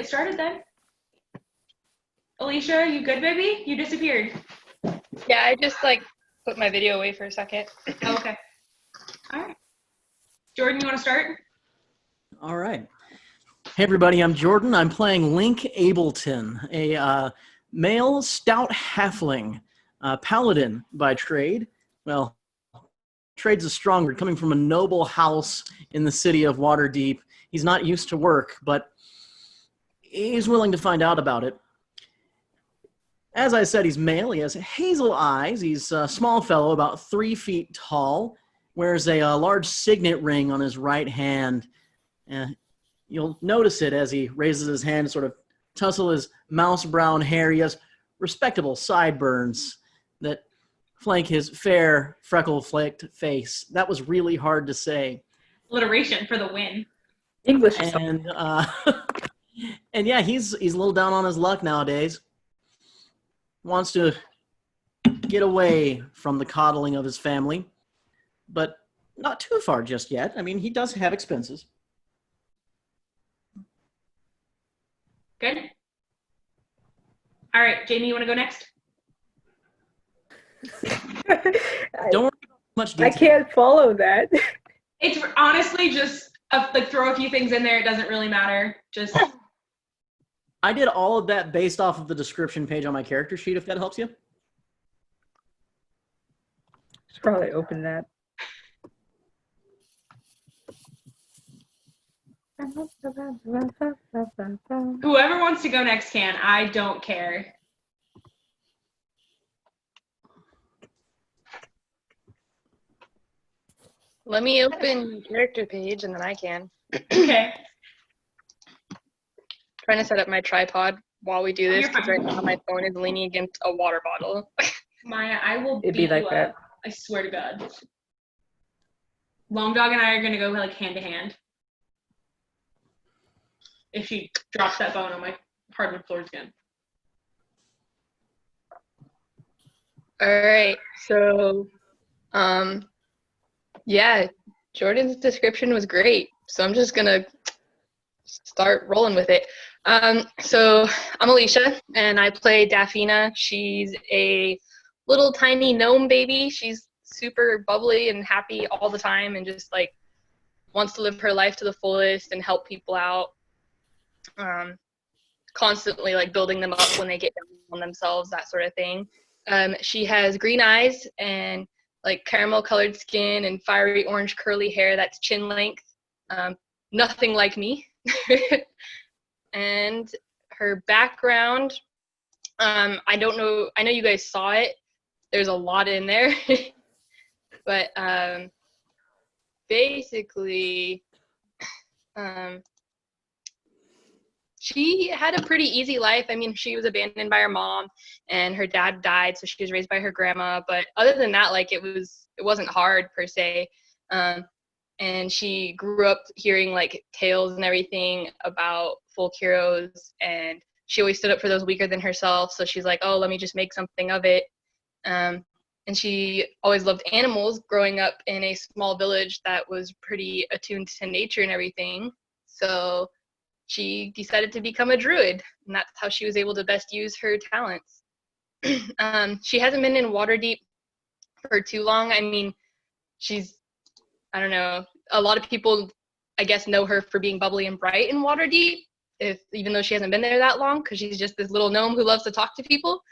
get started then. Alicia, you good, baby? You disappeared. Yeah, I just put my video away for a second. Oh, okay. All right. Jordan, you want to start? All right. Hey, everybody, I'm Jordan. I'm playing Link Ableton, a male stout halfling, paladin by trade. Well, trade's a strong word, coming from a noble house in the city of Waterdeep. He's not used to work, but he's willing to find out about it. As I said, he's male. He has hazel eyes. He's a small fellow, about 3 feet tall, wears a large signet ring on his right hand. You'll notice it as he raises his hand to sort of tussle his mouse brown hair. He has respectable sideburns that flank his fair, freckle-flaked face. That was really hard to say. Alliteration for the win. English. And and yeah, he's a little down on his luck nowadays. Wants to get away from the coddling of his family, but not too far just yet. I mean, he does have expenses. Good. All right, Jamie, you want to go next? Don't worry about much detail. I can't follow that. It's honestly just throw a few things in there. It doesn't really matter. Just I did all of that based off of the description page on my character sheet, if that helps you. Should probably open that. whoever wants to go next can. I don't care. Let me open character page and then I can. Okay. Trying to set up my tripod while we do this You're because fine. right now my phone is leaning against a water bottle. Maya, I will It'd beat be like you that. up. I swear to God. Long Dog and I are going to go hand to hand. If she drops that bone on my hardwood floors again. All right, so, yeah, Jordan's description was great, so I'm just gonna start rolling with it. So I'm Alicia, and I play Daphina. She's a little tiny gnome baby. She's super bubbly and happy all the time, and just wants to live her life to the fullest and help people out. Constantly building them up when they get down on themselves, that sort of thing. She has green eyes and caramel colored skin and fiery orange curly hair that's chin length. Nothing like me. And her background, I don't know, I know you guys saw it. There's a lot in there. But basically, she had a pretty easy life. I mean, she was abandoned by her mom and her dad died, so she was raised by her grandma. But other than that, it wasn't hard per se. And she grew up hearing tales and everything about folk heroes, and she always stood up for those weaker than herself. So she's like, oh, let me just make something of it. And she always loved animals, growing up in a small village that was pretty attuned to nature and everything. So she decided to become a druid, and that's how she was able to best use her talents. She hasn't been in Waterdeep for too long. I mean, I don't know, a lot of people, I guess, know her for being bubbly and bright in Waterdeep, even though she hasn't been there that long, because she's just this little gnome who loves to talk to people.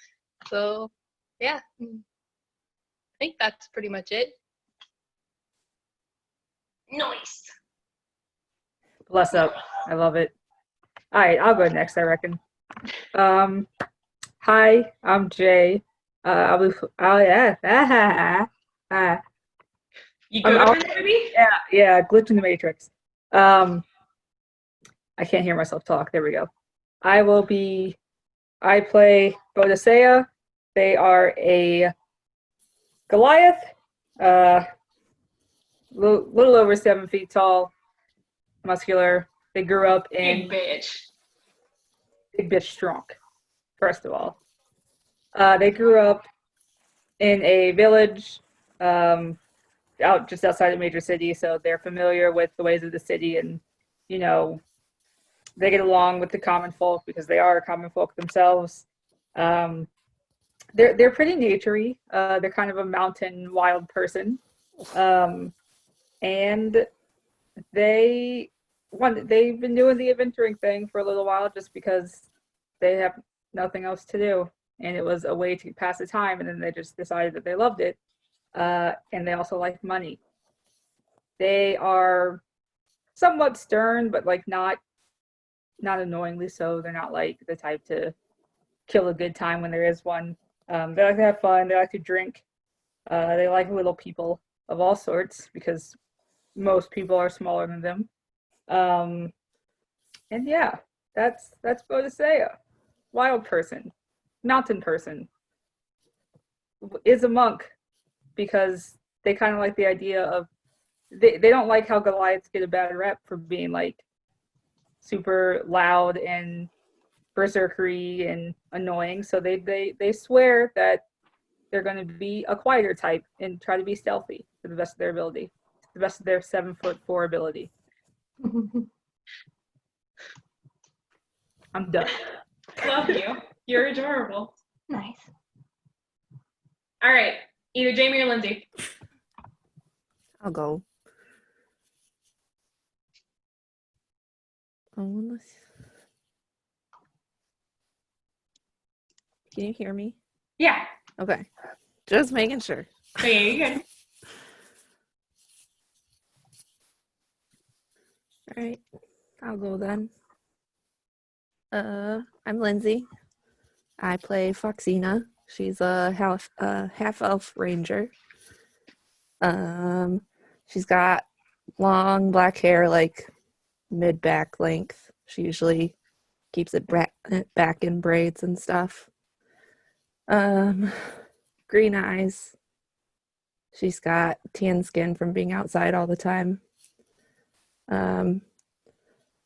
So, yeah, I think that's pretty much it. Nice. Bless up. I love it. All right, I'll go next, I reckon. Hi, I'm Jay. You good over there, baby? Yeah, glitch in the matrix. I can't hear myself talk. There we go. I play Bodicea. They are a Goliath, little over 7 feet tall, muscular. They grew up in Big bitch strong, first of all. They grew up in a village just outside a major city, so they're familiar with the ways of the city and, they get along with the common folk because they are common folk themselves. They're pretty naturey. They're kind of a mountain wild person, and they've been doing the adventuring thing for a little while just because they have nothing else to do, and it was a way to pass the time. And then they just decided that they loved it, and they also like money. They are somewhat stern, but like not annoyingly so. They're not like the type to kill a good time when there is one. They like to have fun. They like to drink. They like little people of all sorts because most people are smaller than them. And yeah, that's Bodicea. Wild person, mountain person, is a monk because they kind of like the idea of they don't like how Goliaths get a bad rep for being like super loud and berserkery and annoying. So they swear that they're going to be a quieter type and try to be stealthy to the best of their ability, to the best of their 7'4" ability. I'm done. Love you. You're adorable. Nice. All right, either Jamie or Lindsay. I'll go. Can you hear me? Yeah. Okay. Just making sure. Okay, you're good. All right. I'll go then. I'm Lindsay. I play Foxina. She's a half elf ranger. She's got long black hair, like mid back length. She usually keeps it back in braids and stuff. Green eyes. She's got tan skin from being outside all the time.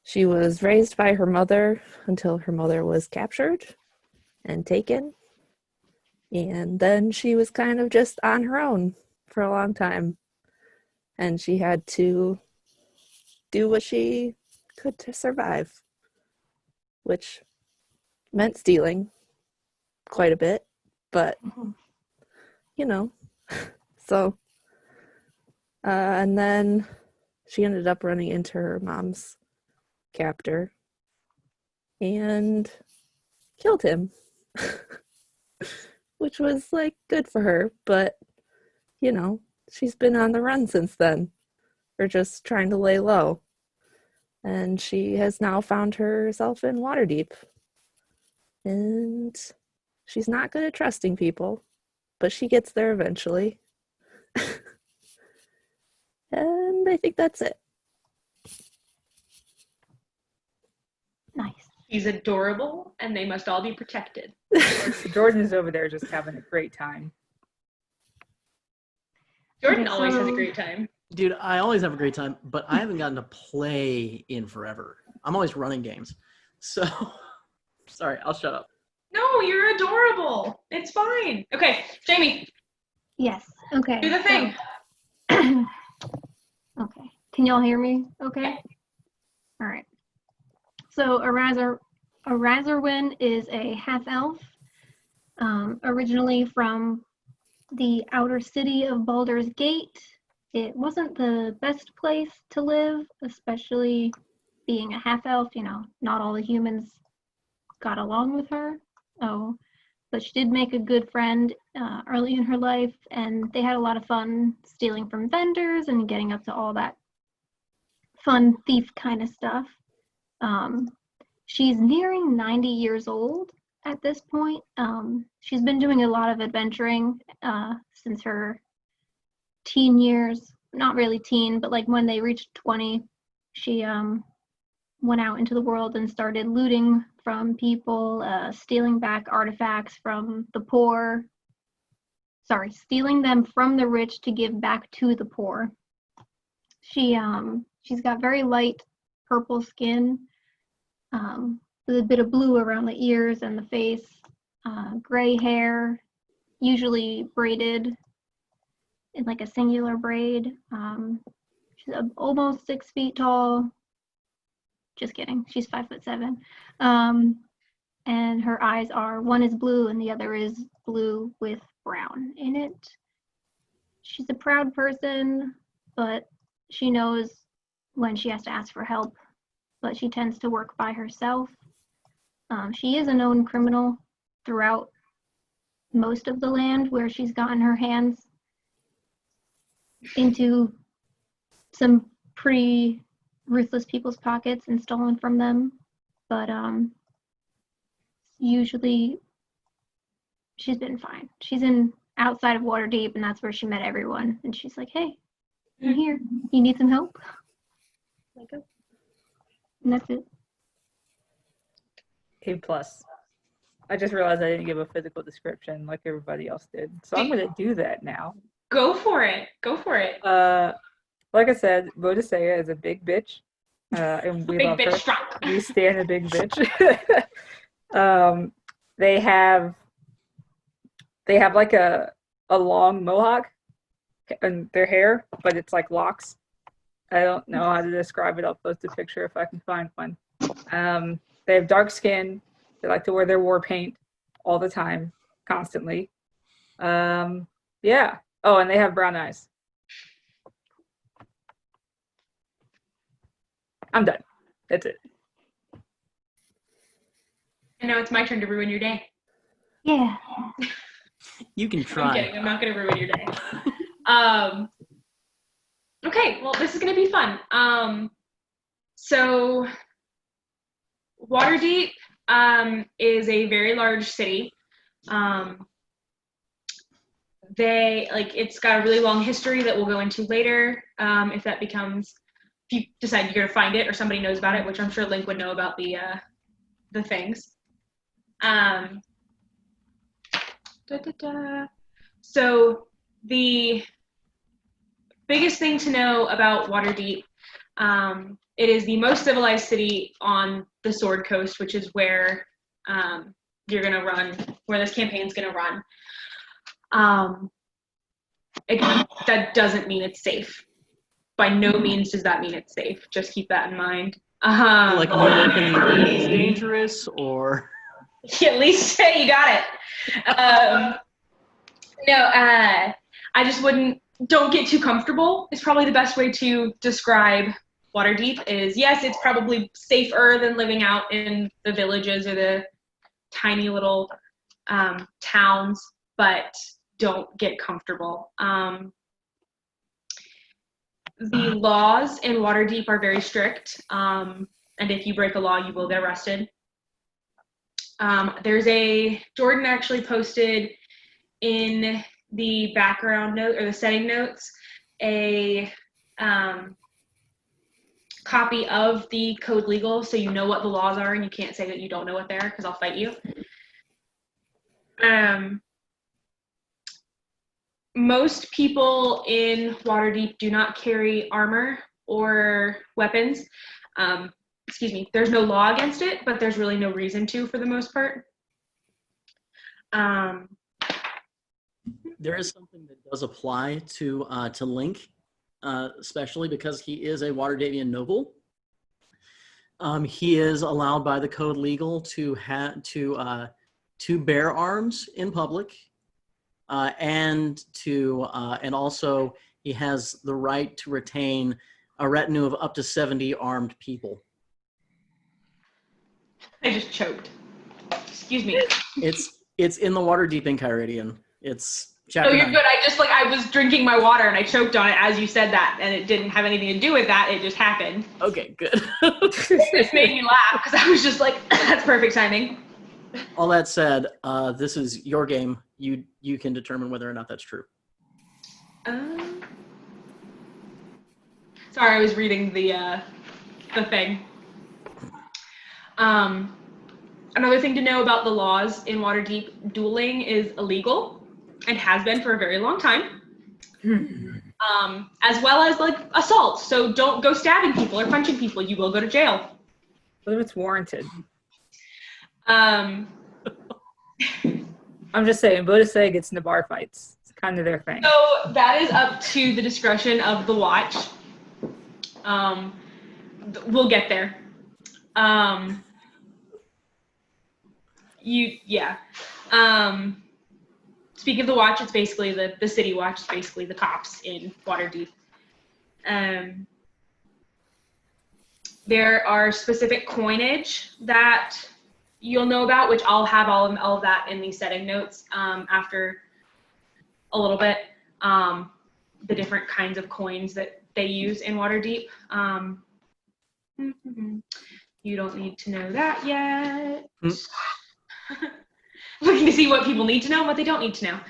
She was raised by her mother until her mother was captured and taken. And then she was kind of just on her own for a long time. And she had to do what she could to survive, which meant stealing quite a bit, but you know. So, and then she ended up running into her mom's captor and killed him, which was like good for her, but you know, she's been on the run since then, or just trying to lay low, and she has now found herself in Waterdeep, and she's not good at trusting people, but she gets there eventually. And I think that's it. Nice. He's adorable, and they must all be protected. Jordan is over there just having a great time. Jordan Okay, always has a so- great time. Dude, I always have a great time, but I haven't gotten to play in forever. I'm always running games. So, sorry, I'll shut up. No, you're adorable. It's fine. Okay, Jamie, Yes. Okay. do the thing. Okay. Can y'all hear me? Okay. All right. So Arazarwin is a half elf, originally from the outer city of Baldur's Gate. It wasn't the best place to live, especially being a half elf. You know, not all the humans got along with her. Oh, but she did make a good friend early in her life, and they had a lot of fun stealing from vendors and getting up to all that fun thief kind of stuff. She's nearing 90 years old at this point. She's been doing a lot of adventuring since her teen years. Not really teen, but like when they reached 20, she went out into the world and started looting from people, stealing back artifacts from the poor. Sorry, stealing them from the rich to give back to the poor. She's got very light purple skin, with a bit of blue around the ears and the face, gray hair, usually braided in like a singular braid. She's almost 6 feet tall, Just kidding. She's 5'7". And her eyes are, one is blue and the other is blue with brown in it. She's a proud person, but she knows when she has to ask for help, but she tends to work by herself. She is a known criminal throughout most of the land where she's gotten her hands into some pretty ruthless people's pockets and stolen from them. But usually she's been fine. She's in outside of Waterdeep, and that's where she met everyone. And she's like, "Hey, I'm here. You need some help?" Like, oh. And that's it. A plus. I just realized I didn't give a physical description like everybody else did, so I'm gonna do that now. Go for it. Go for it. Like I said, Bodhisaya is a big bitch, and we Big love bitch her. strong. We stand a big bitch. They have like a long mohawk in their hair, but it's like locks. I don't know how to describe it. I'll post a picture if I can find one. They have dark skin. They like to wear their war paint all the time, constantly. Yeah. Oh, and they have brown eyes. I'm done. That's it. And now it's my turn to ruin your day. Yeah. You can I'm try. kidding. I'm not going to ruin your day. Okay, well, this is going to be fun. So Waterdeep is a very large city. It's got a really long history that we'll go into later. If you decide you're going to find it or somebody knows about it, which I'm sure Link would know about the things. So the biggest thing to know about Waterdeep, it is the most civilized city on the Sword Coast, which is where you're gonna run, where this campaign's gonna run. Again, that doesn't mean it's safe. By no means does that mean it's safe. Just keep that in mind. Like it's dangerous, or at least say you got it. I just don't get too comfortable is probably the best way to describe Waterdeep. Is yes, it's probably safer than living out in the villages or the tiny little towns, but don't get comfortable. The laws in Waterdeep are very strict, and if you break a law, you will get arrested. Jordan actually posted in the background note or the setting notes a copy of the code legal, so you know what the laws are and you can't say that you don't know what they are because I'll fight you. Most people in Waterdeep do not carry armor or weapons. There's no law against it, but there's really no reason to for the most part. there is something that does apply to Link, especially because he is a Waterdeepian noble. He is allowed by the code legal to bear arms in public, and also he has the right to retain a retinue of up to 70 armed people. I just choked. Excuse me. It's in the Waterdeep Enchiridion. It's chapter Oh, you're 9. good. I was drinking my water and I choked on it as you said that, and it didn't have anything to do with that. It just happened. Okay, good. It made me laugh because I was just like, that's perfect timing. All that said, this is your game. You can determine whether or not that's true. Sorry, I was reading the thing. Another thing to know about the laws in Waterdeep, dueling is illegal and has been for a very long time. As well as like assault. So don't go stabbing people or punching people. You will go to jail. What if it's warranted? Um, I'm just saying, Bodhisaya gets into bar fights. It's kind of their thing. So that is up to the discretion of the watch. We'll get there. Speaking of the watch, it's basically the city watch. It's basically the cops in Waterdeep. There are specific coinage that you'll know about, which I'll have all of that in the setting notes after a little bit. The different kinds of coins that they use in Waterdeep. You don't need to know that yet. Looking to see what people need to know and what they don't need to know.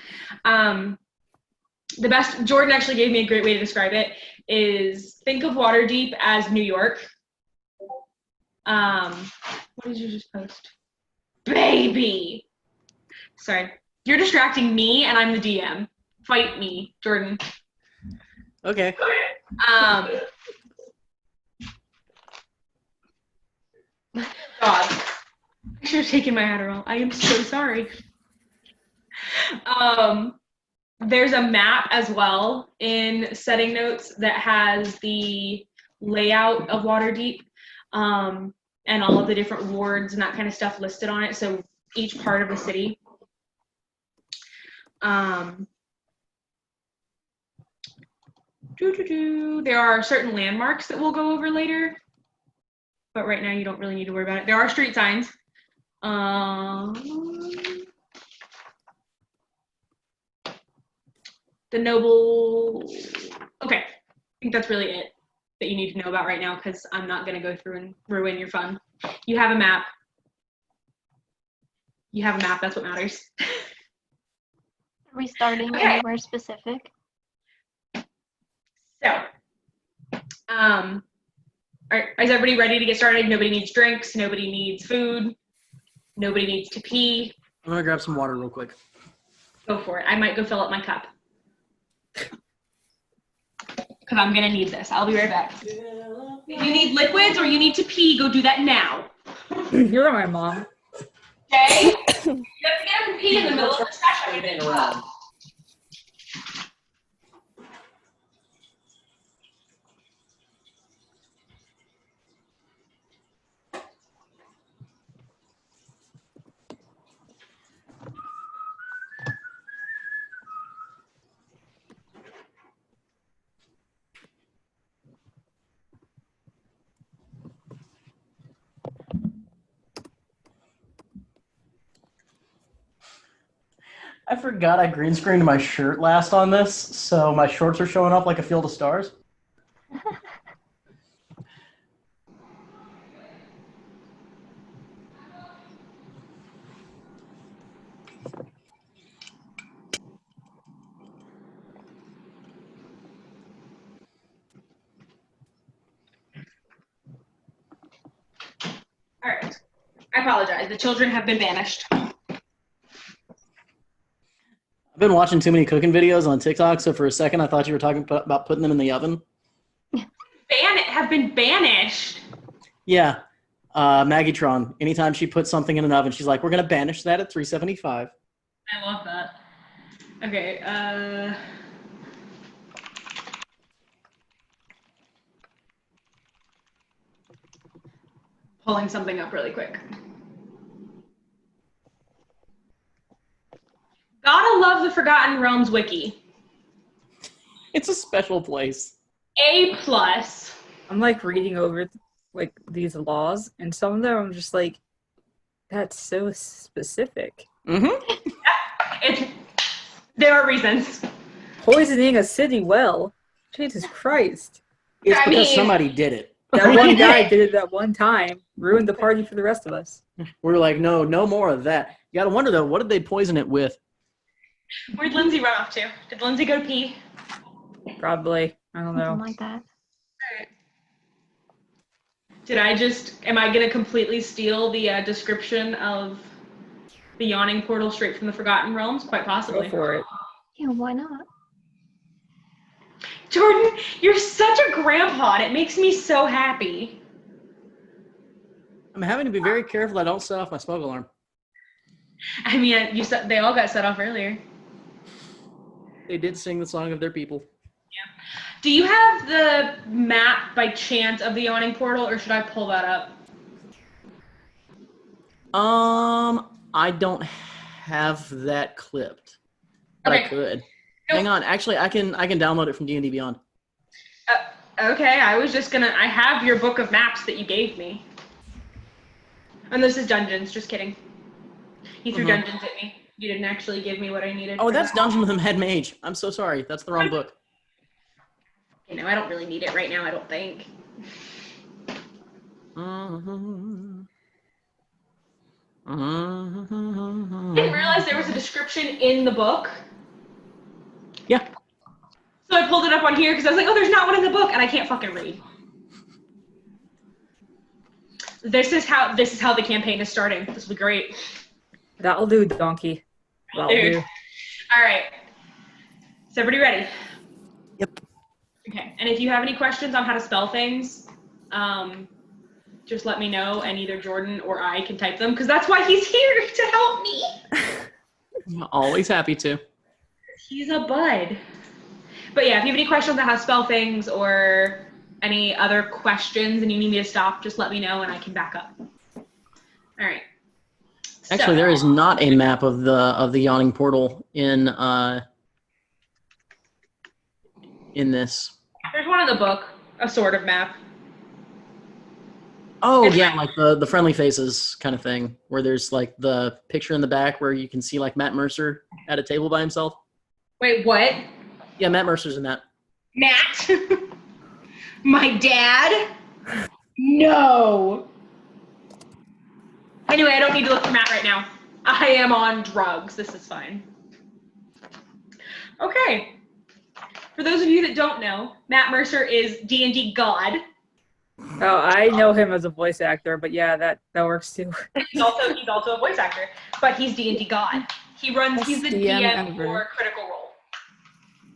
Jordan actually gave me a great way to describe it, is think of Waterdeep as New York. What did you just post? Baby! Sorry. You're distracting me and I'm the DM. Fight me, Jordan. Okay. God. I should have taken my Adderall. I am so sorry. There's a map as well in setting notes that has the layout of Waterdeep and all of the different wards and that kind of stuff listed on it. So each part of the city. There are certain landmarks that we'll go over later, but right now you don't really need to worry about it. There are street signs. The noble. Okay, I think that's really it that you need to know about right now, because I'm not going to go through and ruin your fun. You have a map. That's what matters. Are we starting anywhere specific? So, is everybody ready to get started? Nobody needs drinks. Nobody needs food. Nobody needs to pee. I'm going to grab some water real quick. Go for it. I might go fill up my cup. Because I'm going to need this. I'll be right back. If you need liquids or you need to pee, go do that now. You're my mom. Okay? You have to get up and pee in the middle of the session. I forgot I green screened my shirt last on this, so my shorts are showing up like a field of stars. All right. I apologize. The children have been banished. I've been watching too many cooking videos on TikTok, so for a second I thought you were talking about putting them in the oven. Have been banished? Yeah. Maggitron. Anytime she puts something in an oven, she's like, we're going to banish that at 375. I love that. Okay, pulling something up really quick. Gotta love the Forgotten Realms wiki. It's a special place. A+. I'm like reading over like these laws, and some of them I'm just like, that's so specific. Mm-hmm. There are reasons. Poisoning a city well. Jesus Christ. It's because somebody did it. That one guy did it that one time, ruined the party for the rest of us. We're like, no more of that. You gotta wonder though, what did they poison it with? Where'd Lindsay run off to? Did Lindsay go to pee? Probably. I don't know. Something like that. Am I gonna completely steal the description of the yawning portal straight from the Forgotten Realms? Quite possibly. Go for it. Yeah, why not? Jordan, you're such a grandpa, and it makes me so happy. I'm having to be very careful I don't set off my smoke alarm. I mean, they all got set off earlier. They did sing the song of their people. Yeah. Do you have the map by chance of the yawning portal, or should I pull that up? I don't have that clipped, but Okay. I could. Nope. Hang on. Actually, I can download it from D&D Beyond. Okay, I was just gonna. I have your book of maps that you gave me. And this is Dungeons. Just kidding. You threw Dungeons at me. You didn't actually give me what I needed. Oh, for that's that. Dungeon with a Head Mage. I'm so sorry. That's the wrong book. You know, I don't really need it right now. I don't think. I didn't realize there was a description in the book. Yeah. So I pulled it up on here because I was like, oh, there's not one in the book, and I can't fucking read. This is how the campaign is starting. This will be great. That'll do, donkey. That'll Dude. do. All right. Is everybody ready? Yep. Okay. And if you have any questions on how to spell things, just let me know, and either Jordan or I can type them, because that's why he's here, to help me. Always happy to. He's a bud. But yeah, if you have any questions on how to spell things or any other questions and you need me to stop, just let me know and I can back up. All right. Actually, there is not a map of the yawning portal in this. There's one in the book, a sort of map. Oh yeah, like the friendly faces kind of thing, where there's like the picture in the back where you can see like Matt Mercer at a table by himself. Wait, what? Yeah, Matt Mercer's in that. Matt? My dad? No. Anyway, I don't need to look for Matt right now. I am on drugs. This is fine. Okay. For those of you that don't know, Matt Mercer is D&D God. Oh, I know him as a voice actor, but yeah, that works too. He's also a voice actor, but he's D&D God. He's the DM for Critical Role.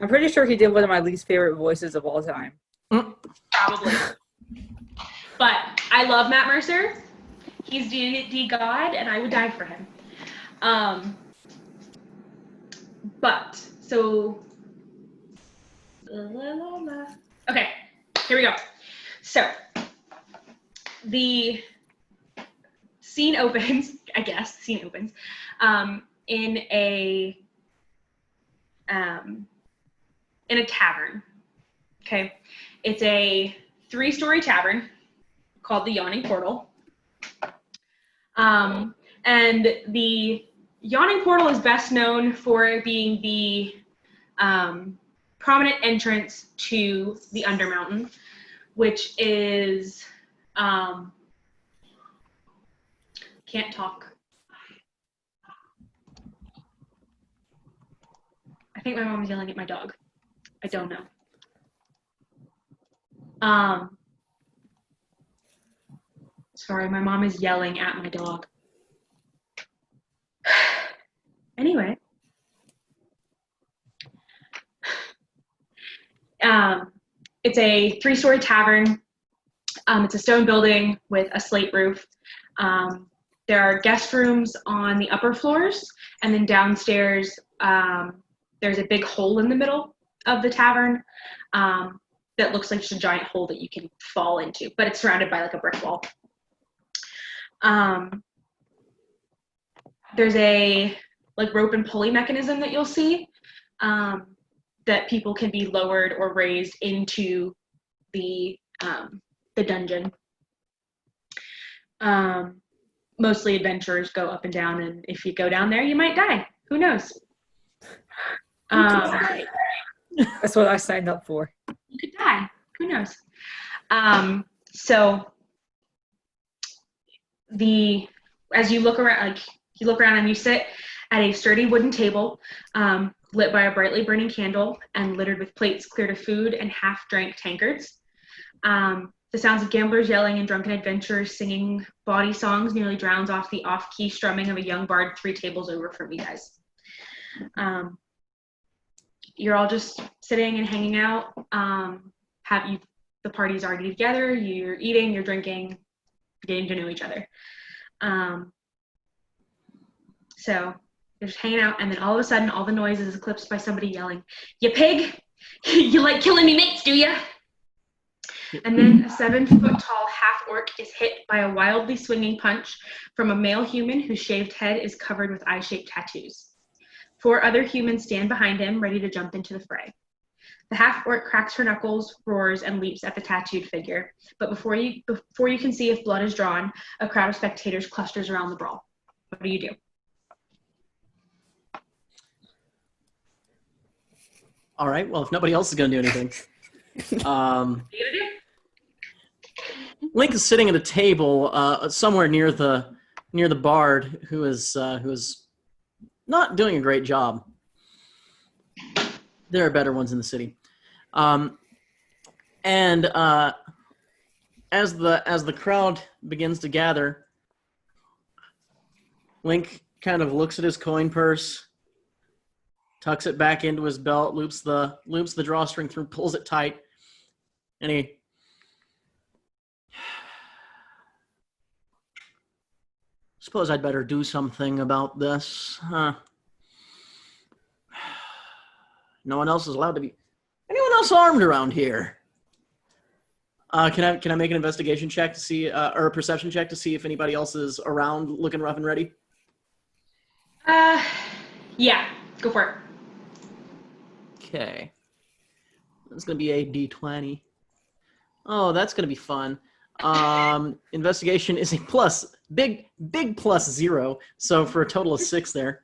I'm pretty sure he did one of my least favorite voices of all time. Probably. But I love Matt Mercer. He's D&D God, and I would die for him. Okay, here we go. So, the scene opens, in a tavern. Okay, it's a 3-story tavern called the Yawning Portal. And the Yawning Portal is best known for being the prominent entrance to the Undermountain, which is can't talk. I think my mom is yelling at my dog. I don't know. Sorry, my mom is yelling at my dog. Anyway. It's a 3-story tavern. It's a stone building with a slate roof. There are guest rooms on the upper floors, and then downstairs there's a big hole in the middle of the tavern that looks like just a giant hole that you can fall into, but it's surrounded by like a brick wall. There's a like rope and pulley mechanism that you'll see that people can be lowered or raised into the dungeon. Mostly adventurers go up and down, and if you go down there, you might die. Who knows? That's what I signed up for. You could die. Who knows? So as you look around, and you sit at a sturdy wooden table, lit by a brightly burning candle and littered with plates cleared of food and half-drank tankards. The sounds of gamblers yelling and drunken adventurers singing bawdy songs nearly drowns off the off-key strumming of a young bard 3 tables over from you guys. You're all just sitting and hanging out. The party's already together. You're eating, you're drinking, getting to know each other. So you're just hanging out, and then all of a sudden, all the noise is eclipsed by somebody yelling, "You pig! You like killing me mates, do ya?" And then a 7-foot-tall half-orc is hit by a wildly swinging punch from a male human whose shaved head is covered with eye-shaped tattoos. 4 other humans stand behind him, ready to jump into the fray. The half-orc cracks her knuckles, roars, and leaps at the tattooed figure. But before you can see if blood is drawn, a crowd of spectators clusters around the brawl. What do you do? All right. Well, if nobody else is going to do anything, What are you gonna do? Link is sitting at a table somewhere near the bard, who is not doing a great job. There are better ones in the city, and as the crowd begins to gather, Link kind of looks at his coin purse, tucks it back into his belt, loops the drawstring through, pulls it tight, and he suppose I'd better do something about this. No one else is allowed to be. Anyone else armed around here? Can I make an investigation check to see, or a perception check to see if anybody else is around, looking rough and ready? Yeah, go for it. Okay. That's gonna be a D20. Oh, that's gonna be fun. Investigation is a big +0, so for a total of 6 there.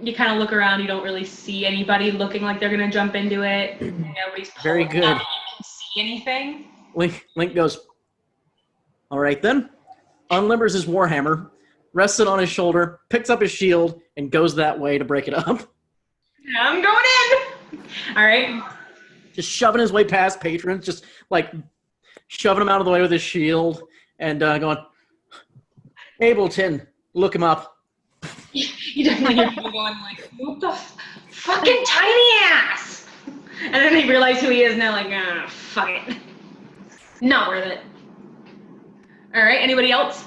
You kind of look around, you don't really see anybody looking like they're gonna jump into it. Nobody's Very pulling good. out, you can see anything. Link goes, all right then, unlimbers his warhammer, rests it on his shoulder, picks up his shield, and goes that way to break it up. I'm going in! Alright. Just shoving his way past patrons, just like shoving him out of the way with his shield, and going, Ableton, look him up. You definitely hear people going like, what the fucking tiny ass! And then they realize who he is and they're like, ah, fuck it. Not worth it. Alright, anybody else?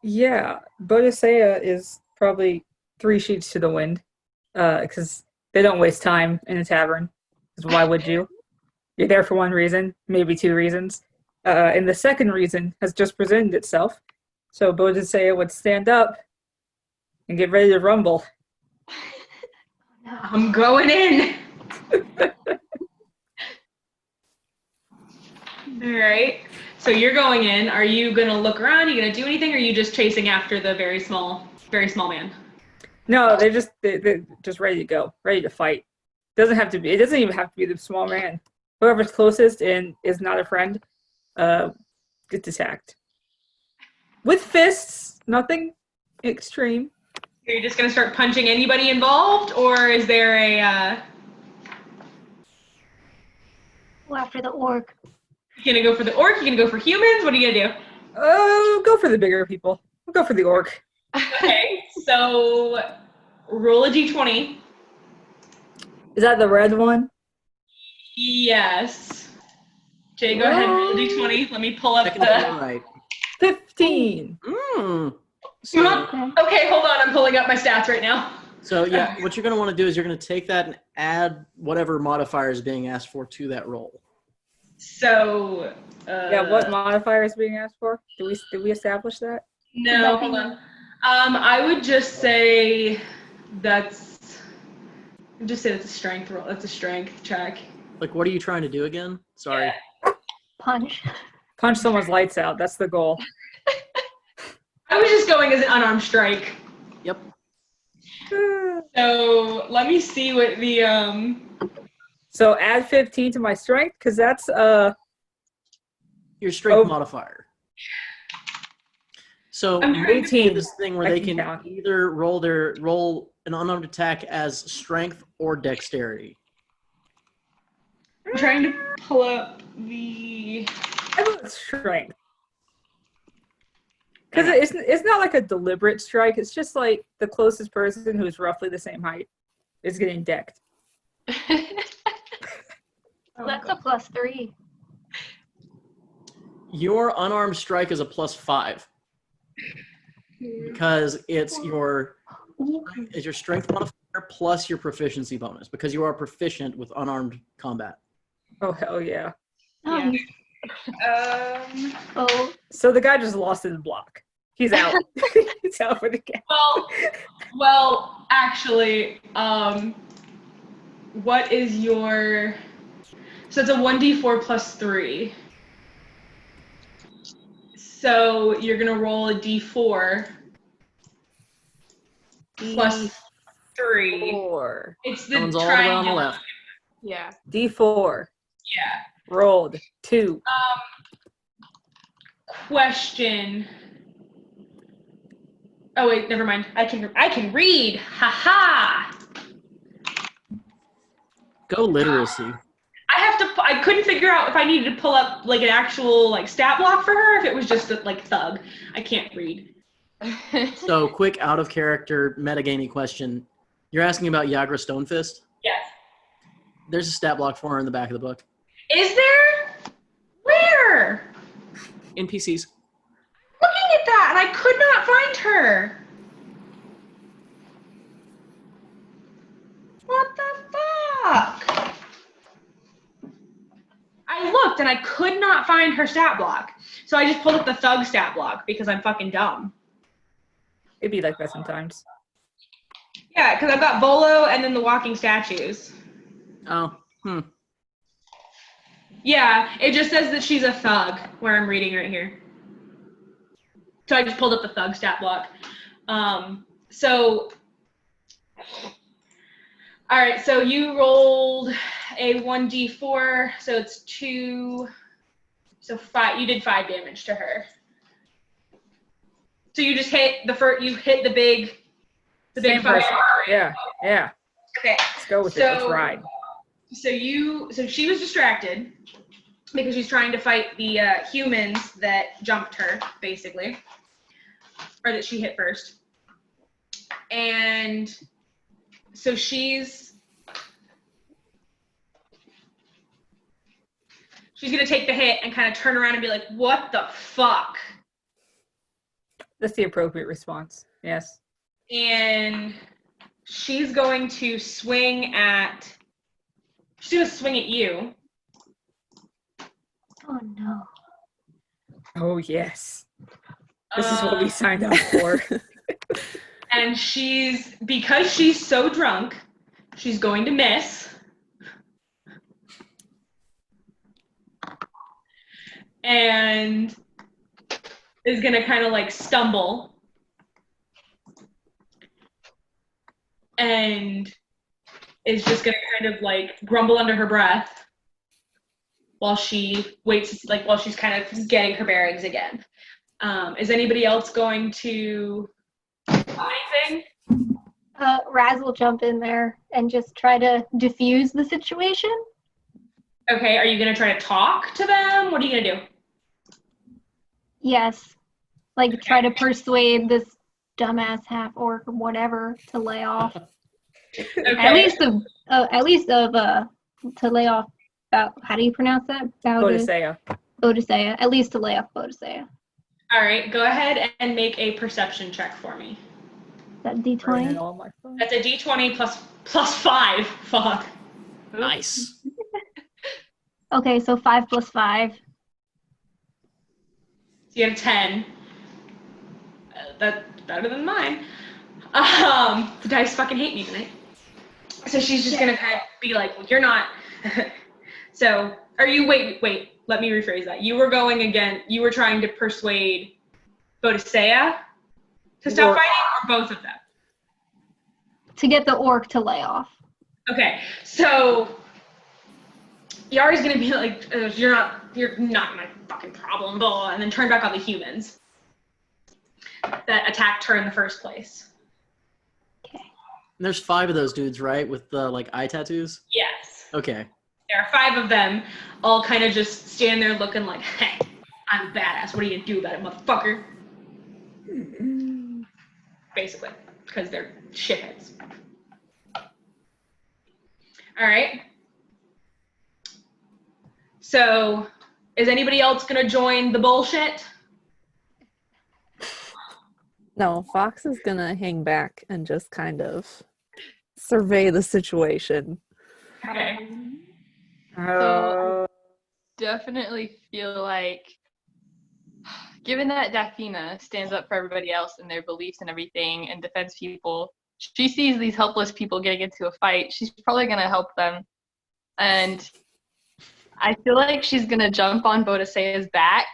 Yeah. Bodicea is probably 3 sheets to the wind. Because they don't waste time in a tavern. Because why would you? You're there for one reason, maybe 2 reasons. And the second reason has just presented itself. So Bodicea would stand up and get ready to rumble. I'm going in! Alright, so you're going in. Are you gonna look around? Are you gonna do anything? Or are you just chasing after the very small man? No, they're just ready to go, ready to fight. It doesn't even have to be the small man. Whoever's closest and is not a friend, gets attacked. With fists, nothing extreme. Are you just gonna start punching anybody involved, or is there a Go after the orc. you gonna go for the orc? You gonna go for humans? What are you gonna do? Oh, go for the bigger people. We'll go for the orc. Okay, so roll a d20. Is that the red one? Yes. Jay, go ahead, roll a d20. Let me pull up Second the. all right. 15. So, Okay, hold on. I'm pulling up my stats right now. so yeah, what you're going to want to do is you're going to take that and add whatever modifier is being asked for to that roll. So. Yeah, what modifier is being asked for? Did we establish that? No, hold on. I would just say that's a strength roll. That's a strength check. Like, what are you trying to do again? Sorry. Yeah. Punch. Punch someone's lights out. That's the goal. I was just going as an unarmed strike. Yep. So let me see what the So add 15 to my strength, because that's Your strength modifier. So I'm trying to to- do this thing where I they can can count. either roll an unarmed attack as strength or dexterity. I'm trying to pull up the. I vote strength. Because it's not like a deliberate strike. It's just like the closest person who's roughly the same height is getting decked. That's a +3. Your unarmed strike is a +5 because it's your strength modifier plus your proficiency bonus because you are proficient with unarmed combat. Oh, hell yeah. Yeah. Nice. Oh, So the guy just lost his block. He's out. He's out for the game. Well, actually, what is your? So it's a 1d4 plus 3. So you're gonna roll a d4 plus 3. D4. It's the That one's all the way on the triangle. left. Yeah. D4. Yeah. Rolled. 2. Question. Oh wait, never mind. I can read. Ha. Go literacy. I couldn't figure out if I needed to pull up like an actual like stat block for her, if it was just like thug. I can't read. So, quick out of character metagamey question. You're asking about Yagra Stonefist? Yes. There's a stat block for her in the back of the book. Is there? Where? NPCs. Looking at that, and I could not find her. What the fuck? I looked and I could not find her stat block. So I just pulled up the thug stat block because I'm fucking dumb. It'd be like that sometimes. Yeah, because I've got Volo and then the walking statues. Oh, Yeah, it just says that she's a thug, where I'm reading right here. So I just pulled up the thug stat block. All right, so you rolled a 1d4, so it's 2, so 5. You did 5 damage to her. So you just hit you hit the big Same fire. person. Yeah. Okay. Let's go with it. Let's ride. So she was distracted because she's trying to fight the humans that jumped her, basically, or that she hit first. And so she's gonna take the hit and kind of turn around and be like, "What the fuck?" That's the appropriate response. Yes. And she's going to swing at you. oh no. Oh, yes. This is what we signed up for. And because she's so drunk, she's going to miss. And is going to kind of like stumble. And is just going to kind of like grumble under her breath while she waits, like while she's kind of getting her bearings again. Is anybody else going to do anything? Raz will jump in there and just try to diffuse the situation. Okay, are you going to try to talk to them? What are you going to do? Yes. Like try to persuade this dumbass half orc or whatever to lay off. Okay. At least to lay off. How do you pronounce that? Bodicea. Bodicea. At least to lay off Bodicea. All right, go ahead and make a perception check for me. That D20. That's a D20 plus 5. Fuck. nice. Okay, so 5 plus 5. So you have 10. That's better than mine. The dice fucking hate me tonight. So she's just gonna kind of be like, well, you're not. So, are you, wait, let me rephrase that. You were trying to persuade Bodicea to stop fighting, or both of them? To get the orc to lay off. Okay, so Yari's gonna be like, you're not my fucking problem, blah, and then turn back on the humans that attacked her in the first place. Okay. There's 5 of those dudes, right? With the like eye tattoos? Yes. Okay. There are 5 of them, all kind of just stand there looking like, hey, I'm badass. What are you gonna do about it, motherfucker? Basically, because they're shitheads. All right. So, is anybody else gonna join the bullshit? No, Fox is gonna hang back and just kind of survey the situation. Okay. So definitely feel like, given that Daphina stands up for everybody else and their beliefs and everything and defends people, she sees these helpless people getting into a fight. She's probably going to help them. And I feel like she's going to jump on Boadiceua's back.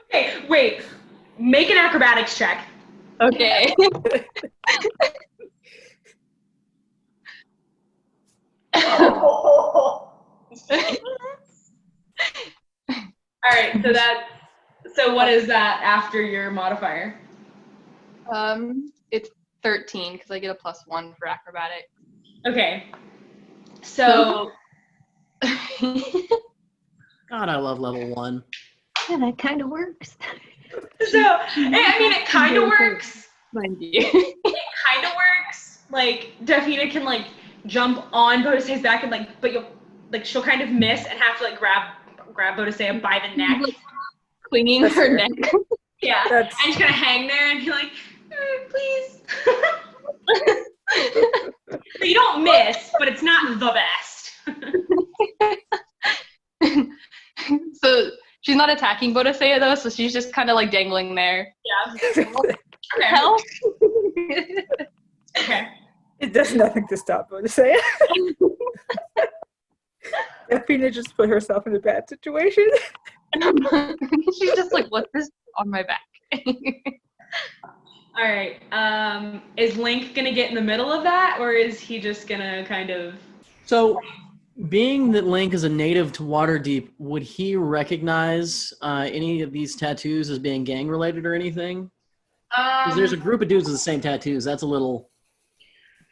Okay, wait. Make an acrobatics check. Okay. All right, so what is that after your modifier? It's 13 because I get a +1 for acrobatics. Okay. So God, I love level 1. Yeah, that kind of works. I mean, it kind of works. Mind you. It kind of works. Like, Daphina can, like, jump on Boadiceua's back and, like, but she'll kind of miss and have to, like, grab Boadicea by the neck. Clinging her neck. Yeah. And she's gonna hang there and be like, please. So you don't miss, but it's not the best. So she's not attacking Boadicea though, so she's just kind of like dangling there. Yeah. Okay. Hell? Okay. It does nothing to stop Boadicea. Daphina just put herself in a bad situation. She's just like, what's this on my back? All right. Is Link gonna get in the middle of that, or is he just gonna kind of? So, being that Link is a native to Waterdeep, would he recognize any of these tattoos as being gang-related or anything? Because there's a group of dudes with the same tattoos. That's a little...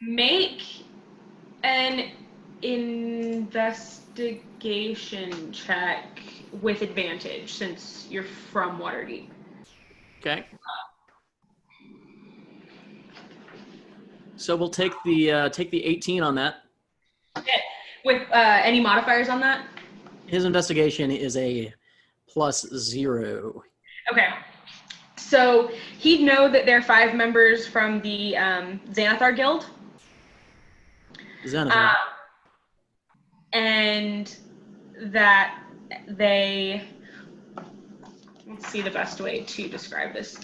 Make an investigation check with advantage, since you're from Waterdeep. Okay. So we'll take the 18 on that. Okay. With any modifiers on that? His investigation is a +0. Okay. So he'd know that there are 5 members from the Xanathar Guild. Xanathar. And that they... Let's see the best way to describe this.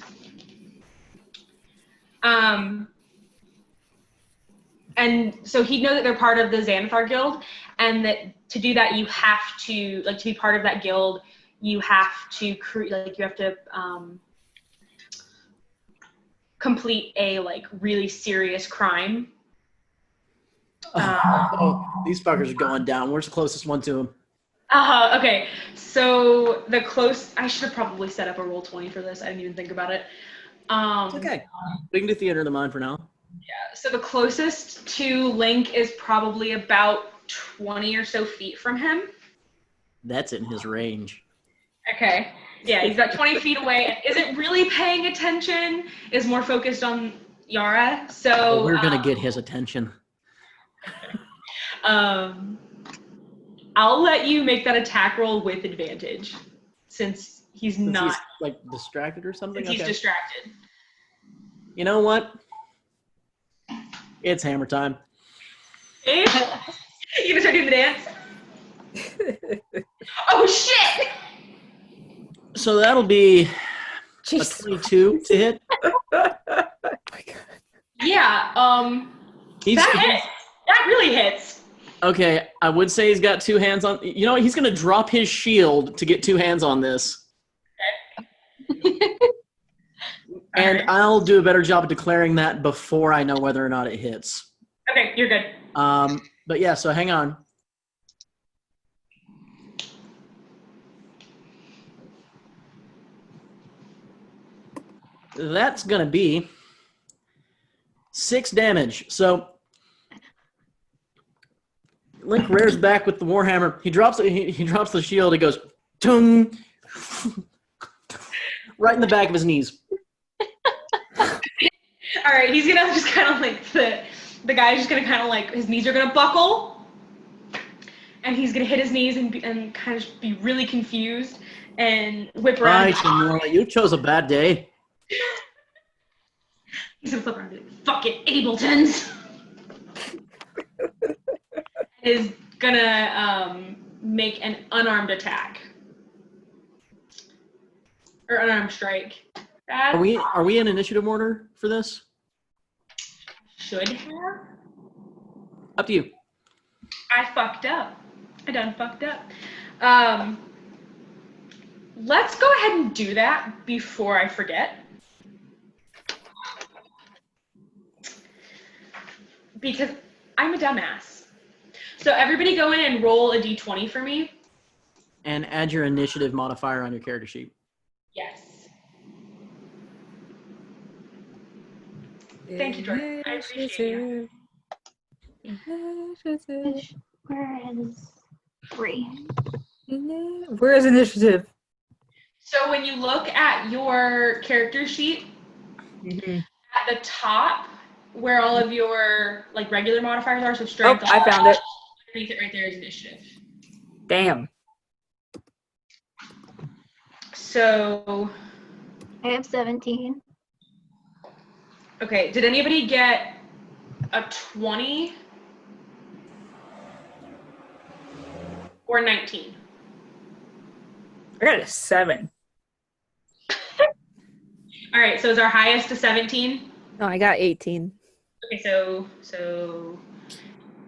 And so he'd know that they're part of the Xanathar Guild, and that to do that, you have to, like, to be part of that guild, you have to complete a, like, really serious crime. These fuckers are going down. Where's the closest one to him? Okay. So I should have probably set up a Roll20 for this. I didn't even think about it. It's okay. We can do Theater of the Mind for now. Yeah, so the closest to Link is probably about 20 or so feet from him. That's in his range. Okay. Yeah, he's about 20 feet away and isn't really paying attention, is more focused on Yara. So we're going to get his attention. I'll let you make that attack roll with advantage, since he's not... He's, like, distracted or something? He's distracted. You know what? It's hammer time. You gonna start doing the dance? Oh, shit! So that'll be Jeez. a 22 to hit. Oh my God. Yeah, that hits. That really hits. Okay, I would say he's got 2 hands on... You know what? He's going to drop his shield to get 2 hands on this. Okay. And right. I'll do a better job of declaring that before I know whether or not it hits. Okay, you're good. But yeah, so hang on. That's going to be 6 damage. So Link rears back with the Warhammer. He drops the shield. He goes, tung, right in the back of his knees. All right, he's gonna just kind of like the guy's just gonna kind of like his knees are gonna buckle, and he's gonna hit his knees and kind of be really confused and whip around. Right, Nora, you chose a bad day. He's gonna flip around and be like, "Fuck it, Ableton's." is gonna make an unarmed attack. Or unarmed strike. That Are we in initiative order for this? should have. Up to you. I fucked up. I done fucked up. Let's go ahead and do that before I forget. Because I'm a dumbass. So everybody go in and roll a d20 for me. And add your initiative modifier on your character sheet. Yes. Thank you, Jordan. I appreciate you. Where is 3? Where is initiative? So when you look at your character sheet, at the top, where all of your like regular modifiers are, so strength. I found it. Underneath it right there is initiative. Damn. So, I have 17. okay, did anybody get a 20 or 19? I got a 7. All right, so is our highest a 17? No, I got 18. Okay, so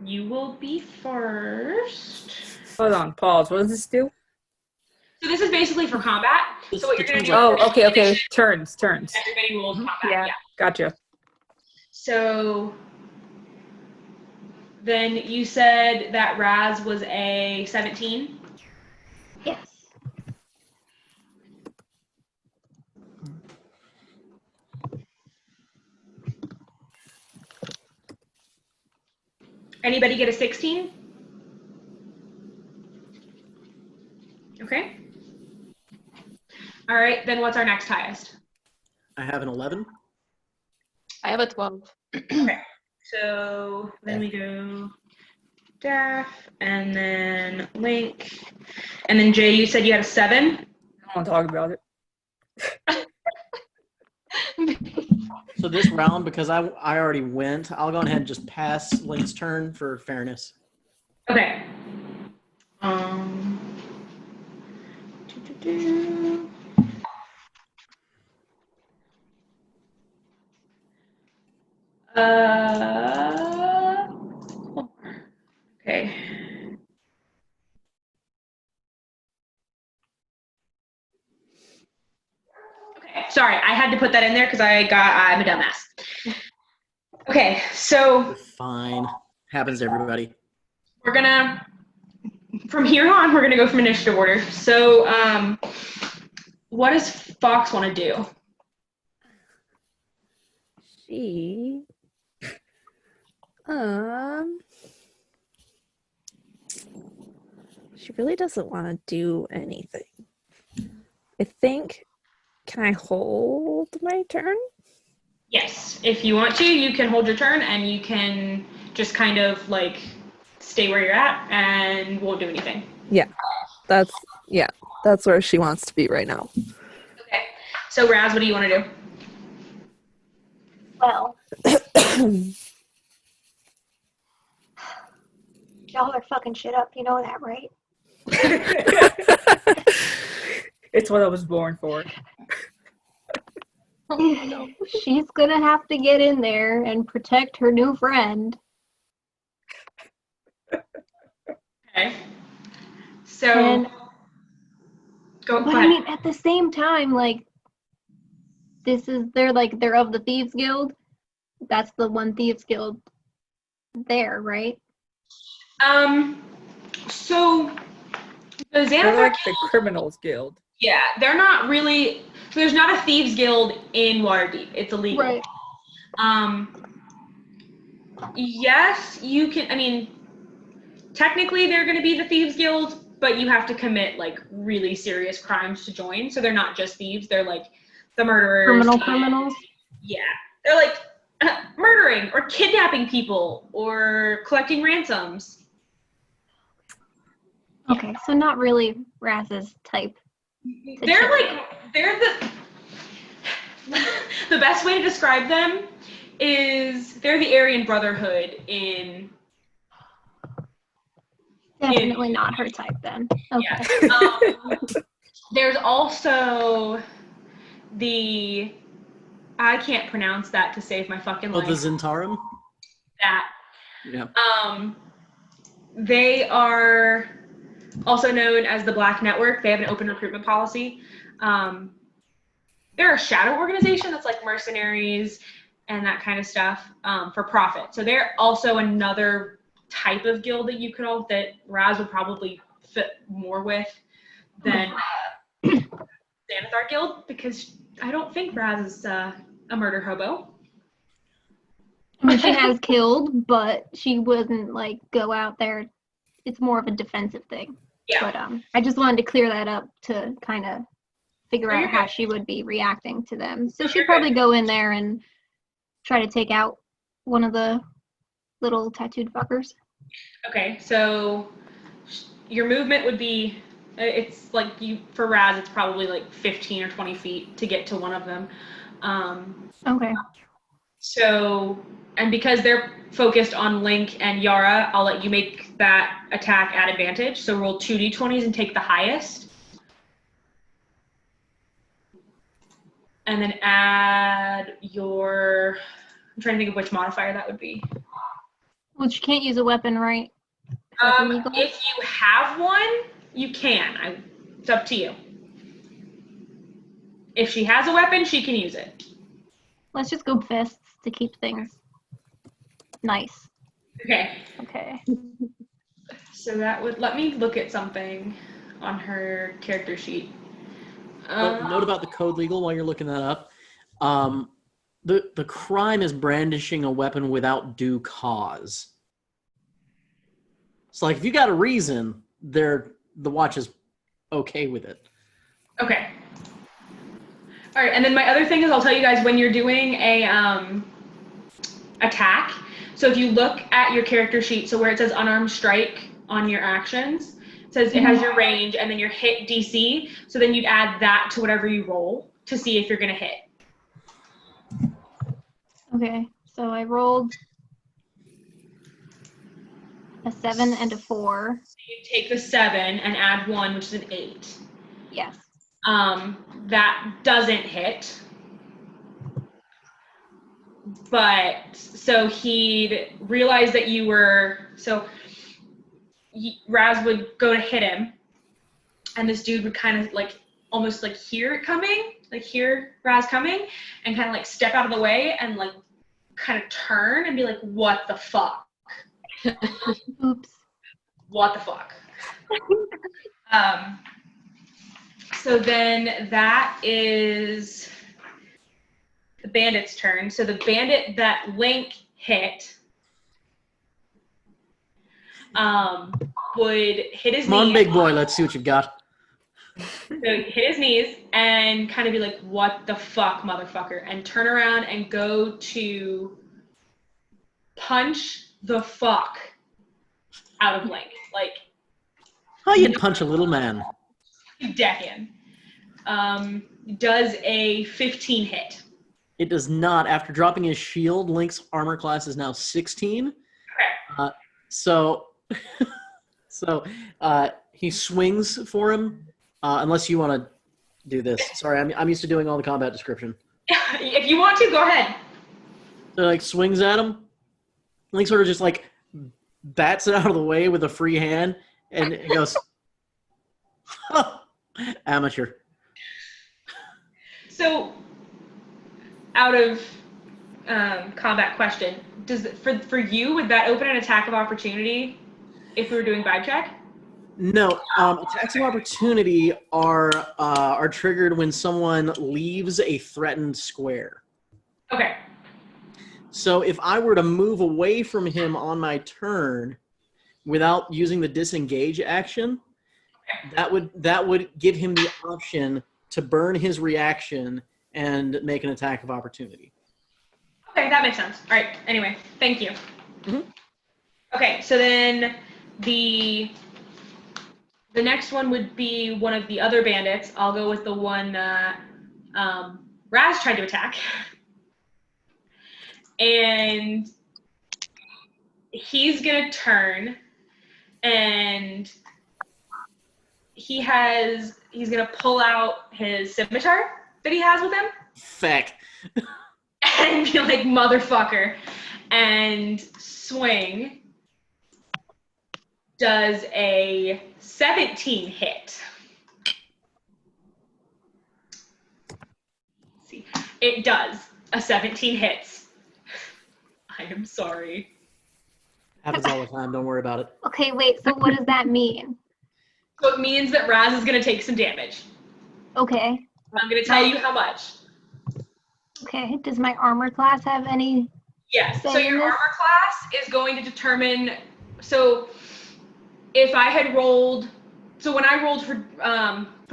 you will be first. Hold on, pause. What does this do? So this is basically for combat. So what you're gonna do? Oh, okay. Turns. Everybody rolls combat. Yeah. Gotcha. So then you said that Raz was a 17. Yes. Anybody get a 16? Okay. All right, then what's our next highest? I have an 11. I have a 12. Okay. So then we go Daff, and then Link, and then Jay, you said you had a 7? I don't want to talk about it. So this round, because I already went, I'll go ahead and just pass Link's turn for fairness. Okay. Okay. Okay, sorry, I had to put that in there because I'm a dumbass. Okay, so Fine. Happens to everybody. we're gonna, from here on, we're gonna go from initiative order. So, what does Fox want to do? She really doesn't want to do anything. I think, can I hold my turn? Yes, if you want to, you can hold your turn and you can just kind of like stay where you're at and won't do anything. That's where she wants to be right now. Okay. So Raz, what do you want to do? Well, y'all are fucking shit up. You know that, right? It's what I was born for. She's gonna have to get in there and protect her new friend. Okay. So And, go but ahead. I mean, at the same time, like, they're of the Thieves Guild. That's the one Thieves Guild there, right? So the They're Xanathar like the criminals guild. yeah, they're not really. There's not a thieves guild in Waterdeep. It's illegal. Right. Yes, you can. I mean, technically they're going to be the thieves guild, but you have to commit like really serious crimes to join. So they're not just thieves. They're like the murderers. Criminals. Yeah, they're like murdering or kidnapping people or collecting ransoms. Okay, so not really Raz's type. They're the best way to describe them is they're the Aryan Brotherhood in Definitely not her type then. Okay. Yeah. There's also I can't pronounce that to save my fucking life. the Zentarum? That. Yeah. They are also known as the Black Network. They have an open recruitment policy. They're a shadow organization that's like mercenaries and that kind of stuff for profit. So they're also another type of guild that Raz would probably fit more with than Xanathar Guild, because I don't think Raz is a murder hobo. I mean, she has killed, but she wouldn't like go out there. It's more of a defensive thing. Yeah. But I just wanted to clear that up to kind of figure out how she would be reacting to them. So she'd probably go in there and try to take out one of the little tattooed fuckers. Okay, so your movement would be, it's like for Raz, it's probably like 15 or 20 feet to get to one of them. Okay. So, and because they're focused on Link and Yara, I'll let you make that attack at advantage. So roll 2d20s and take the highest. And then add your, I'm trying to think of which modifier that would be. Well, she can't use a weapon, right? That's illegal? If you have one, you can. It's up to you. If she has a weapon, she can use it. Let's just go fists to keep things nice. Okay. Okay. So that would, let me look at something on her character sheet. Note about the code legal while you're looking that up. The crime is brandishing a weapon without due cause. So, like, if you got a reason, the watch is okay with it. Okay. All right, and then my other thing is I'll tell you guys when you're doing a attack. So if you look at your character sheet, so where it says unarmed strike on your actions, it says it has your range and then your hit DC. So then you'd add that to whatever you roll to see if you're gonna hit. Okay, so I rolled a 7 and a 4. So you take the 7 and add 1, which is an 8. Yes. That doesn't hit. But so he'd realize that you were, Raz would go to hit him, and this dude would kind of like almost like hear it coming, like hear Raz coming, and kind of like step out of the way and like kind of turn and be like, what the fuck? Oops. What the fuck? So then that is the bandit's turn. So the bandit that Link hit would hit his knees. Come on, big boy, let's see what you've got. So hit his knees and kind of be like, what the fuck, motherfucker? And turn around and go to punch the fuck out of Link. Like, How you'd punch a little man? deckhand. Does a 15 hit? It does not. After dropping his shield, Link's armor class is now 16. Okay. So he swings for him. Unless you want to do this. Sorry, I'm used to doing all the combat description. If you want to, go ahead. So like swings at him. Link sort of just like bats it out of the way with a free hand, and it goes, amateur. So, out of combat question, does for you, would that open an attack of opportunity if we were doing vibe check? No, attacks of opportunity are triggered when someone leaves a threatened square. Okay. So if I were to move away from him on my turn without using the disengage action, that would give him the option to burn his reaction and make an attack of opportunity. Okay, that makes sense. All right. Anyway, thank you. Mm-hmm. Okay, so then the next one would be one of the other bandits. I'll go with the one that Raz tried to attack. And he's going to turn and he's gonna pull out his scimitar that he has with him. Feck. And be like, motherfucker, and swing. Does a 17 hit. Let's see, it does. A 17 hits. I am sorry. Happens all the time. Don't worry about it. Okay, wait, so what does that mean? So it means that Raz is gonna take some damage. Okay. I'm gonna tell you how much. Okay, does my armor class have any? Yes, so Say your this? armor class is going to determine, so if I had rolled, so when I rolled for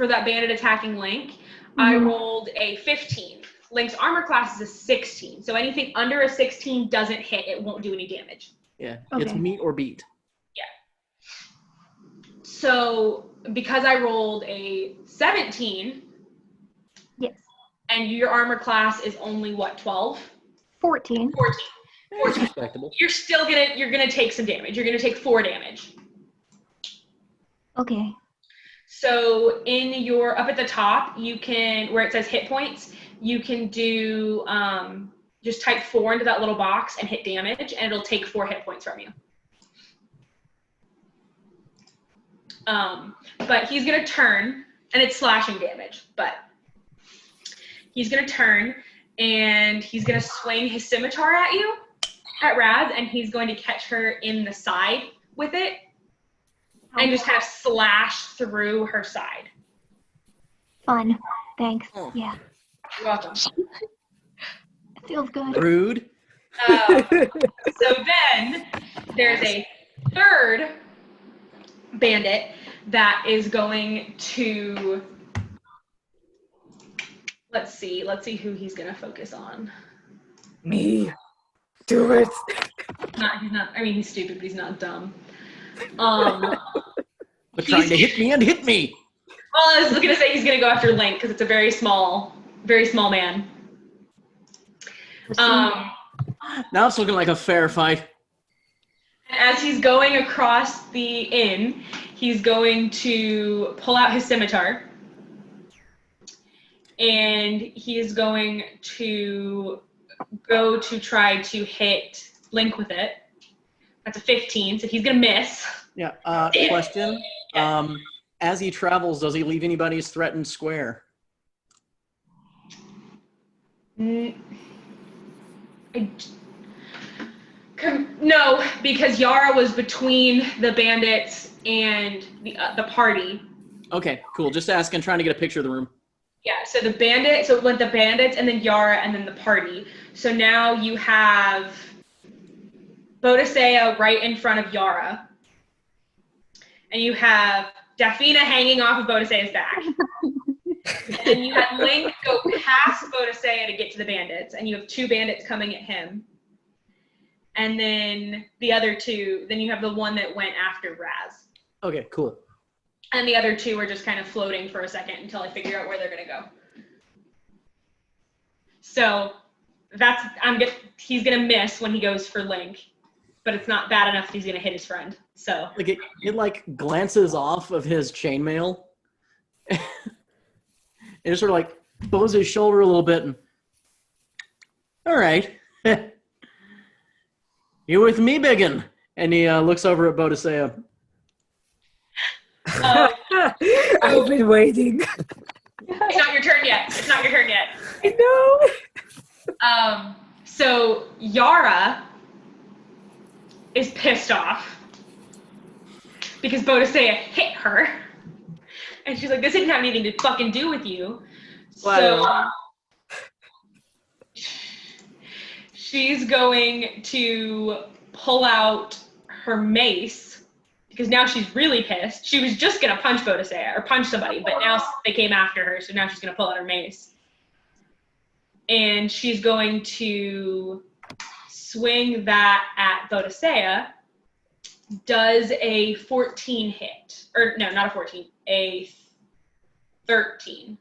that bandit attacking Link, I rolled a 15. Link's armor class is a 16, so anything under a 16 doesn't hit, it won't do any damage. Yeah, Okay. it's meet or beat. So because I rolled a 17, Yes. and your armor class is only what, 12? 14. 14. It's respectable. You're gonna take some damage. You're gonna take 4 damage. Okay. So in your, up at the top, you can, where it says hit points, you can do, just type 4 into that little box and hit damage, and it'll take 4 hit points from you. But he's gonna turn, and it's slashing damage, but he's gonna turn, and he's gonna swing his scimitar at you, at Raz, and he's going to catch her in the side with it, and just kind of slash through her side. Fun. Thanks. Oh. Yeah. You're welcome. It feels good. Rude. So then there's a third bandit that is going to, let's see who he's gonna focus on. Me. Do it. He's stupid, but he's not dumb. But trying to hit me and hit me. Well, I was gonna say he's gonna go after Link because it's a very small man. Now it's looking like a fair fight. And as he's going across the inn, he's going to pull out his scimitar, and he is going to go to try to hit Link with it. That's a 15, so he's gonna miss. Yeah. Question. As he travels, does he leave anybody's threatened square? No, because Yara was between the bandits and the party. Okay, cool. Just asking, trying to get a picture of the room. Yeah, so the bandits and then Yara and then the party. So now you have Bodicea right in front of Yara. And you have Daphina hanging off of Bodicea's back. And you have Link go past Bodicea to get to the bandits. And you have 2 bandits coming at him. And then the other 2, then you have the one that went after Raz. Okay, cool. And the other 2 are just kind of floating for a second until I figure out where they're gonna go. So he's gonna miss when he goes for Link, but it's not bad enough that he's gonna hit his friend. So Like it like glances off of his chainmail. And it sort of like bows his shoulder a little bit and all right. You with me, biggin? And he looks over at Bodicea. I've been waiting. it's not your turn yet. I know. So Yara is pissed off because Bodicea hit her. And she's like, this didn't have anything to fucking do with you. So she's going to pull out her mace because now she's really pissed. She was just going to punch Bodicea or punch somebody, but now they came after her, so now she's going to pull out her mace. And she's going to swing that at Bodicea. Does a 14 hit. Or no, not a 14, a 13.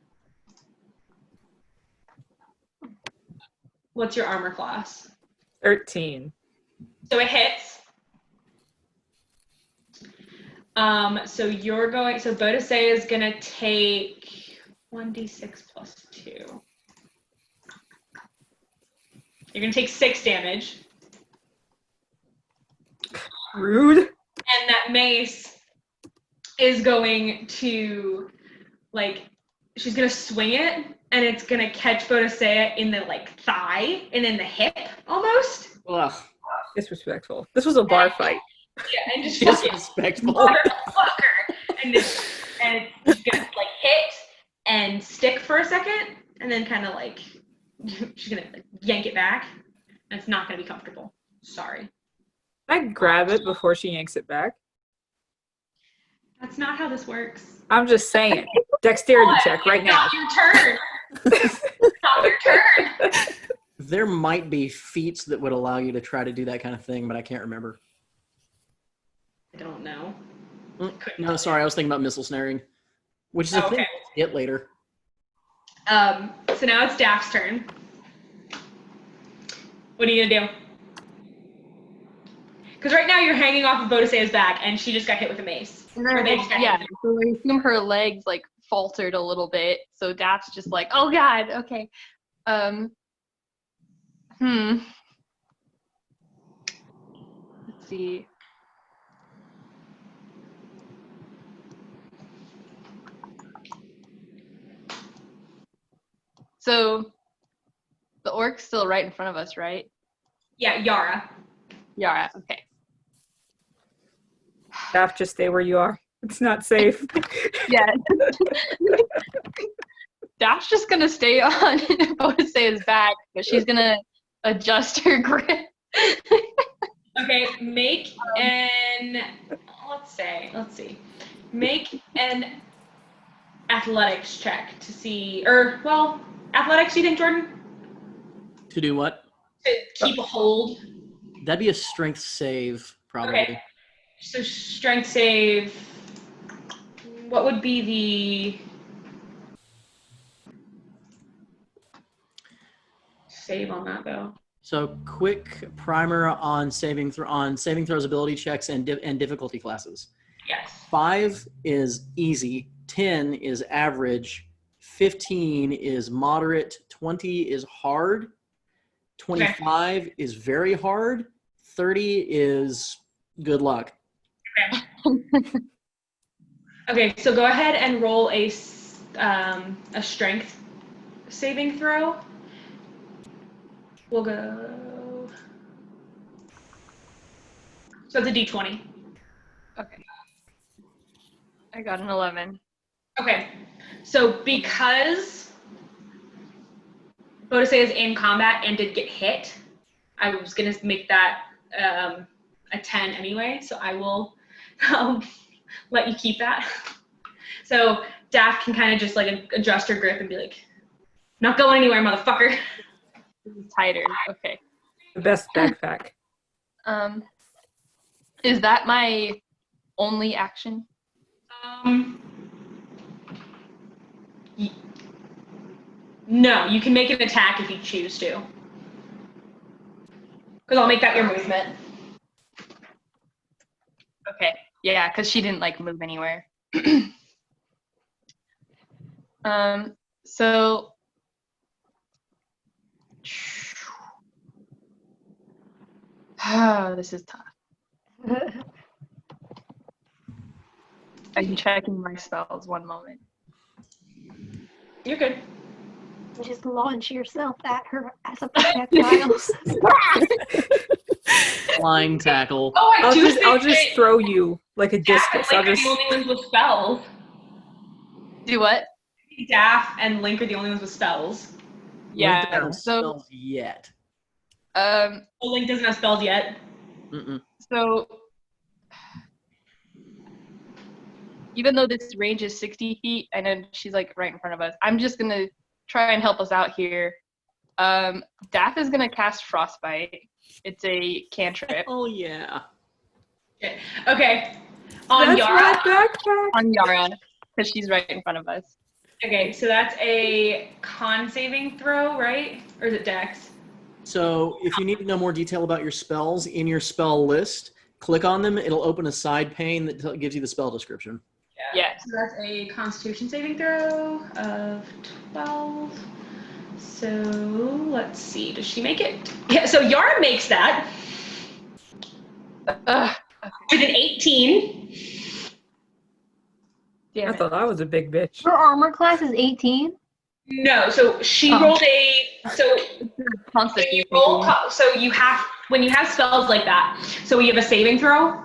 What's your armor class? 13. So it hits. So you're going. So Bodisei is gonna take 1d6 plus 2. You're gonna take 6 damage, Rude. and that mace is going to, like, she's gonna swing it, and it's gonna catch Bodisei in the like thigh and in the hip almost. Ugh. Disrespectful. This was a bar fight. Yeah, and just fucking Disrespectful. motherfucker, and it's gonna like hit and stick for a second, and then kind of like she's gonna like, yank it back, and it's not gonna be comfortable. Sorry. I grab it before she yanks it back. That's not how this works. I'm just saying. Dexterity check right now. Not your turn. Not your turn. There might be feats that would allow you to try to do that kind of thing, but I can't remember. I don't know. No, sorry, I was thinking about missile snaring, which is a thing we'll get later. So now it's Daph's turn. What are you gonna do? Because right now you're hanging off of Bodisei's back, and she just got hit with a mace. Or they just got hit with a So I assume her legs like faltered a little bit. So Daph's just like, oh god, okay. Let's see. So the orc's still right in front of us, right? Yeah, Yara. Yara, okay. Daph, just stay where you are. It's not safe. Yeah. Daph's just gonna stay on Bodisei's back, but she's gonna adjust her grip. Okay, make an, let's see. Make an athletics check to see, athletics, do you think, Jordan? To do what? To keep a hold. That'd be a strength save, probably. Okay. So strength save, what would be the save on that though? So quick primer on saving throws, ability checks, and difficulty classes. Yes. 5 is easy, 10 is average, 15 is moderate, 20 is hard, 25 is very hard, 30 is good luck. Okay, so go ahead and roll a strength saving throw. We'll go. So it's a d20. Okay. I got an 11. Okay, so because Bodisei is in combat and did get hit, I was gonna make that a 10 anyway, so I will let you keep that. So Daph can kind of just like adjust her grip and be like, not going anywhere, motherfucker. This is tighter. Okay. The best backpack. Is that my only action? No, you can make an attack if you choose to. Because I'll make that your movement. Okay. Yeah, because she didn't like move anywhere. So this is tough. I'm checking my spells. One moment. You're good. Just launch yourself at her as a projectile. Flying tackle. Oh, I'll just throw you like a discus. Link I'll are just. the only ones with spells. Do what? Daph and Link are the only ones with spells. Yeah. Link doesn't So spells yet. Oh, Link doesn't have spells yet. Mm-mm. So even though this range is 60 feet, I know she's like right in front of us. I'm just gonna try and help us out here. Daph is gonna cast Frostbite. It's a cantrip. Oh yeah. Okay. On That's Yara. my backpack. On Yara, because she's right in front of us. Okay, so that's a con saving throw, right? Or is it Dex? So if you need to know more detail about your spells, in your spell list, click on them, it'll open a side pane that gives you the spell description. Yeah. So that's a Constitution saving throw of 12. So let's see. Does she make it? Yeah. So Yara makes that with an 18. I Damn it. thought I was a big bitch. Her armor class is 18. No. So she Oh. rolled a. So Constitution. you roll. So you have when you have spells like that. So we have a saving throw.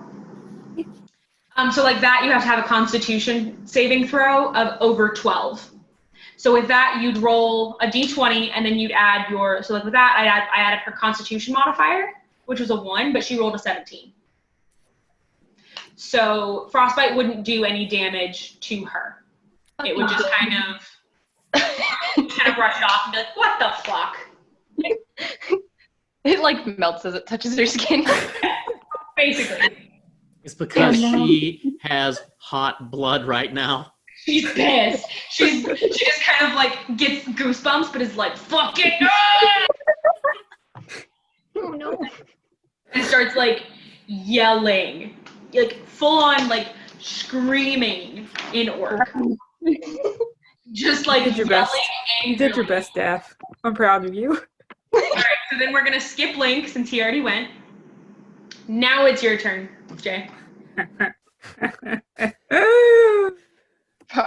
So like that, you have to have a Constitution saving throw of over 12. So with that, you'd roll a d20, and then you'd add your. So like with that, I added her Constitution modifier, which was a 1, but she rolled a 17. So frostbite wouldn't do any damage to her. It would just kind of brush it off and be like, "What the fuck?" It like melts as it touches her skin. Basically. It's because Oh, no. she has hot blood right now. She's pissed. She just kind of like gets goosebumps, but is like, "Fucking no!" Oh no. And starts like yelling, like full on like screaming in orc. Just like You did your yelling best. You did your best, Daph. I'm proud of you. Alright, so then we're gonna skip Link since he already went. Now it's your turn, Jay.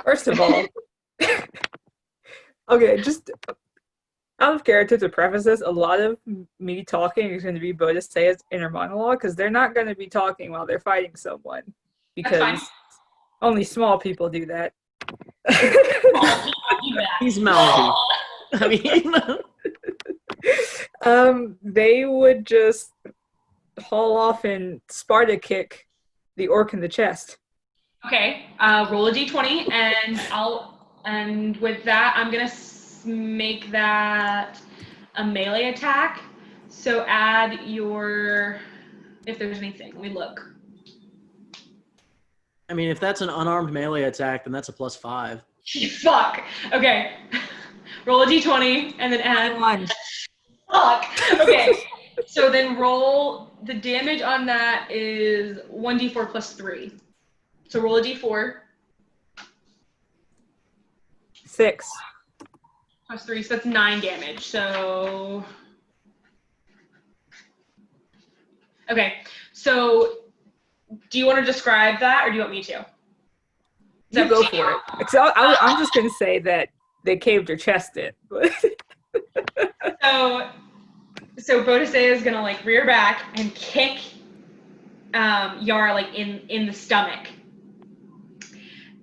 First of all, okay, just out of character to preface this, a lot of me talking is going to be Bodhisattva's inner monologue because they're not going to be talking while they're fighting someone because fine. only small people do that. He's mouthy. I mean, They would just haul off and Sparta kick the orc in the chest. Okay, roll a d20, and with that, I'm gonna make that a melee attack. So add your, if there's anything, let me look. I mean, if that's an unarmed melee attack, then that's a +5. Fuck. Okay, roll a d20 and then add One. Fuck. Okay. So then roll the damage on that is 1d4 plus 3. So roll a d4 6. plus 3, so that's 9 damage. So okay. So do you want to describe that, or do you want me to? You go for it. So I'm just going to say that they caved her chest in. But So Bodhisattva is gonna like rear back and kick Yara like in the stomach,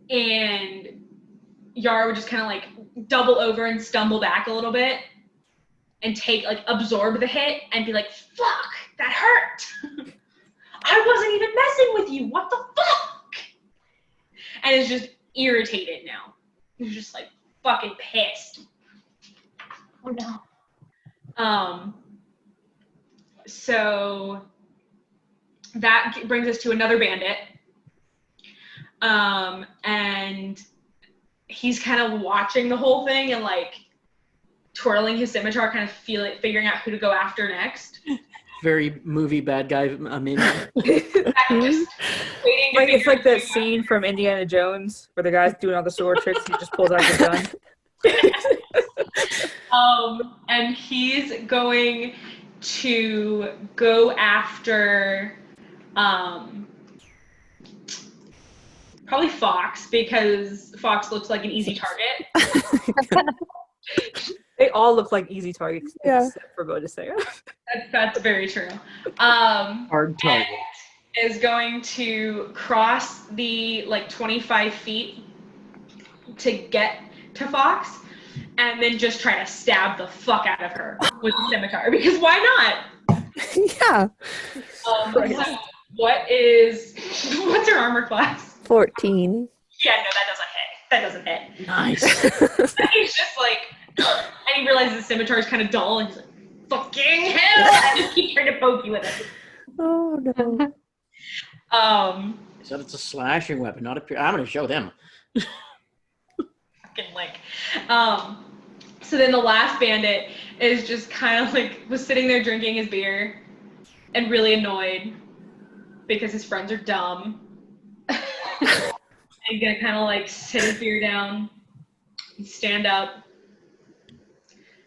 and Yara would just kind of like double over and stumble back a little bit and absorb the hit and be like, "Fuck, that hurt! I wasn't even messing with you. What the fuck?" And is just irritated now. He's just like fucking pissed. Oh no. So that brings us to another bandit. And he's kind of watching the whole thing and like twirling his scimitar, kind of figuring out who to go after next. Very movie bad guy. I mean, Just waiting to it's like figure that scene from Indiana Jones where the guy's doing all the sword tricks and he just pulls out his gun. and he's going to go after probably Fox, because Fox looks like an easy target. They all look like easy targets Yeah. except for Bodhisattva. That's very true. hard target. Is going to cross the like 25 feet to get to Fox, and then just try to stab the fuck out of her with the scimitar, because why not? Yeah. Right. What's her armor class? 14. Yeah, no, that doesn't hit. Nice. He's just like, and he realizes the scimitar is kind of dull, and he's like, "Fucking hell!" I just keep trying to poke you with it. Oh no. So it's a slashing weapon, not a. I'm gonna show them. Fucking Link. So then the last bandit is just kind of like was sitting there drinking his beer and really annoyed, because his friends are dumb. And gonna kind of like sit his beer down, and stand up.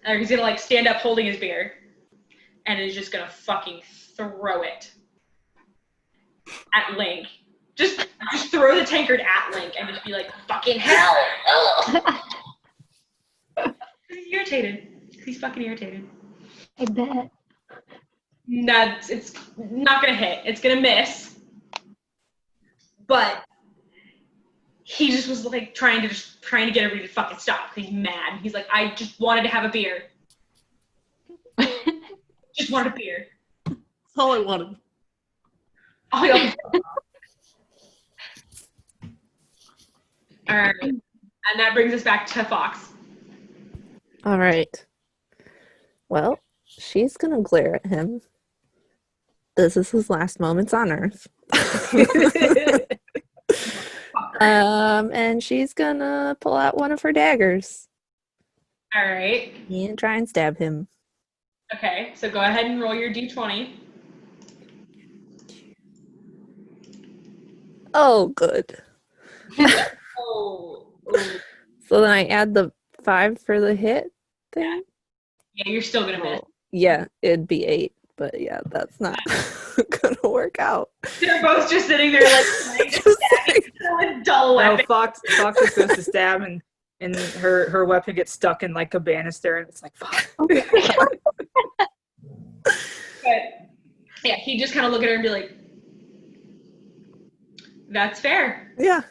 And he's gonna like stand up holding his beer, and is just gonna fucking throw it at Link. Just throw the tankard at Link and just be like, fucking hell! He's irritated. He's fucking irritated. I bet. It's not gonna hit. It's gonna miss. But he just was like trying to get everybody to fucking stop. He's mad. He's like, I just wanted to have a beer. Just wanted a beer. That's all I wanted. Oh, yeah. All right. And that brings us back to Fox. All right. Well, she's going to glare at him. This is his last moments on Earth. And she's going to pull out one of her daggers All right. and try and stab him. Okay, so go ahead and roll your d20. Oh, good. Oh. So then I add the 5 for the hit thing? Yeah, you're still gonna miss. Yeah, it'd be 8. But yeah, that's not gonna work out. They're both just sitting there like stabbing, dull weapon. Fox just goes to stab and her weapon gets stuck in like a banister and it's like fuck. But yeah, he just kind of look at her and be like, "That's fair. Yeah.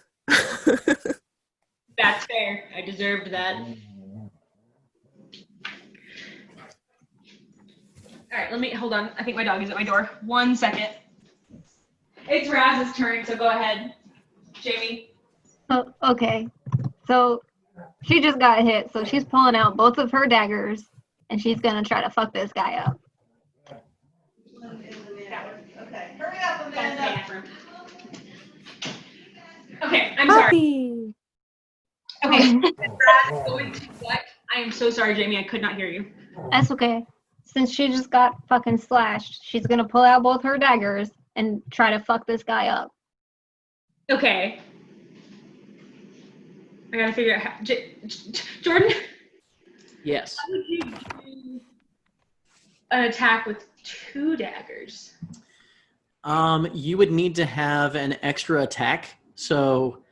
That's fair. I deserved that." All right, let me hold on. I think my dog is at my door. 1 second. It's Raz's turn, so go ahead, Jamie. Oh, okay. So she just got hit, so she's pulling out both of her daggers, and she's gonna try to fuck this guy up. Okay, hurry up, Amanda. Okay, I'm sorry. Okay, Raz is going to what? I am so sorry, Jamie. I could not hear you. That's okay. Since she just got fucking slashed, she's gonna pull out both her daggers and try to fuck this guy up. Okay. I gotta figure out how. Jordan? Yes. How would you do an attack with 2 daggers? You would need to have an extra attack. So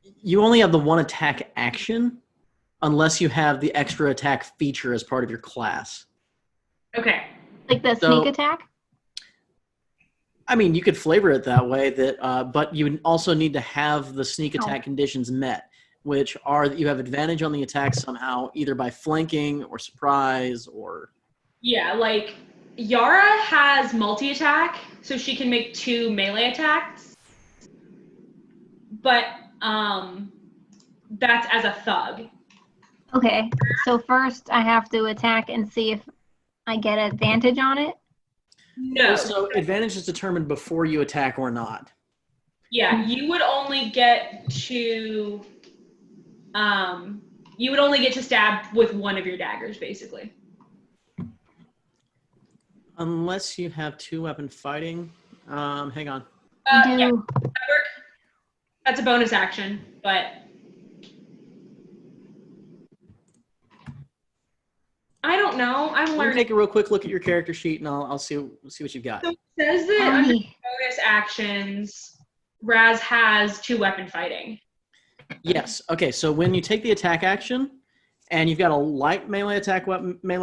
you only have the 1 attack action unless you have the extra attack feature as part of your class. Okay. Like the So- sneak attack? I mean, you could flavor it that way, but you would also need to have the sneak attack conditions met, which are that you have advantage on the attack somehow, either by flanking or surprise or... Yeah, like Yara has multi-attack, so she can make 2 melee attacks. But that's as a thug. Okay. So first I have to attack and see if I get advantage on it. No. So advantage is determined before you attack or not. Yeah, you would only get to stab with 1 of your daggers, basically. Unless you have 2-weapon fighting. Hang on. Do Yeah, that work. That's a bonus action, but I don't know. I'm Let me learning. take a real quick look at your character sheet, and I'll see what you've got. So it says that under bonus actions, Raz has 2-weapon fighting. Yes. Okay. So when you take the attack action, and you've got a light melee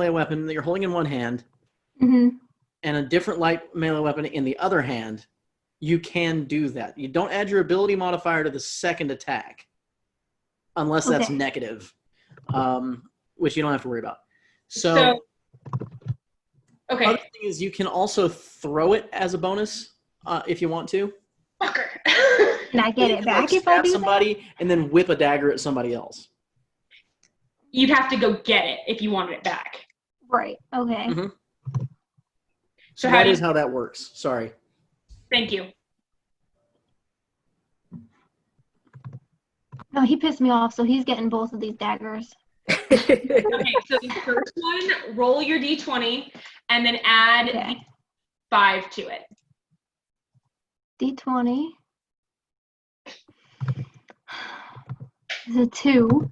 weapon that you're holding in one hand, Mhm. and a different light melee weapon in the other hand, you can do that. You don't add your ability modifier to the second attack, unless that's Okay. negative, which you don't have to worry about. So Okay. other thing is you can also throw it as a bonus if you want to. Fucker. Can I get You it can, back like, if I stab do somebody and then whip a dagger at somebody else. You'd have to go get it if you wanted it back. that? Right. Okay. Mhm. So So how that do is you- how that works. Sorry. Thank you. No, he pissed me off, so he's getting both of these daggers. Okay, so the first one, roll your d20 and then add Okay. 5 to it. D20 is a 2.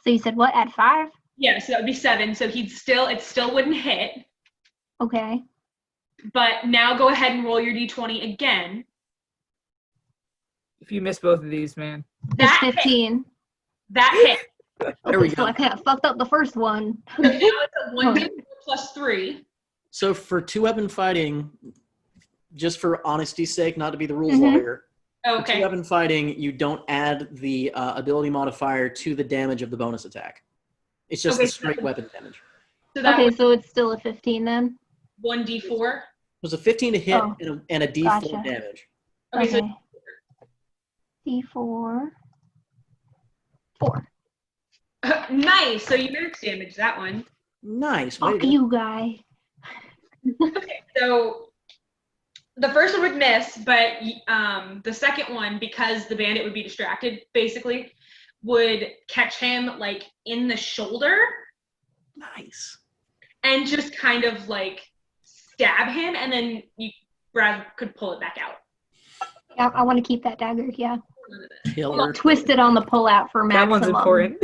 So you said what? Add 5? Yeah, so that would be 7. So it still wouldn't hit. Okay. But now go ahead and roll your D20 again. If you miss both of these, man. It's That hit. 15. That hit. There we So go. I kind of fucked up the first one. So now it's a 1d4 plus 3. So for two-weapon fighting, just for honesty's sake, not to be the rules Mhm. lawyer, Oh, for okay. two-weapon fighting, you don't add the ability modifier to the damage of the bonus attack. It's just Okay, the straight weapon damage. So that Okay, was so it's still a 15 then? 1d4. It was a 15 to hit Oh, and a D4 gotcha. damage. Okay, so Okay. D4. 4. nice. So you max damage that one. Nice. way to Fuck go. you, guy. Okay, so the first one would miss, but the second one, because the bandit would be distracted, basically, would catch him like in the shoulder Nice. and just kind of like stab him, and then Brad could pull it back out. Yeah, I want to keep that dagger, yeah. Killer. Twist it on the pullout for That maximum. one's important.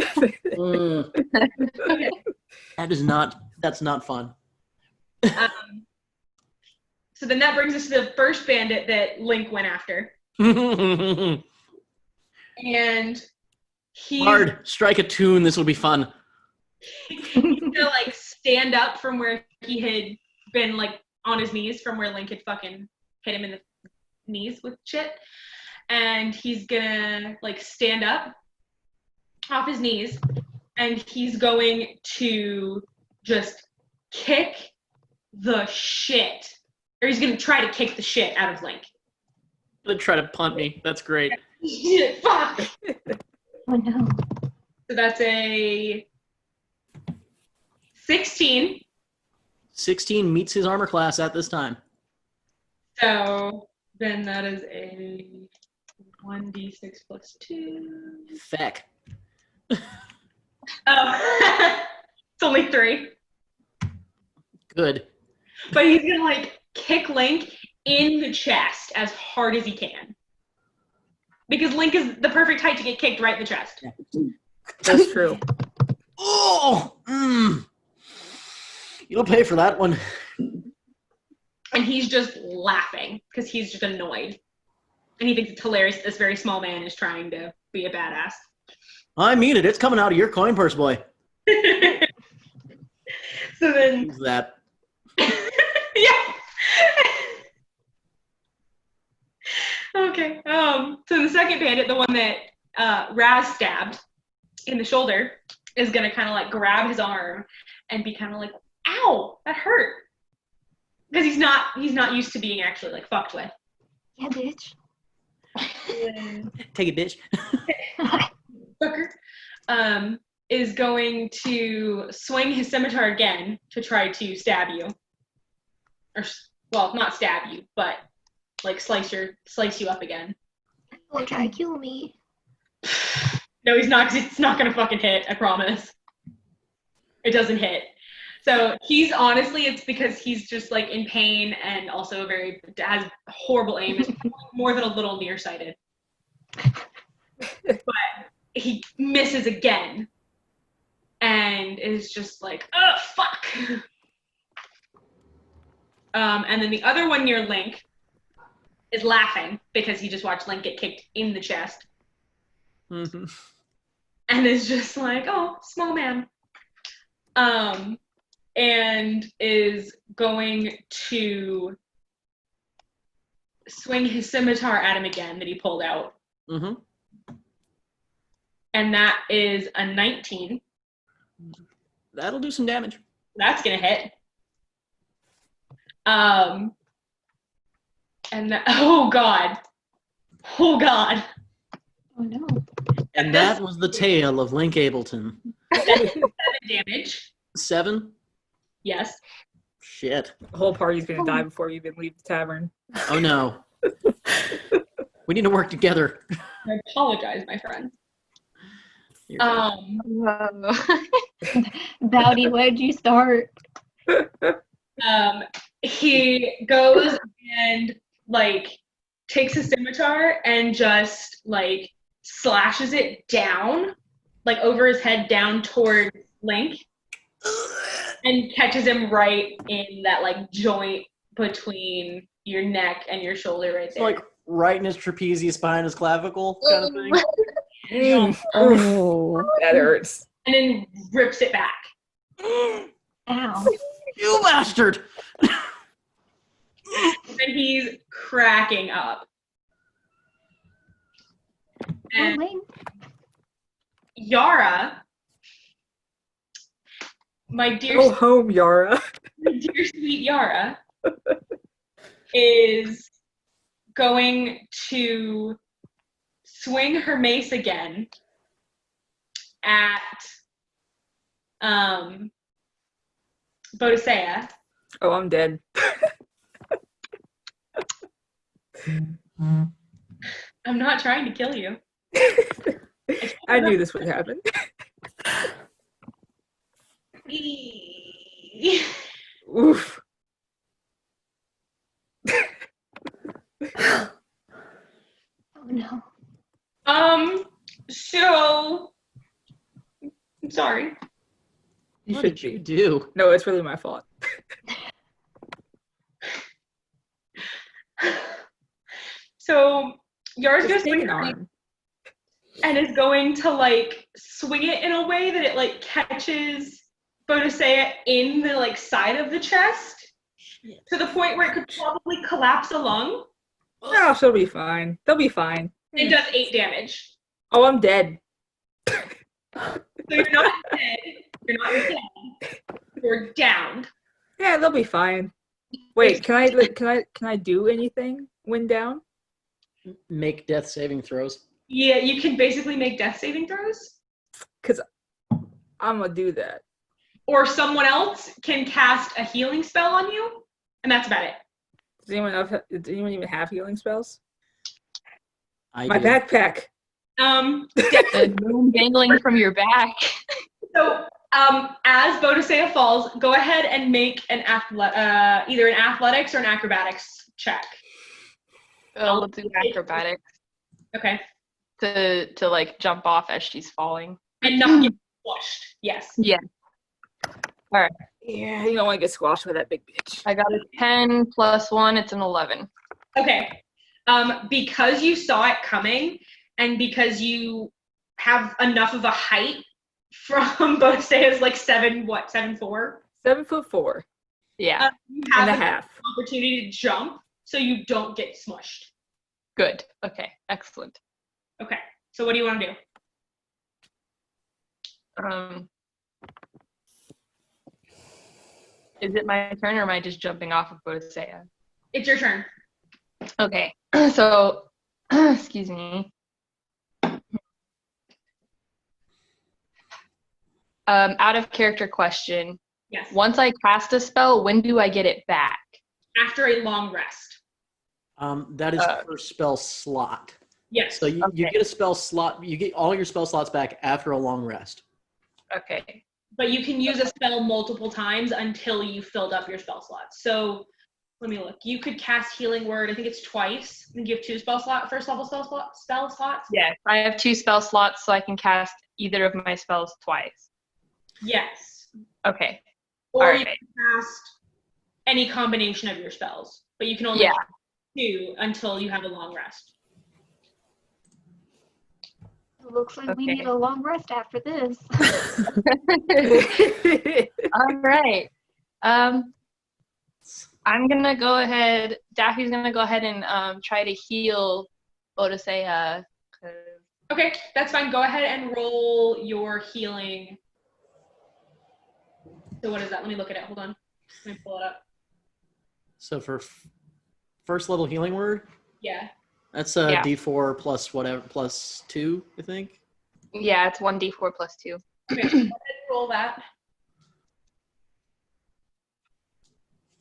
Mm, Okay. that's not fun. So then that brings us to the first bandit that Link went after, and he's Hard. Strike a tune. This will be fun. gonna like stand up from where he had been like on his knees from where Link had fucking hit him in the knees with shit. And he's gonna like stand up off his knees and he's going to just kick the shit. Or he's gonna try to kick the shit out of Link. They try to punt me. That's great. Fuck! Oh no. So that's a 16. 16 meets his armor class at this time. So then that is a 1d6 plus 2. Feck. Oh, it's only 3. Good. But he's gonna like kick Link in the chest as hard as he can. Because Link is the perfect height to get kicked right in the chest. That's true. Oh! You'll pay for that one. And he's just laughing because he's just annoyed. And he thinks it's hilarious that this very small man is trying to be a badass. I mean it. It's coming out of your coin purse, boy. So then, Use that. yeah. Okay. So the second bandit, the one that Raz stabbed in the shoulder, is gonna kind of like grab his arm and be kind of like, "Ow, that hurt," because he's not used to being actually like fucked with. Yeah, bitch. Take it, bitch. Fucker. Is going to swing his scimitar again to try to stab you. Or, well, not stab you, but like slice you up again. Will try to kill me. No, he's not, 'cause it's not gonna fucking hit, I promise. It doesn't hit. So he's honestly, it's because he's just like in pain and also has horrible aim. Is more than a little nearsighted. But he misses again. And is just like, oh, fuck. And then the other one near Link is laughing because he just watched Link get kicked in the chest. Mm-hmm. And is just like, oh, small man. And is going to swing his scimitar at him again that he pulled out. Mm-hmm. And that is a 19. That'll do some damage. That's gonna hit. And oh god. Oh god. Oh no. And that was the tale of Link Ableton. 7 damage. 7? Yes. Shit. The whole party's gonna die before we even leave the tavern. Oh no. We need to work together. I apologize, my friend. You're right. Bowdy, where'd you start? He goes and like takes a scimitar and just like slashes it down, like over his head down towards Link, and catches him right in that like joint between your neck and your shoulder right there. Like right in his trapezius behind his clavicle kind of thing. Oh, That hurts. And then rips it back. Ow. You bastard! And he's cracking up. Oh, And wait. Yara, my dear, Go home, Yara. my dear sweet Yara, is going to swing her mace again at Bodicea. Oh, I'm dead. I'm not trying to kill you. I knew this would happen. Oof. Oh no. So I'm sorry. You What should did you be. do? No, it's really my fault. So Yara's gonna Just take swing an her arm. and is going to like swing it in a way that it like catches Bodicea in the like side of the chest to the point where it could probably collapse a lung. No, she'll be fine. They'll be fine. It does 8 damage. Oh, I'm dead. So you're not dead. You're not dead. You're downed. Yeah, they'll be fine. Wait, can I do anything when down? Make death saving throws. Yeah, you can basically make death saving throws, Cause I'm gonna do that. or someone else can cast a healing spell on you, and that's about it. Does anyone even have healing spells? I My do. backpack. The moon dangling from your back. So, as Bodicea falls, go ahead and make an either an athletics or an acrobatics check. We'll do acrobatics Okay, to like jump off as she's falling. and not get squashed. Yes. Yeah. Yeah, you don't want to get squashed by that big bitch. I got a 10 plus 1, it's an 11. Okay. Because you saw it coming, and because you have enough of a height from Bodicea's like 7'4"? 7'4" Yeah, You and have a an half. opportunity to jump, so you don't get smushed. good. Okay, excellent. Okay. So what do you want to do? Is it my turn or am I just jumping off of Bodicea? It's your turn. Okay, so, excuse me. Out of character question. Yes. Once I cast a spell, when do I get it back? After a long rest. That is per spell slot. Yes. So you Okay. get a spell slot. You get all your spell slots back after a long rest. Okay. But you can use a spell multiple times until you filled up your spell slots. So let me look. You could cast Healing Word. I think it's twice. And give 2 spell slot, first level spell slots. Yes, I have 2 spell slots, so I can cast either of my spells twice. Yes. Okay. Or All you right. can cast any combination of your spells, but you can only Yeah. cast 2 until you have a long rest. Looks like we Okay. need a long rest after this. All right. I'm gonna go ahead. Daffy's gonna go ahead and try to heal Bodicea. Okay, that's fine. Go ahead and roll your healing. So what is that? Let me look at it. Hold on. Let me pull it up. So for first level healing word, Yeah. that's a Yeah. D4 plus whatever plus 2, I think. Yeah, it's 1d4 plus 2. Okay, go ahead and roll that.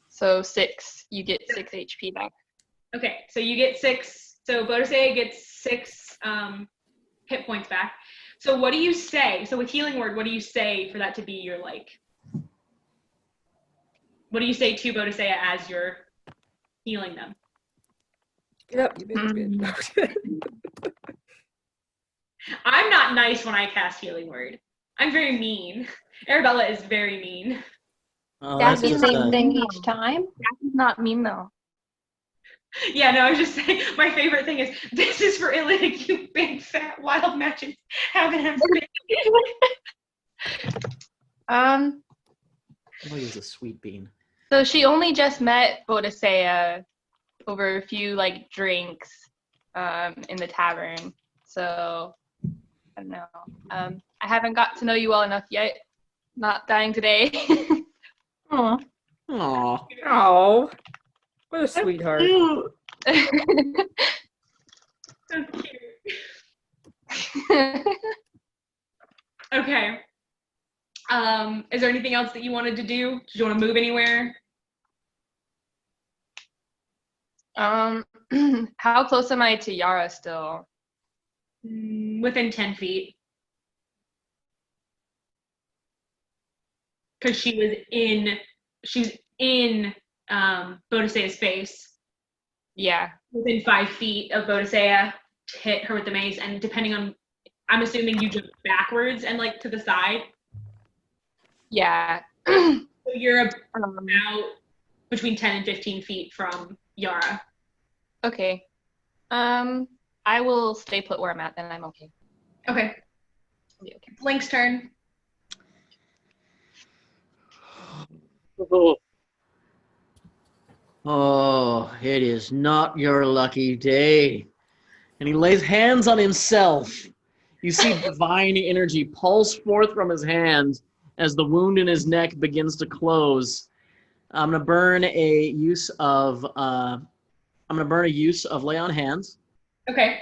So 6. You get 6 HP back. Okay, so you get 6. So Bodicea gets 6 hit points back. So what do you say? So with Healing Word, what do you say for that to be your like? What do you say to Bodicea as you're healing them? Yep, you made it good. I'm not nice when I cast Healing Word. I'm very mean. Arabella is very mean. Oh, That's that's the just same thing each time. That's not mean though. Yeah, no, I was just saying, my favorite thing is, this is for Illic, you big fat wild magic having a Um, Oh, he was a sweet bean. so she only just met Bodhisea over a few like drinks in the tavern. So I don't know. I haven't got to know you well enough yet. Not dying today. Aw. Aw. Oh, what a sweetheart. So cute. Okay. Is there anything else that you wanted to do? Did you want to move anywhere? How close am I to Yara still? Within 10 feet. Because she was in Bodhisaya's face. Yeah. Within 5 feet of Bodhisaya to hit her with the mace, and depending on, I'm assuming you jump backwards and like to the side. Yeah. So you're about between 10 and 15 feet from Yara. Okay. I will stay put where I'm at, then I'm okay. Okay. I'll be okay. Link's turn. Oh, it is not your lucky day. And he lays hands on himself. You see divine energy pulse forth from his hand as the wound in his neck begins to close. I'm gonna burn a use of lay on hands Okay.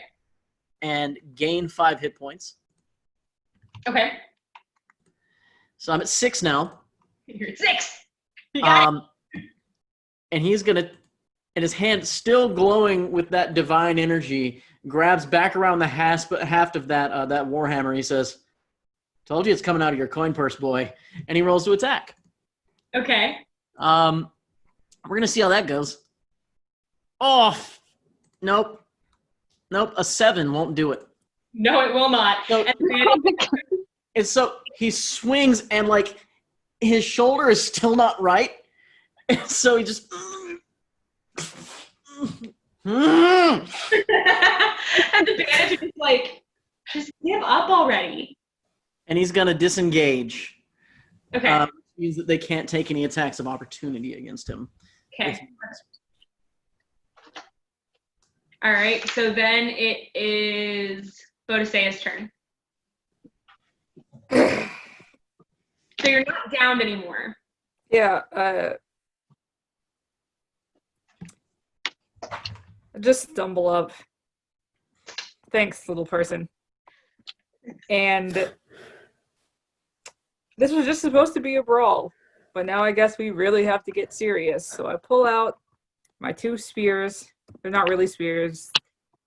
and gain 5 hit points. Okay. So I'm at 6 now. You're at 6. You got it. And he's gonna, and his hand still glowing with that divine energy, grabs back around the haft of that warhammer. He says, "Told you it's coming out of your coin purse, boy." And he rolls to attack. Okay. We're gonna see how that goes. Oh, nope. A 7 won't do it. No, it will not. So, and so he swings, and like his shoulder is still not right. And so he just And the bandage is like, just give up already. and he's gonna disengage. Okay. Means that they can't take any attacks of opportunity against him. Okay. All right. So then it is Bodhisaya's turn. So you're not downed anymore. Yeah, just stumble up. Thanks, little person. And this was just supposed to be a brawl, but now I guess we really have to get serious. So I pull out my 2 spears. They're not really spears.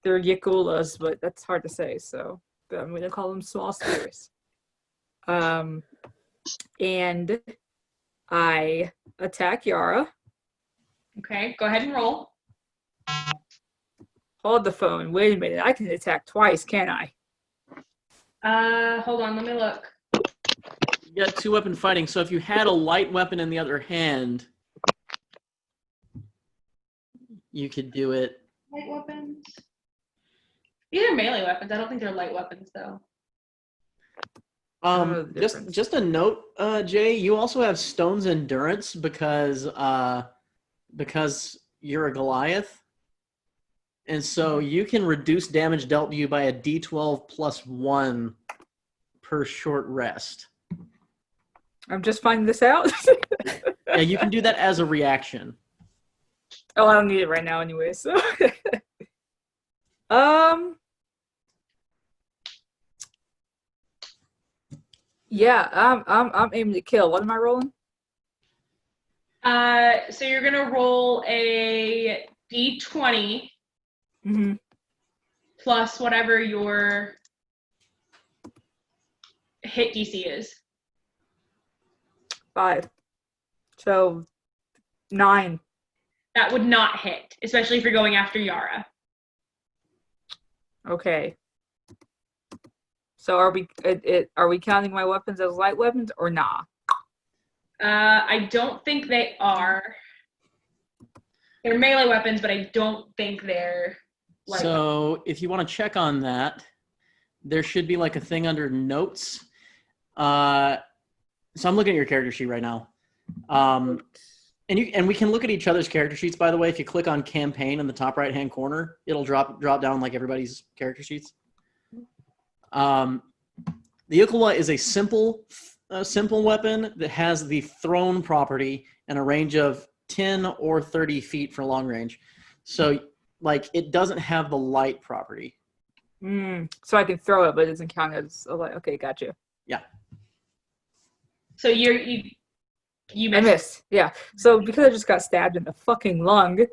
They're Yakulas, but that's hard to say, so I'm going to call them small spears. And I attack Yara. Okay. Go ahead and roll. Hold the phone. Wait a minute. I can attack twice, can't I? Hold on. Let me look. You got 2-weapon fighting, so if you had a light weapon in the other hand, you could do it. Light weapons. These are melee weapons. I don't think they're light weapons, though. Just a note, Jay. You also have Stone's Endurance because you're a Goliath, and so you can reduce damage dealt to you by a D12 plus 1 per short rest. I'm just finding this out. Yeah, you can do that as a reaction. Oh, I don't need it right now anyway, so. Yeah, I'm aiming to kill. What am I rolling? So you're gonna roll a d20 Mm-hmm. plus whatever your hit DC is. 5. So 9. That would not hit, especially if you're going after Yara. Okay. So are we counting my weapons as light weapons or nah? I don't think they are. They're melee weapons, but I don't think they're light weapons. So if you want to check on that, there should be like a thing under notes. So I'm looking at your character sheet right now. And we can look at each other's character sheets, by the way. If you click on campaign in the top right-hand corner, it'll drop down like everybody's character sheets. The Ukula is a simple weapon that has the thrown property and a range of 10 or 30 feet for long range. So, like, it doesn't have the light property. So I can throw it, but it doesn't count as a light. Okay, gotcha. Yeah. So you I missed. Yeah. So because I just got stabbed in the fucking lung,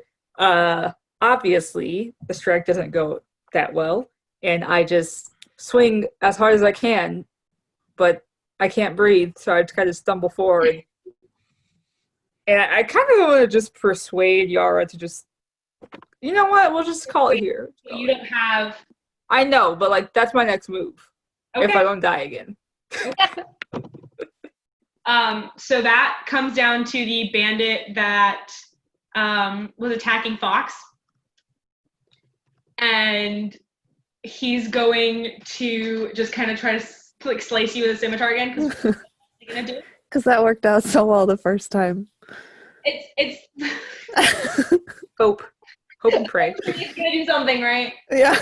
obviously the strike doesn't go that well, and I just swing as hard as I can, but I can't breathe, so I just kind of stumble forward. And I kind of want to just persuade Yara to just, you know what? We'll just call it here. You don't have. I know, but like that's my next move. Okay. If I don't die again. So that comes down to the bandit that was attacking Fox. And he's going to just kind of try to like slice you with a scimitar again. Because that worked out so well the first time. It's Hope and pray. He's gonna do something, right? Yeah.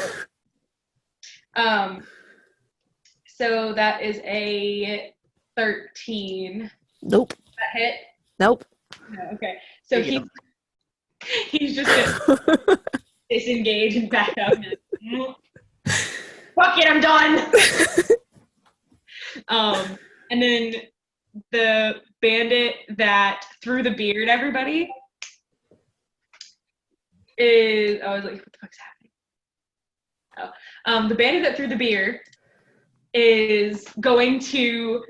So that is a 13. Nope. That hit? Nope. No, okay. So he's just gonna disengage and back up. And fuck it, I'm done. And then the bandit that threw the beard, everybody, is I was like, what the fuck's happening? The bandit that threw the beer is going to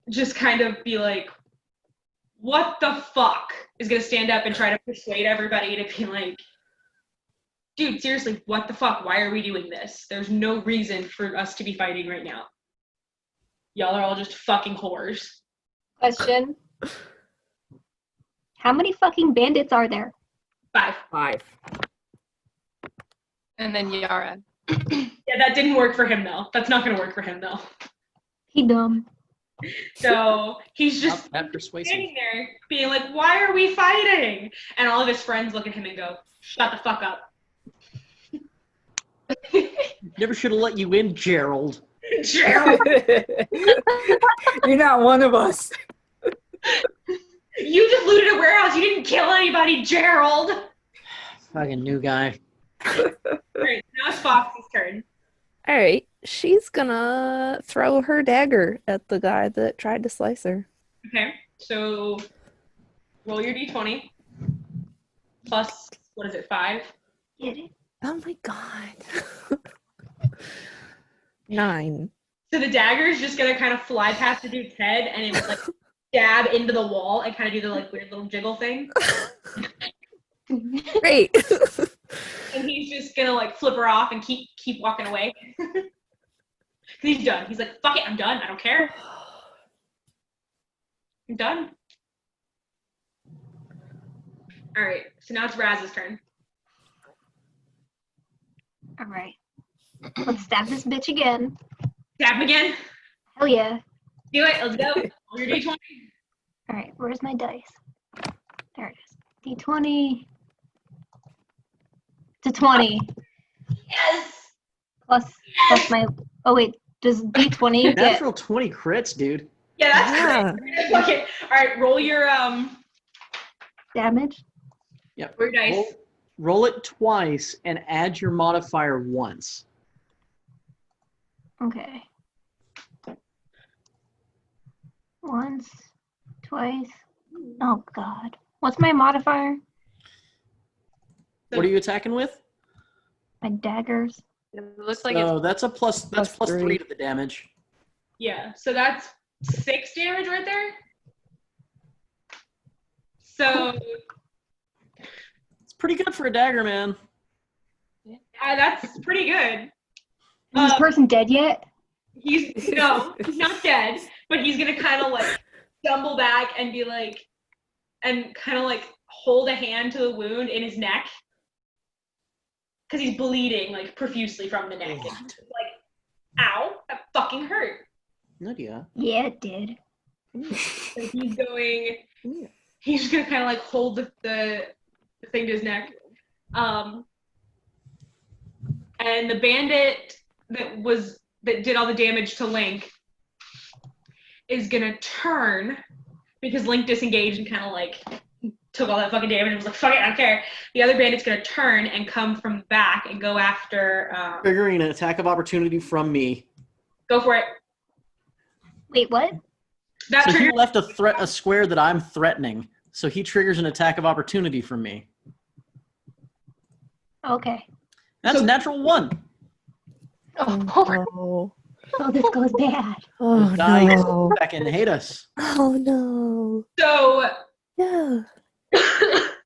just kind of be like, what the fuck? Is going to stand up and try to persuade everybody to be like, dude, seriously, what the fuck? Why are we doing this? There's no reason for us to be fighting right now. Y'all are all just fucking whores. Question. How many fucking bandits are there? 5. And then Yara. Yeah, that didn't work for him though. That's not gonna work for him though. He dumb. So he's just Not that persuasive. standing there being like, why are we fighting? And all of his friends look at him and go, shut the fuck up. Never should have let you in, Gerald. Gerald, You're not one of us. you just looted a warehouse. You didn't kill anybody, Gerald. Fucking new guy. Alright, now it's Fox's turn. All right. She's gonna throw her dagger at the guy that tried to slice her. Okay, so roll your d20. Plus, what is it, 5? Get it? Oh my god. 9. So the dagger is just gonna kind of fly past the dude's head and it would like stab into the wall and kind of do the like weird little jiggle thing. Great. And he's just gonna like flip her off and keep walking away. He's done. He's like, fuck it, I'm done. I don't care. I'm done. All right, so now it's Raz's turn. All right. Let's stab this bitch again. Stab him again. Hell yeah. Do it. Let's go. Roll your d20. All right, where's my dice? There it is. D20 to 20 Yes. plus my. Oh wait, does D20 get? Natural 20 crits, dude. Yeah, that's Yeah. great. Okay. All right, roll your Damage? Yep. roll your dice. Roll it twice and add your modifier once. Okay. Once, twice. Oh god. What's my modifier? What are you attacking with? My daggers. It looks like So that's a plus. That's Plus plus 3 3 to the damage. Yeah, so that's 6 damage right there. So It's pretty good for a dagger, man. yeah, That's pretty good. Is this person dead yet? He's not dead, but he's gonna kind of like stumble back and be like, and kind of like hold a hand to the wound in his neck because he's bleeding like profusely from the neck. And he's like, ow, that fucking hurt. Nadia. Yeah, it did. So he's just gonna kind of like hold the thing to his neck. And the bandit that did all the damage to Link is gonna turn because Link disengaged and kind of like took all that fucking damage and was like, fuck it, I don't care. The other bandit's gonna turn and come from the back and go after Triggering an attack of opportunity from me. Go for it. Wait, what? That So he trigger. left a square that I'm threatening. So he triggers an attack of opportunity from me. Okay. That's So- a natural 1. Oh, Oh, this goes bad. oh Dying no. fucking hate us. Oh no. So Yeah.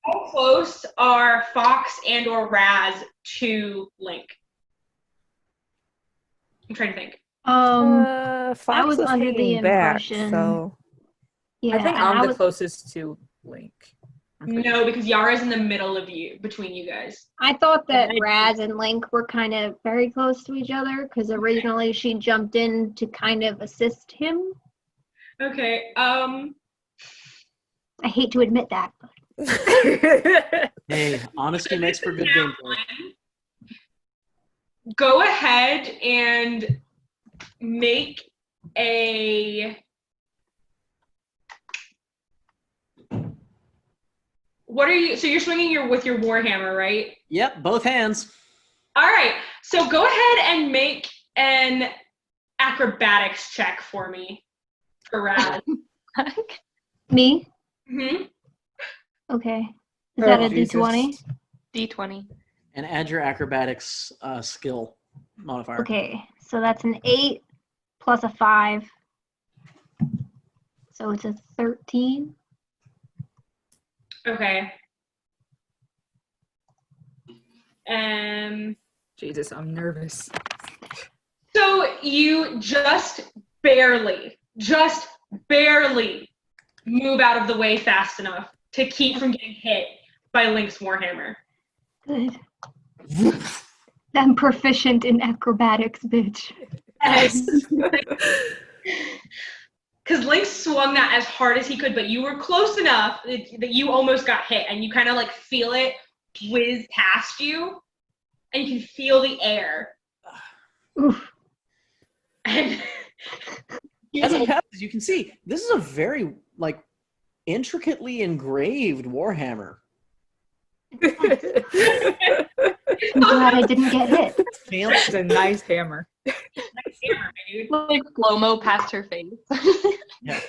how close are Fox and or Raz to Link? I'm trying to think. Fox I was under the hanging back, impression- so Yeah, I think and I'm the was, closest to Link. I'm pretty No, because Yara's in the middle of you, between you guys. I thought that Raz and Link were kind of very close to each other because originally she jumped in to kind of assist him. Okay. I hate to admit that, but sure. Hey, honesty makes for good gameplay. Go ahead and make a. What are you? So you're swinging with your warhammer, right? Yep, both hands. All right. So go ahead and make an acrobatics check for me, for Raz. me? hmm Okay. Is Oh, that a Jesus. D20? D20. And add your acrobatics skill modifier. Okay, so that's an 8 plus a 5. So it's a 13. Okay. Jesus, I'm nervous. So you just barely move out of the way fast enough to keep from getting hit by Link's warhammer. Good. I'm proficient in acrobatics, bitch. Because Link swung that as hard as he could, but you were close enough that you almost got hit, and you kind of like feel it whiz past you, and you can feel the air. Oof. And As it happens, you can see this is a very like intricately engraved warhammer. I'm glad I didn't get hit. It's a nice hammer. dude. Like slow-mo past her face. Yeah.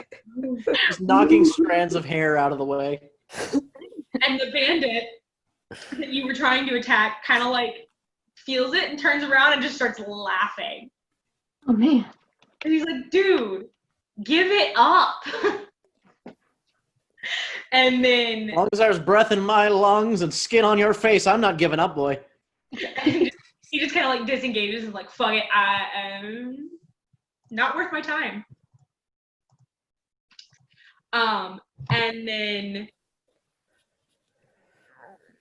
Just knocking strands of hair out of the way. And the bandit that you were trying to attack kind of like feels it and turns around and just starts laughing. Oh man. And he's like, dude, give it up. And then As long as there's breath in my lungs and skin on your face, I'm not giving up, boy. he just kind of like disengages and like, fuck it, not worth my time. And then,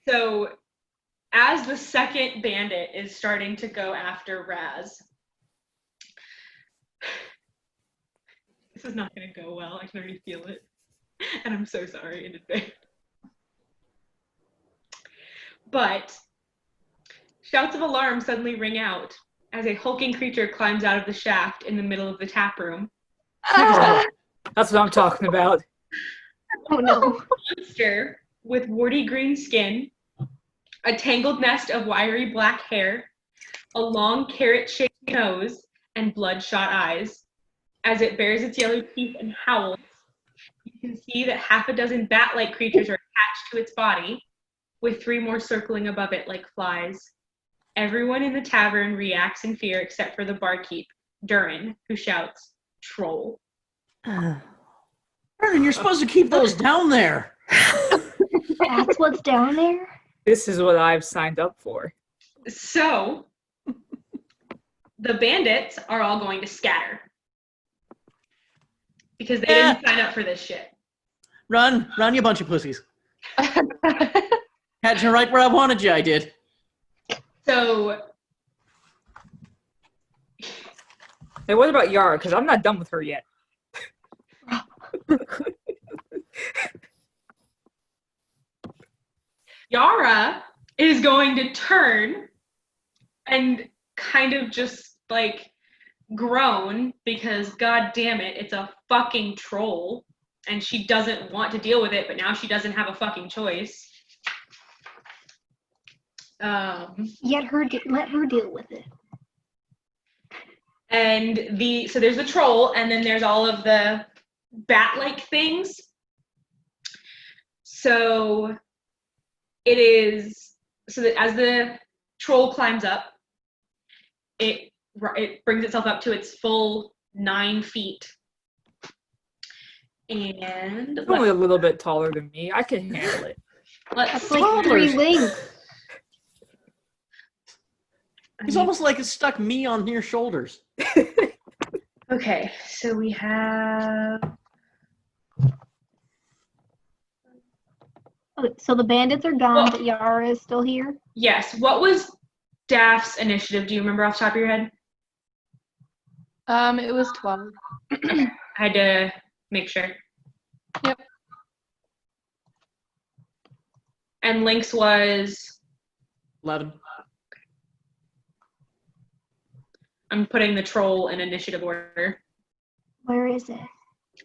so as the second bandit is starting to go after Raz, this is not going to go well. I can already feel it. And I'm so sorry in advance. But shouts of alarm suddenly ring out as a hulking creature climbs out of the shaft in the middle of the tap room. That's what I'm talking about. Oh no. Monster with warty green skin, a tangled nest of wiry black hair, a long carrot-shaped nose, and bloodshot eyes. As it bares its yellow teeth and howls, you can see that half a dozen bat-like creatures are attached to its body, with 3 more circling above it like flies. Everyone in the tavern reacts in fear except for the barkeep, Durin, who shouts, "Troll." Aaron, you're supposed to keep those down there. That's what's down there? This is what I've signed up for. So the bandits are all going to scatter because they didn't sign up for this shit. Run, you bunch of pussies. Had you right where I wanted you, I did. So, Hey, what about Yara? Because I'm not done with her yet. Yara is going to turn and kind of just like groan because god damn it, it's a fucking troll and she doesn't want to deal with it, but now she doesn't have a fucking choice. Let her deal with it. And so there's the troll, and then there's all of the bat-like things. So it is so that as the troll climbs up, it brings itself up to its full 9 feet. And It's only a little bit taller than me. I can handle it. That's like 3 links. It's almost like it stuck me on your shoulders. Okay, so we have. Okay, so the bandits are gone, but Yara is still here. Yes. What was Daph's initiative? Do you remember off the top of your head? It was 12. I had to make sure. Yep. And Link's was. 11. I'm putting the troll in initiative order. Where is it?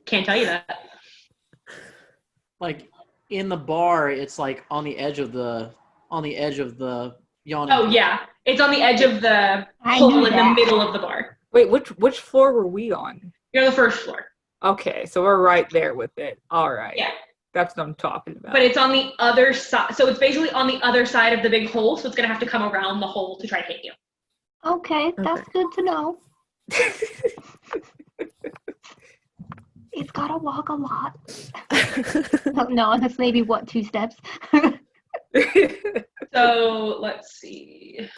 Can't tell you that. Like in the bar, it's like on the edge of the yawning. Oh yeah, it's on the edge of the I hole knew in the that. middle of the bar. Wait, which floor were we on? You're on the first floor. Okay, so we're right there with it. All right. Yeah. That's what I'm talking about. But it's on the other side. So it's basically on the other side of the big hole. So it's going to have to come around the hole to try to hit you. Okay, that's good to know. It's gotta walk a lot. No, that's maybe 2 steps. So let's see.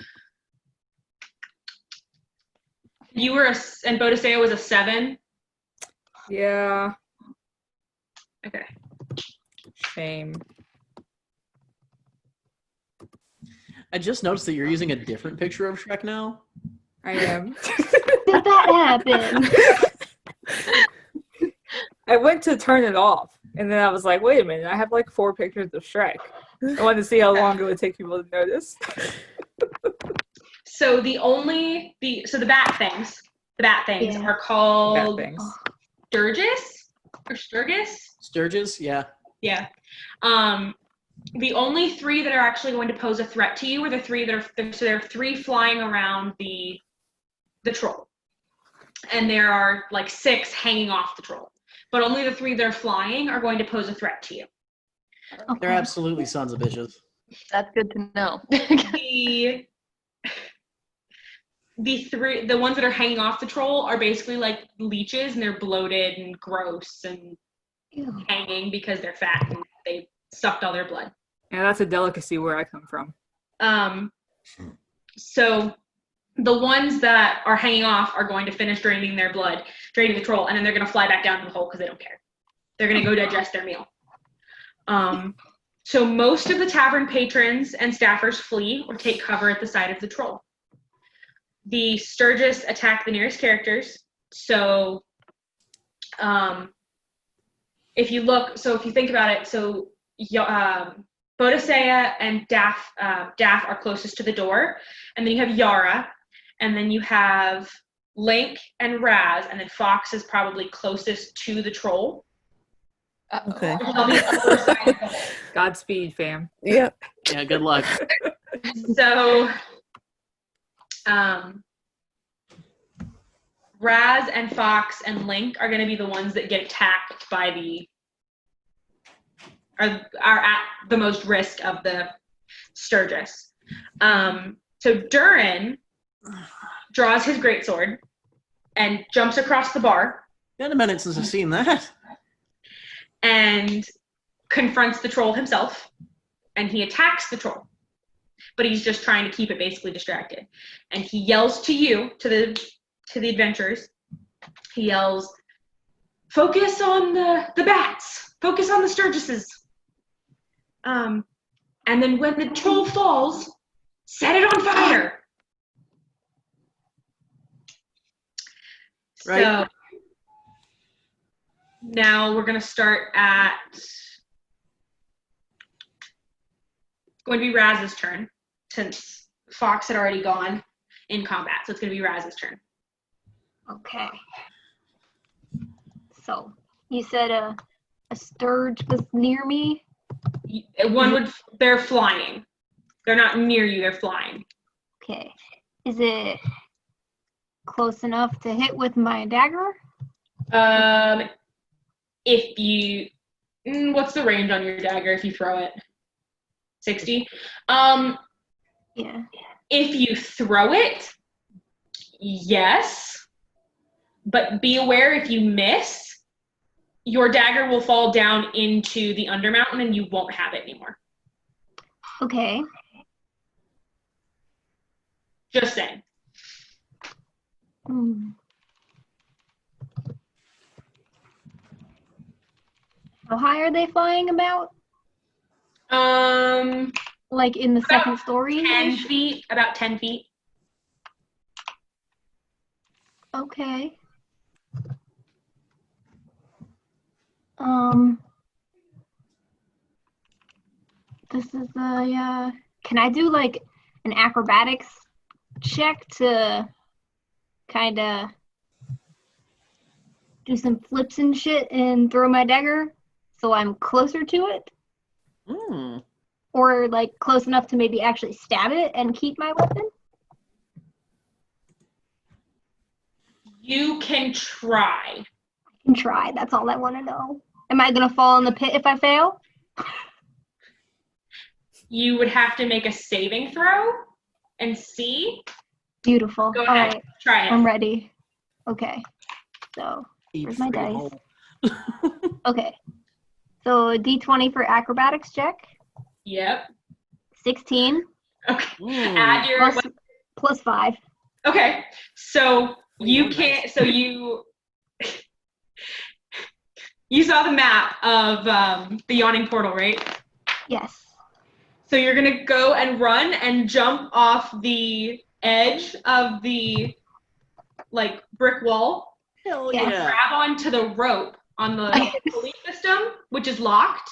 You were and Bodicea was a 7. Yeah. Okay. Shame. I just noticed that you're using a different picture of Shrek now. I am. Did that happen? I went to turn it off, and then I was like, wait a minute, I have like 4 pictures of Shrek. I wanted to see how long it would take people to notice. So the bat things Yeah. are called Bad things. Sturgis or Sturgis. Sturgis, yeah. Yeah. The only 3 that are actually going to pose a threat to you are the 3 that are, so there are 3 flying around the troll. And there are like 6 hanging off the troll. But only the 3 that are flying are going to pose a threat to you. Okay. They're absolutely sons of bitches. That's good to know. The ones that are hanging off the troll are basically like leeches, and they're bloated and gross and Ew. hanging because they're fat and they sucked all their blood. Yeah, that's a delicacy where I come from. So the ones that are hanging off are going to finish draining their blood, draining the troll, and then they're going to fly back down to the hole because they don't care. They're going to go digest their meal. So most of the tavern patrons and staffers flee or take cover at the side of the troll. The Sturgis attack the nearest characters. So if you think about it, so Bodicea and Daph are closest to the door, and then you have Yara, and then you have Link and Raz, and then Fox is probably closest to the troll. Okay. On the other side of the hole. Godspeed, fam. Yep. Yeah, good luck. So, Raz and Fox and Link are going to be the ones that get attacked by are at the most risk of the Sturgis. So Durin draws his greatsword and jumps across the bar Been a minute since I've seen that. and confronts the troll himself, and he attacks the troll. but he's just trying to keep it basically distracted. And he yells to you, to the adventurers. He yells, "Focus on the bats. Focus on the Sturgises. And then when the troll falls, set it on fire." Right. So now we're going to start at, it's going to be Raz's turn, since Fox had already gone in combat. So it's going to be Raz's turn. Okay. So you said a sturge was near me. They're flying. They're not near you, they're flying. Okay. Is it close enough to hit with my dagger? If you, what's the range on your dagger if you throw it? 60? Yeah. If you throw it, yes. But be aware, if you miss, your dagger will fall down into the Undermountain and you won't have it anymore. Okay. Just saying. How high are they flying about? Like in the second story? 10 feet, about 10 feet. Okay. This is can I do like an acrobatics check to kind of do some flips and shit and throw my dagger so I'm closer to it? Or like close enough to maybe actually stab it and keep my weapon? You can try. I can try. That's all I want to know. Am I going to fall in the pit if I fail? You would have to make a saving throw and see. Beautiful. Go All ahead. right. Try it. I'm ready. Okay. So, here's my dice. Okay. So, a D20 for acrobatics check. Yep. 16. Okay. Add your plus 5. Okay. So you can't. So you saw the map of the yawning portal, right? Yes. So you're gonna go and run and jump off the edge of the like brick wall. Hell And yeah. grab onto the rope on the police system, which is locked.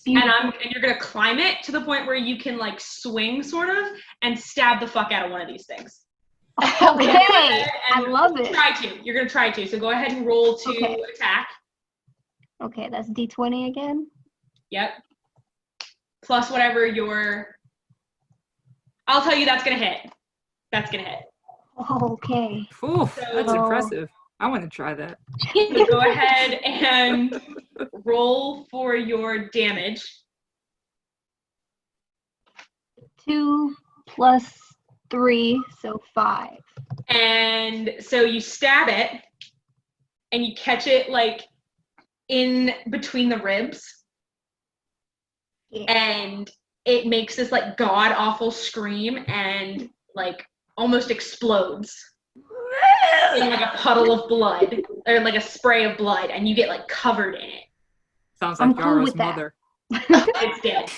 And you're gonna climb it to the point where you can like swing sort of and stab the fuck out of one of these things. Okay. I love it. You're gonna try to. So go ahead and roll to attack. Okay, that's D20 again. Yep. Plus whatever I'll tell you that's gonna hit. That's gonna hit. Okay. Ooh, that's impressive. I want to try that. So go ahead and roll for your damage. 2 plus 3, so 5. And so you stab it and you catch it like in between the ribs. Yeah. And it makes this like god awful scream and like almost explodes in like a puddle of blood or like a spray of blood, and you get like covered in it. Sounds like I'm cool Yara's with that. mother. It's dead.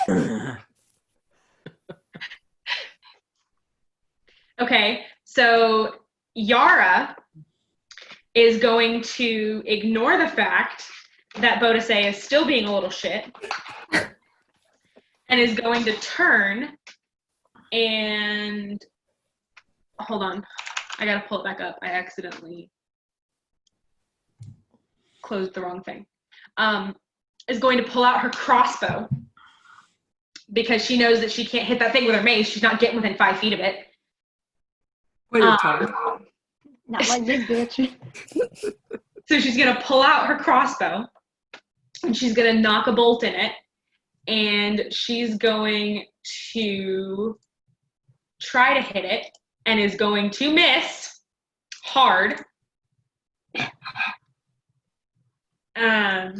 Okay, so Yara is going to ignore the fact that Bodase is still being a little shit and is going to turn and hold on. I gotta pull it back up. I accidentally closed the wrong thing. Is going to pull out her crossbow because she knows that she can't hit that thing with her mace. She's not getting within 5 feet of it. Not like this bitch. So she's gonna pull out her crossbow and she's gonna knock a bolt in it, and she's going to try to hit it and is going to miss hard. And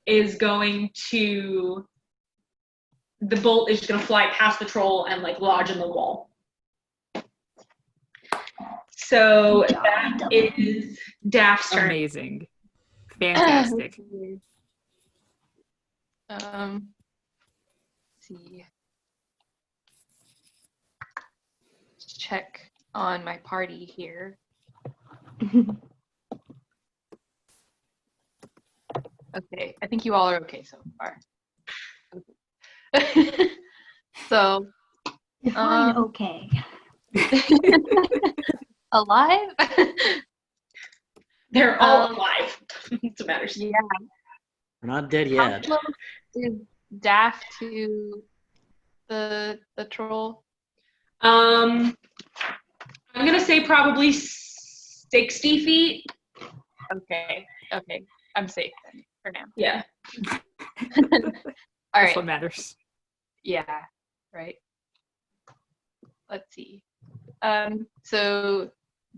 is going to the bolt is just gonna fly past the troll and like lodge in the wall. So that is Daph's turn. Amazing. Fantastic. Let's see. Let's check on my party here. Okay, I think you all are okay so far. So, Define okay. alive? They're all alive. That's what matters. Yeah. We're not dead How yet. close is Daft to the troll? I'm gonna say probably 60 feet. Okay, I'm safe then for now. Yeah. All That's right. what matters. Yeah, right. Let's see. So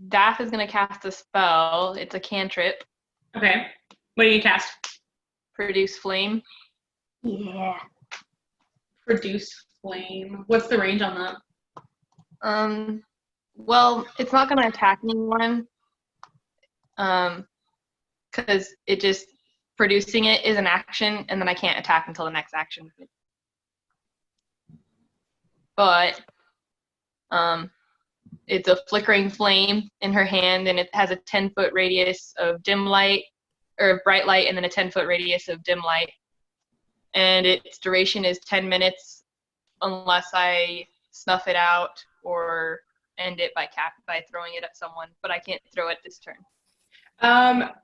Daff is gonna cast a spell. It's a cantrip. Okay. What do you cast? Produce flame. Yeah. Produce flame. What's the range on that? Well, it's not gonna attack anyone. Because it just producing it is an action, and then I can't attack until the next action. But it's a flickering flame in her hand, and it has a 10-foot radius of dim light, or bright light, and then a 10-foot radius of dim light. And its duration is 10 minutes unless I snuff it out or end it by throwing it at someone. But I can't throw it this turn.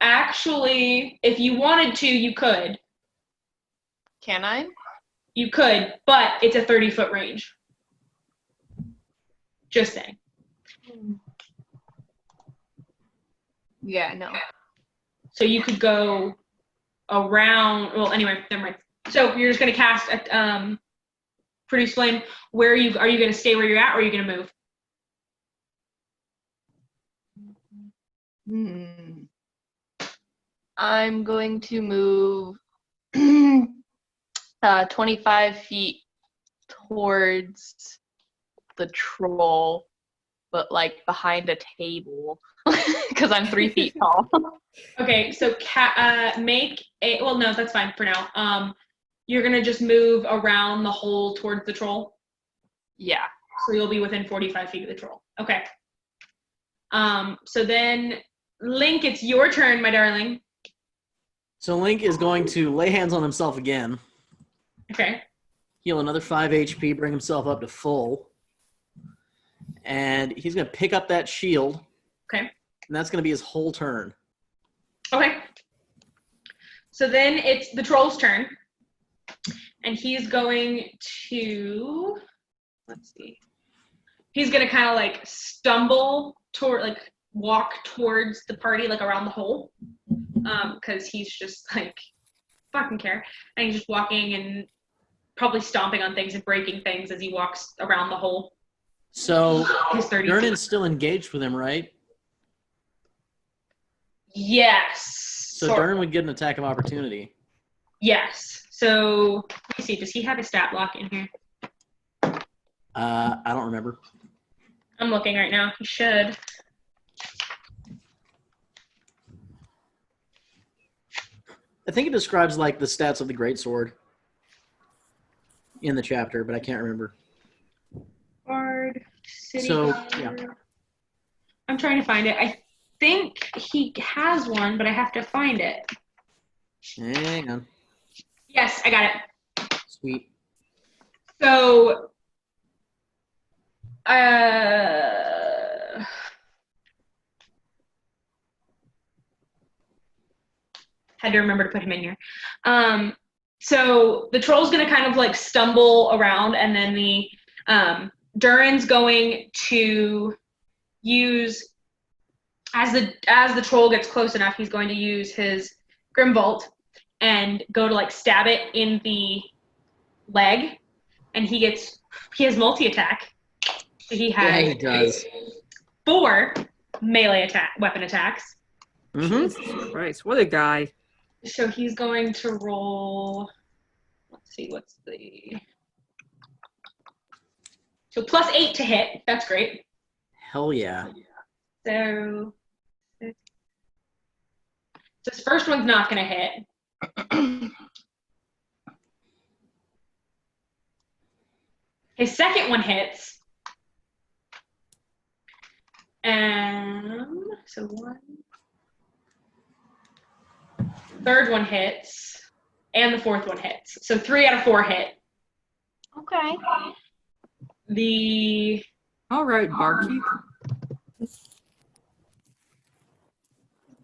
Actually, if you wanted to, you could. Can I? You could, but it's a 30-foot range. Just saying. Yeah, no. So you could go around. Well, anyway, never mind. So you're just gonna cast a produce flame. Where are you gonna stay where you're at, or are you gonna move? I'm going to move 25 feet towards the troll, but like behind a table because I'm 3 feet tall. Okay, so make a. Well, no, that's fine for now. You're gonna just move around the hole towards the troll. Yeah. So you'll be within 45 feet of the troll. Okay. So then, Link, it's your turn, my darling. So Link is going to lay hands on himself again, Okay. heal another 5 HP, bring himself up to full. And he's going to pick up that shield. Okay. And that's going to be his whole turn. Okay. So then it's the troll's turn. And he's going to, let's see. He's going to kind of like stumble toward, like walk towards the party, like around the hole. Because he's just like, fucking care. And he's just walking and probably stomping on things and breaking things as he walks around the hole. So His 30 Vernon's feet. still engaged with him, right? Yes. So Durn would get an attack of opportunity. Yes. So let me see. Does he have a stat block in here? I don't remember. I'm looking right now. He should. I think it describes like the stats of the greatsword in the chapter, but I can't remember. Bard, city So, guard. yeah. I'm trying to find it. I think he has one, but I have to find it. Hang on. Yes, I got it. Sweet. So, had to remember to put him in here. So the troll's gonna kind of like stumble around, and then the Durin's going to use, as the troll gets close enough, he's going to use his Grimvault and go to like stab it in the leg, and he has multi-attack. He has Yeah, he does. 4 melee weapon attacks. Mm-hmm. Jesus Christ, what a guy. So he's going to roll, let's see, what's the So +8 to hit. That's great. Hell yeah. So this first one's not going to hit. His second one hits. And so 1. Third one hits. And the fourth one hits. So 3 out of 4 hit. Okay. All right, barkeep.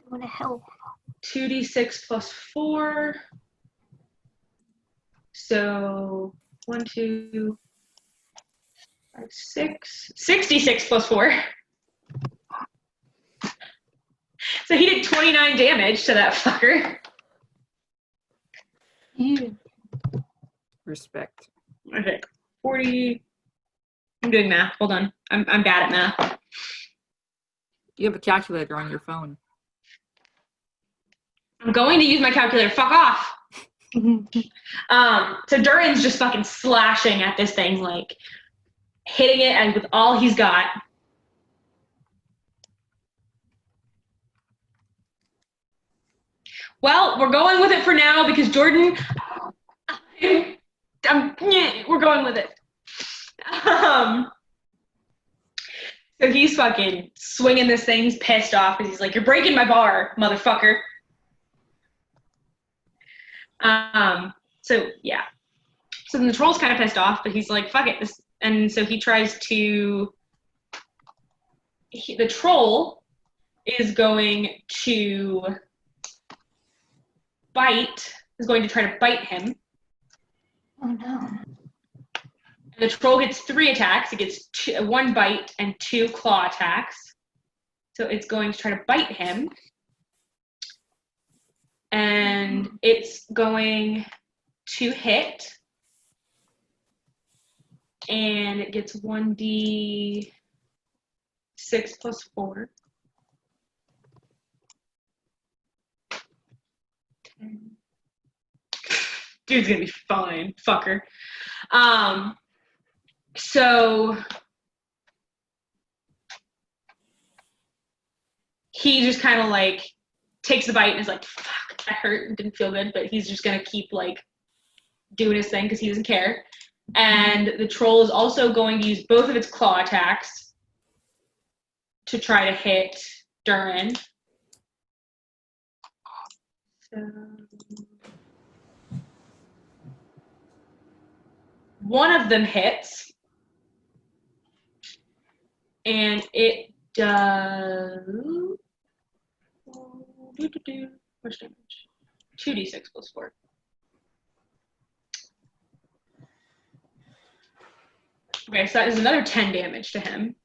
Want to help? 2d6 plus 4. So 1, 2, 5, 6. 66 plus 4. So he did 29 damage to that fucker. You. Respect. Okay. 40. I'm doing math. Hold on. I'm bad at math. You have a calculator on your phone. I'm going to use my calculator. Fuck off. So Durin's just fucking slashing at this thing, like hitting it and with all he's got. Well, we're going with it for now because Jordan, we're going with it. So he's fucking swinging this thing. He's pissed off because he's like, "You're breaking my bar, motherfucker." So yeah. So then the troll's kind of pissed off, but he's like, "Fuck it." And so he tries to. The troll is going to bite. Is going to try to bite him. Oh no. The troll gets 3 attacks. It gets 1 bite and 2 claw attacks. So it's going to try to bite him. And it's going to hit. And it gets 1d6 plus 4. Dude's gonna be fine, fucker. So he just kind of like takes the bite and is like, "Fuck, that hurt," and didn't feel good, but he's just gonna keep like doing his thing because he doesn't care. And the troll is also going to use both of its claw attacks to try to hit Durin. So one of them hits. And it does much damage. 2d6 plus 4. Okay, so that is another 10 damage to him.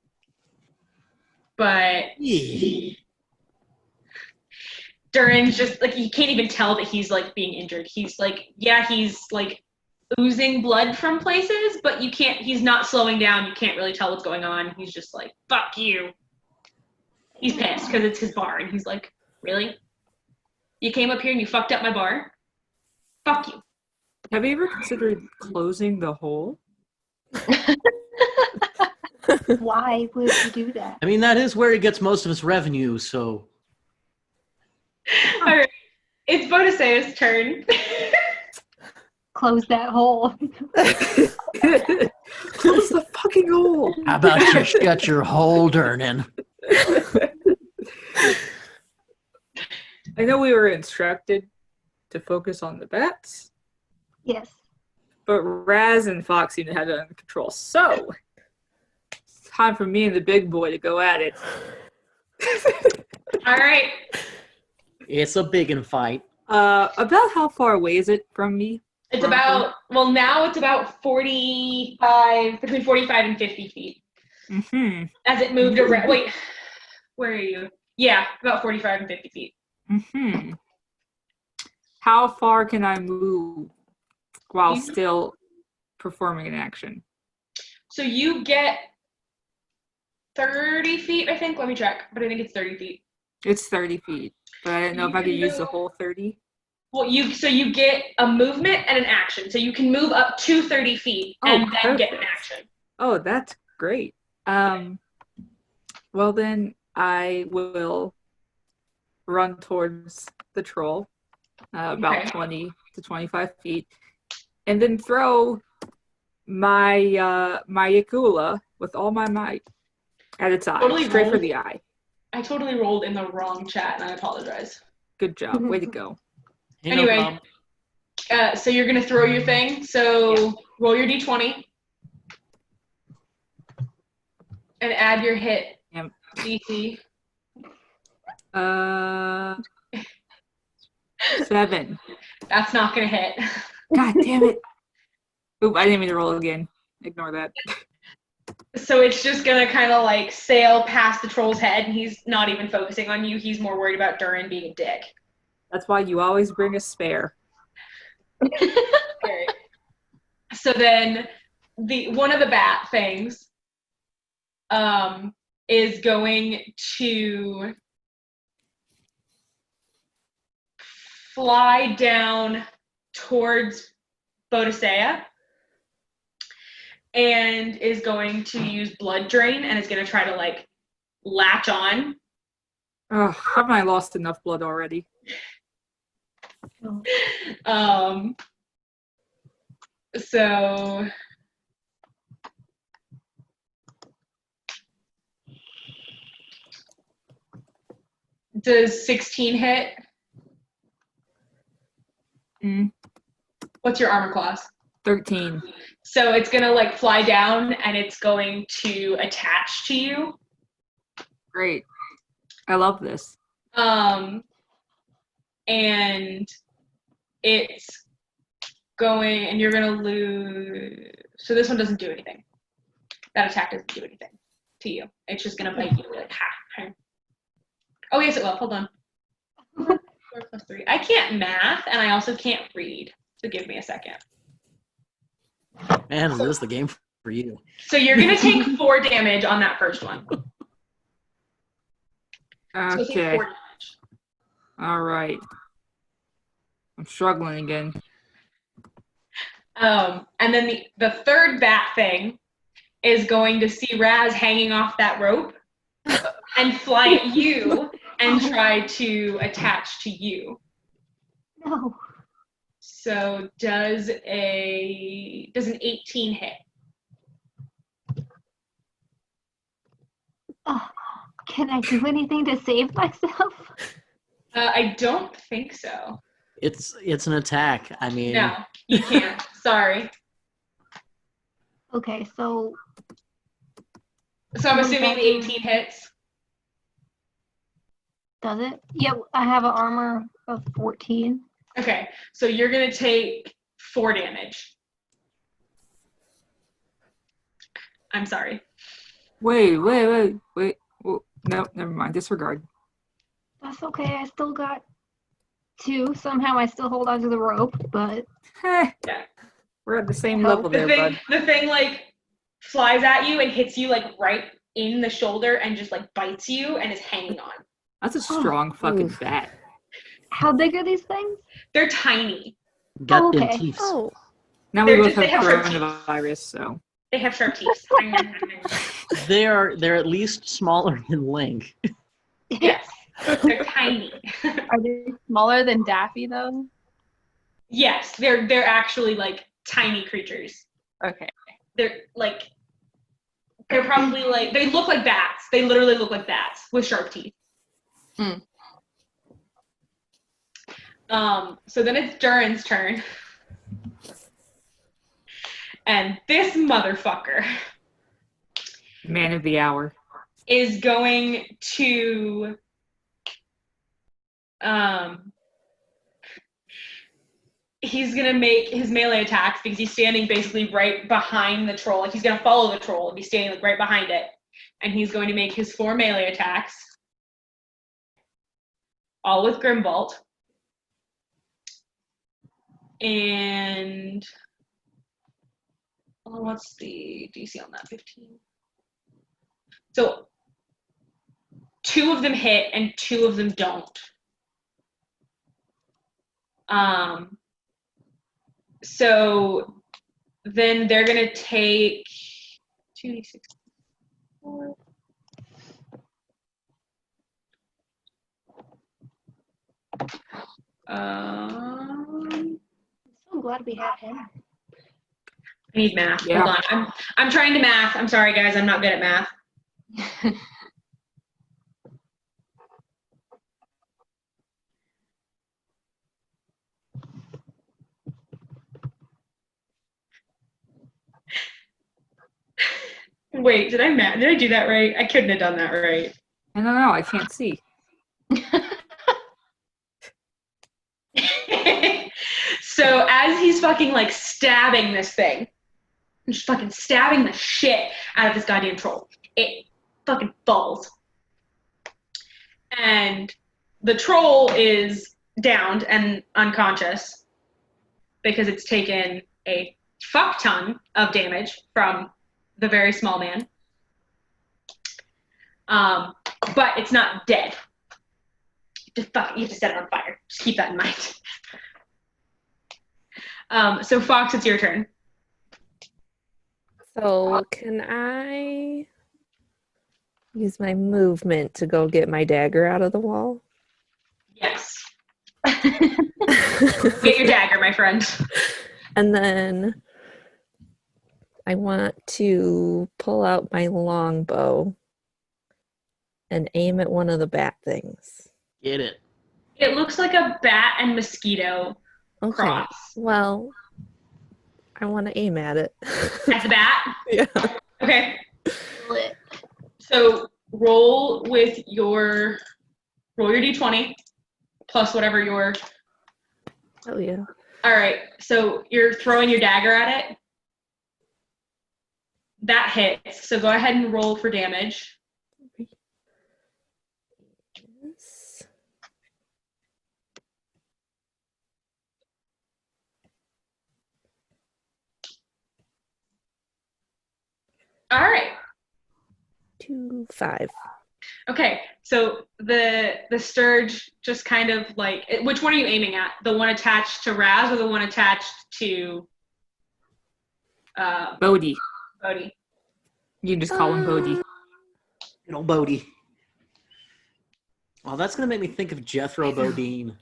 But Durin's just like, you can't even tell that he's like being injured. He's like, yeah, he's like oozing blood from places, but he's not slowing down. You can't really tell what's going on. He's just like, "Fuck you." He's pissed because it's his bar, and he's like, "Really? You came up here and you fucked up my bar? Fuck you." Have you ever considered closing the hole? Why would you do that? I mean, that is where he gets most of his revenue, so. All right. It's Bodasea's turn. Close that hole. Close the fucking hole. How about you shut your hole, Durnin? I know we were instructed to focus on the bats, Yes. but Raz and Fox seem to have it under control. So, it's time for me and the big boy to go at it. All right. It's a biggin' fight. About how far away is it from me? It's about, well, now it's about 45, between 45 and 50 feet. Mm-hmm. As it moved around. Wait, where are you? Yeah, about 45 and 50 feet. Mm-hmm. How far can I move while still performing an action? So you get 30 feet, I think. Let me check, but I think it's 30 feet. It's 30 feet, but I didn't know if I could use the whole 30. Well, you get a movement and an action. So you can move up to 30 feet and then get an action. Oh, that's great. Well then I will run towards the troll, about Okay. 20 to 25 feet, and then throw my my Yakula with all my might at its eye, Totally straight for rolled. the eye. I totally rolled in the wrong chat, and I apologize. Good job. Way to go. Hey, no Anyway, problem. so you're gonna throw your thing. So roll your d20 and add your hit Yep. DC. 7. That's not gonna hit. God damn it. Oop, I didn't mean to roll again. Ignore that. So it's just gonna kind of like sail past the troll's head, and he's not even focusing on you. He's more worried about Durin being a dick. That's why you always bring a spare. Alright. So then one of the bat things is going to fly down towards Bodicea and is going to use blood drain and is going to try to like latch on. Ugh, haven't I lost enough blood already? So does 16 hit? What's your armor class? 13. So it's gonna like fly down and it's going to attach to you. Great. I love this. And it's going, and you're gonna lose. So this one doesn't do anything. That attack doesn't do anything to you. It's just gonna bite you like ha. Oh yes, it will. Hold on. 4 + 3. I can't math, and I also can't read. So give me a second. Man, is this the game for you? So you're gonna take 4 damage on that first one. So take Okay. 4 damage. All right. I'm struggling again. And then the third bat thing is going to see Raz hanging off that rope and fly at you and try to attach to you. No. So does an 18 hit? Oh, can I do anything to save myself? I don't think so. It's an attack. I mean, No, you can't. Sorry. Okay, so So I'm assuming the 18 hits. does it? Yeah, I have an armor of 14. Okay, so you're gonna take 4 damage. I'm sorry. Wait. Well, no, never mind. Disregard. That's okay. I still got 2. Somehow I still hold onto the rope, but Heh. Yeah. We're at the same Help. level there, bud. The thing like flies at you and hits you like right in the shoulder and just like bites you and is hanging on. That's a strong fucking bat. how big are these things? They're tiny. got Oh, them okay. teeth. Oh, Now we They're both just- they have have coronavirus, so. They have sharp teeth. They're at least smaller than Link. Yes. They're tiny. Are they smaller than Daffy though? Yes, they're actually like tiny creatures. Okay. They're probably like they look like bats. They literally look like bats with sharp teeth. So then it's Durin's turn. And this motherfucker Man of the hour. is going to he's gonna make his melee attacks because he's standing basically right behind the troll. Like he's gonna follow the troll and be standing like right behind it. And he's going to make his 4 melee attacks. All with Grimbolt. And what's the DC on that? 15. So 2 of them hit and 2 of them don't. So then they're gonna take 2d6. 4. I'm so glad we have him. I need math. Yeah. Hold on. I'm trying to math. I'm sorry, guys. I'm not good at math. Wait, did I do that right? I couldn't have done that right. I don't know. I can't see. So as he's fucking like stabbing this thing, just fucking stabbing the shit out of this goddamn troll, it fucking falls. And the troll is downed and unconscious because it's taken a fuck ton of damage from the very small man. But it's not dead. You have to set it on fire. Just keep that in mind. So Fox, it's your turn. So can I use my movement to go get my dagger out of the wall? Yes. Get your dagger, my friend. And then I want to pull out my longbow and aim at one of the bat things. Get it. It looks like a bat and mosquito Okay. cross. Well, I want to aim at it. That's a bat? Yeah. Okay. Lit. So roll your d20 plus whatever your... Oh, yeah. All right. So you're throwing your dagger at it. That hits. So go ahead and roll for damage. Yes. All right. 2, 5. Okay. So the sturge just kind of like, which one are you aiming at? The one attached to Raz or the one attached to Bodhi. Bodhi? You can just call him Bodhi. Good old Bodhi. Oh, that's going to make me think of Jethro Bodine.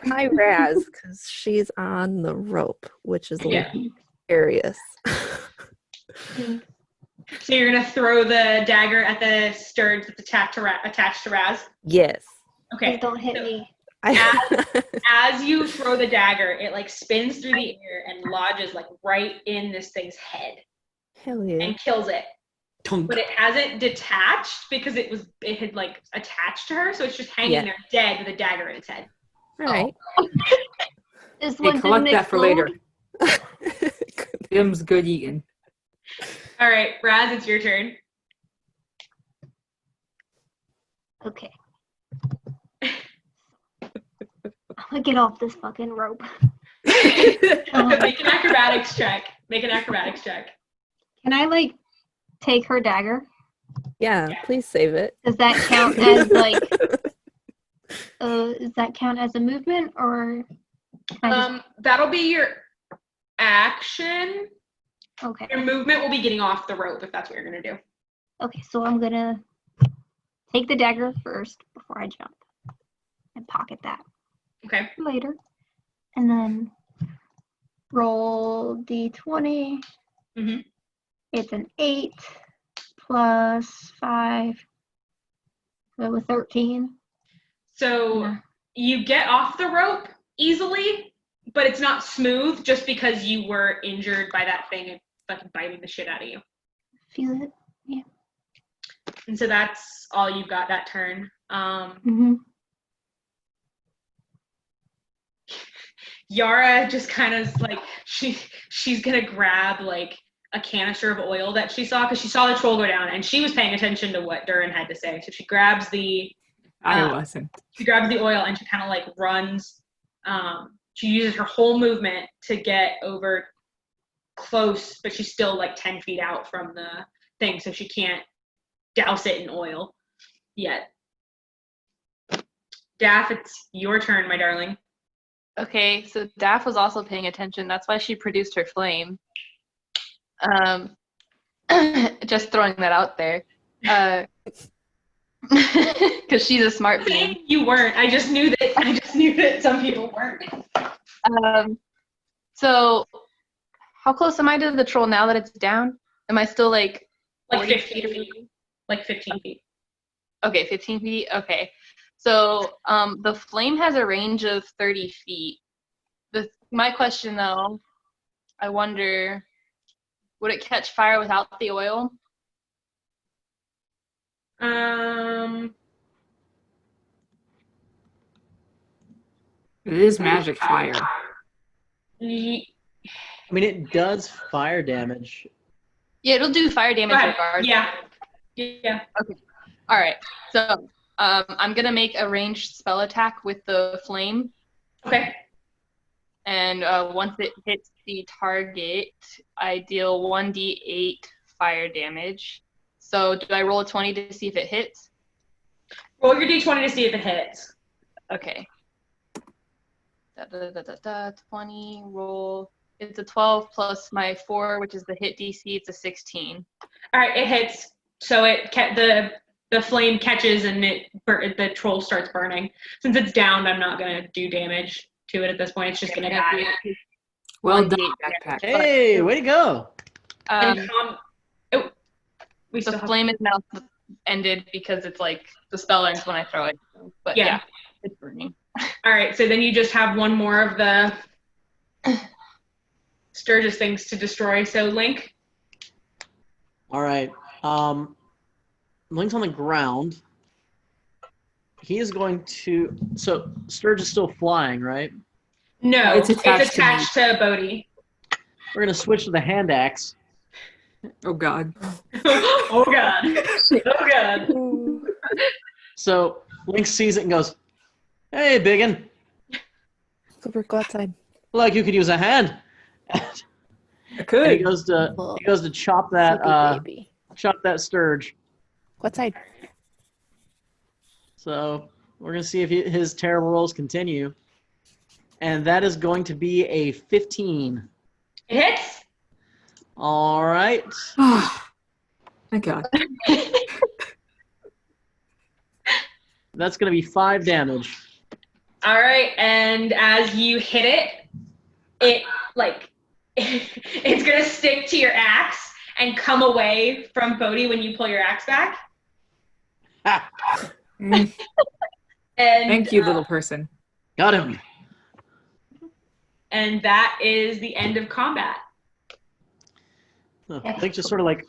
My Raz, because she's on the rope, which is a Yeah. little curious. So you're going to throw the dagger at the sturge that's attached to Raz? Yes. Okay. Please don't hit me. As you throw the dagger, it like spins through the air and lodges like right in this thing's head Hell yeah. and kills it. Tunk. But it hasn't detached because it had like attached to her, so it's just hanging there dead with a dagger in its head. All right. This Hey, one collect didn't that for later. explode. Tim's good eating. All right, Raz, it's your turn. Okay. I'm gonna get off this fucking rope. Make an acrobatics check. Can I like take her dagger? Yeah, please save it. Does that count as like does that count as a movement or can I just- That'll be your action. okay. Your movement will be getting off the rope if that's what you're gonna do. Okay, so I'm gonna take the dagger first before I jump and pocket that Okay. later. And then roll d20. Mm-hmm. It's an 8 plus 5. So a 13. So Yeah. you get off the rope easily, but it's not smooth just because you were injured by that thing and fucking biting the shit out of you. Feel it? And so that's all you've got that turn. Mm-hmm. Yara just kind of like she's gonna grab like a canister of oil that she saw because she saw the troll go down and she was paying attention to what Durin had to say. So she grabs the I wasn't. she grabs the oil and she kind of like runs. She uses her whole movement to get over close, but she's still like 10 feet out from the thing, so she can't douse it in oil yet. Daff, it's your turn, my darling. Okay, so Daff was also paying attention. That's why she produced her flame. Just throwing that out there. Because she's a smart being. You weren't. I just knew that some people weren't. So, how close am I to the troll now that it's down? Am I still like 15 feet? Like 15 feet. Okay, 15 feet. Okay. So, the flame has a range of 30 feet. My question though, I wonder, would it catch fire without the oil? It is magic fire. I mean, it does fire damage. Yeah, it'll do fire damage regardless. Yeah. Okay. All right. So I'm gonna make a ranged spell attack with the flame. Okay. And once it hits the target, I deal 1d8 fire damage. So do I roll a 20 to see if it hits? Roll your d20 to see if it hits. Okay. 20, roll. It's a 12 plus my 4, which is the hit DC. It's a 16. All right, it hits. So the flame catches and the troll starts burning. Since it's downed, I'm not gonna do damage to it at this point. It's just gonna die. Well done, backpack. Hey, way to go! The flame is now ended because it's like the spell ends when I throw it. But yeah it's burning. All right, so then you just have one more of the Sturgis things to destroy. So Link. All right. Link's on the ground. He is going to. So Sturgis is still flying, right? No, It's attached to Bodhi. We're gonna switch to the hand axe. Oh god. Oh god. Oh god. So Link sees it and goes, "Hey, biggin, Clipper, go outside. like you could use a hand." I And could. he goes to chop Sleepy baby. that Sturge. Go outside. So we're gonna see if his terrible rolls continue, and that is going to be a 15. It hits. All right. Thank god. That's gonna be 5 damage. All right, and as you hit it, it's gonna stick to your axe and come away from Bodhi when you pull your axe back. Mm, And Thank you, little person. Got him. And that is the end of combat. Link just sort of like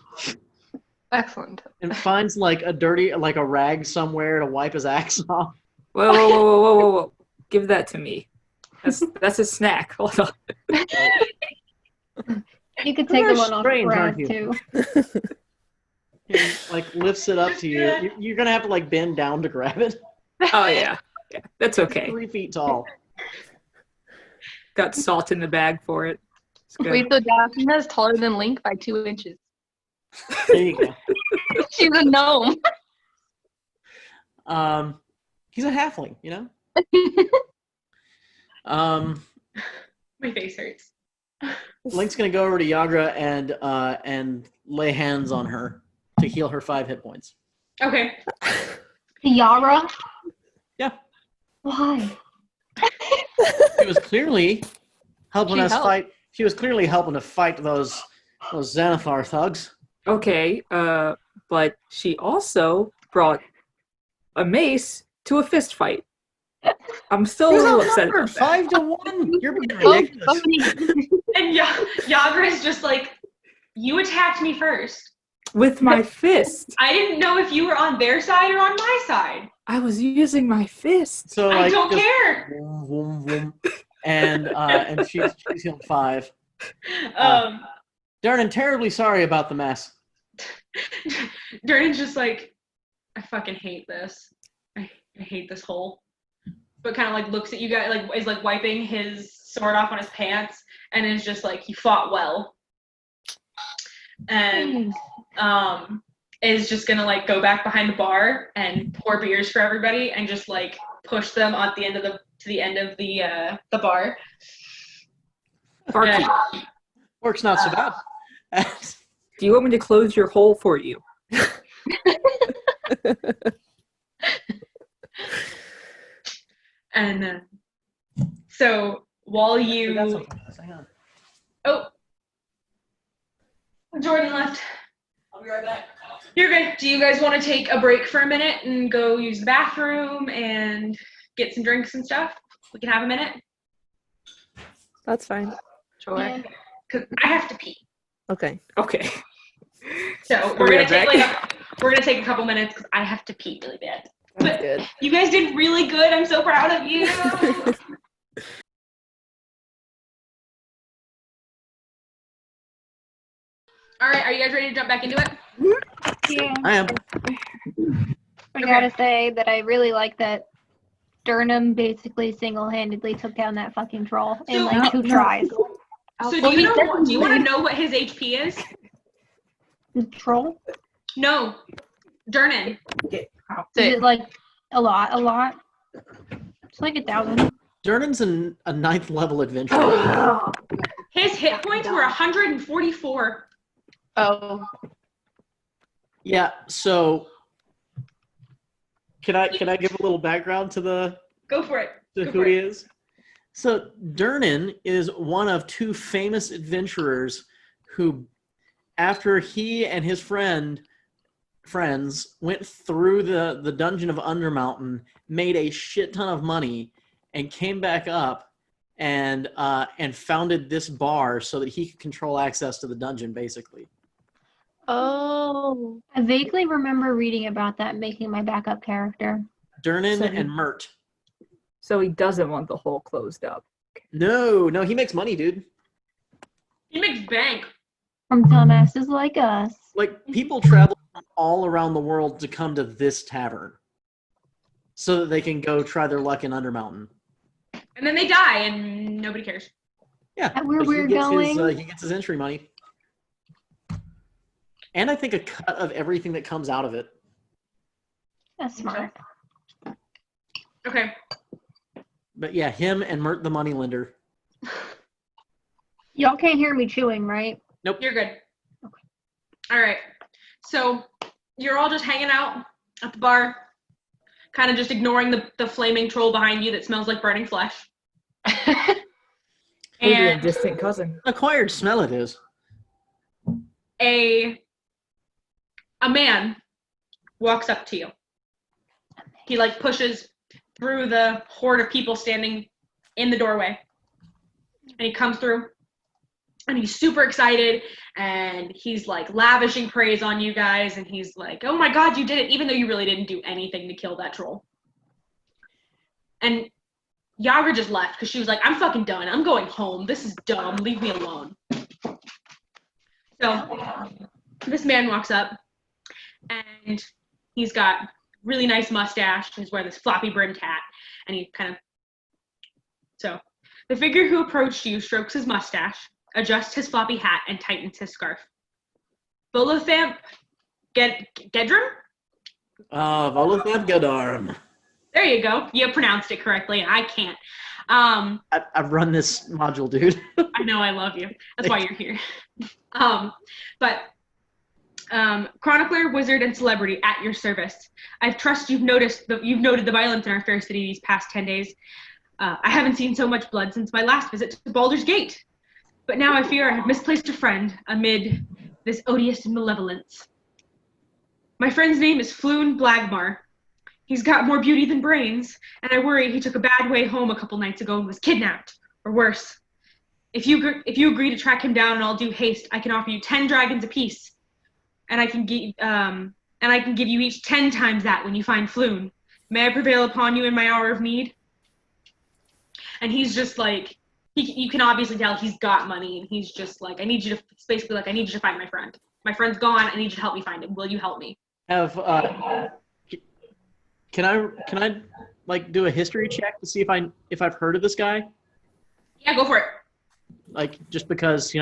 Excellent. and finds like a rag somewhere to wipe his axe off. Whoa. Give that to me. That's a snack. Hold on. You could take You're the one off strange, Brad aren't you? too. He like lifts it up to you. You're gonna have to like bend down to grab it. Oh yeah. Yeah. That's okay. 3 feet tall. Got salt in the bag for it. It's good. Wait, so Daphne is taller than Link by 2 inches. There you go. She's a gnome. He's a halfling, you know. My face hurts. Link's gonna go over to Yagra and lay hands on her to heal her 5 hit points. Okay. Yara? Yeah. Why? She was clearly helping She us helped. fight. She was clearly helping to fight those Xanathar thugs. Okay, but she also brought a mace to a fist fight. I'm still a little upset about that. 5 to 1. You're being Oh, ridiculous. And Yagra is just like, you attacked me first. With my fist. I didn't know if you were on their side or on my side. I was using my fist. So I like, don't just care. vroom, vroom, vroom. And she's healed 5. Darren, terribly sorry about the mess. Darren's just like, I fucking hate this. I hate this hole. But kind of like looks at you guys, like is like wiping his sword off on his pants, and is just like, he fought well. And is just gonna like go back behind the bar and pour beers for everybody, and just like push them at the end of the end of the bar. Barkeep. Works not so bad. Do Do you want me to close your hole for you? And so while you... Hang on. Oh. Jordan left. I'll be right back. You're good. Do you guys want to take a break for a minute and go use the bathroom and get some drinks and stuff? We can have a minute. That's fine. Sure. Because I have to pee. Okay. Okay. So We're we're gonna back. take a couple minutes because I have to pee really bad. That's good. You guys did really good. I'm so proud of you. All right, are you guys ready to jump back into it? Yeah. I am. I gotta say that I really like that Durham basically single-handedly took down that fucking troll in like 2 tries. So do you want to know what his HP is? The troll? No, Durnan. Is it like a lot? It's like 1,000. Jernan's a 9th level adventurer. His hit points were 144. Oh. Yeah, so can I give a little background to Go for it. who he is? So Durnan is one of 2 famous adventurers who, after he and his friends went through the dungeon of Undermountain, made a shit ton of money, and came back up and founded this bar so that he could control access to the dungeon, basically. Oh. I vaguely remember reading about that making my backup character. Durnan So and Mert. So he doesn't want the hole closed up. No, he makes money, dude. He makes bank. From dumbasses like us. Like, people travel all around the world to come to this tavern so that they can go try their luck in Undermountain. And then they die and nobody cares. Yeah, That where but we're going? he gets his entry money. And I think a cut of everything that comes out of it. That's smart. Okay. But yeah, him and Mert the moneylender. Y'all can't hear me chewing, right? Nope. You're good. Okay. All right. So you're all just hanging out at the bar, kind of just ignoring the flaming troll behind you that smells like burning flesh. Maybe a And distant cousin. Acquired smell it is. a man walks up to you. He like pushes through the horde of people standing in the doorway. And he comes through and he's super excited and he's like lavishing praise on you guys and he's like, "Oh my god, you did it," even though you really didn't do anything to kill that troll. And Yagra just left because she was like, "I'm fucking done. I'm going home. This is dumb. Leave me alone." So this man walks up and he's got really nice mustache. He's wearing this floppy brimmed hat and he kind of... So the figure who approached you strokes his mustache, adjusts his floppy hat, and tightens his scarf. Volothamp Gedrum? Volothamp Gadarm. There you go. You pronounced it correctly, and I can't. I've run this module, dude. I know, I love you. That's why you're here. Chronicler, wizard, and celebrity at your service. I trust you've noted the violence in our fair city these past 10 days. I haven't seen so much blood since my last visit to Baldur's Gate. But now I fear I have misplaced a friend amid this odious malevolence. My friend's name is Floon Blagmar. He's got more beauty than brains, and I worry he took a bad way home a couple nights ago and was kidnapped, or worse. If you agree to track him down and I'll do haste, I can offer you 10 dragons apiece, and I can give you each 10 times that when you find Floon. May I prevail upon you in my hour of need? And he's just like, you can obviously tell he's got money, and he's just like, I need you to find my friend. My friend's gone. I need you to help me find him. Will you help me? Can I like do a history check to see if I've heard of this guy? Yeah, go for it. Like, just because,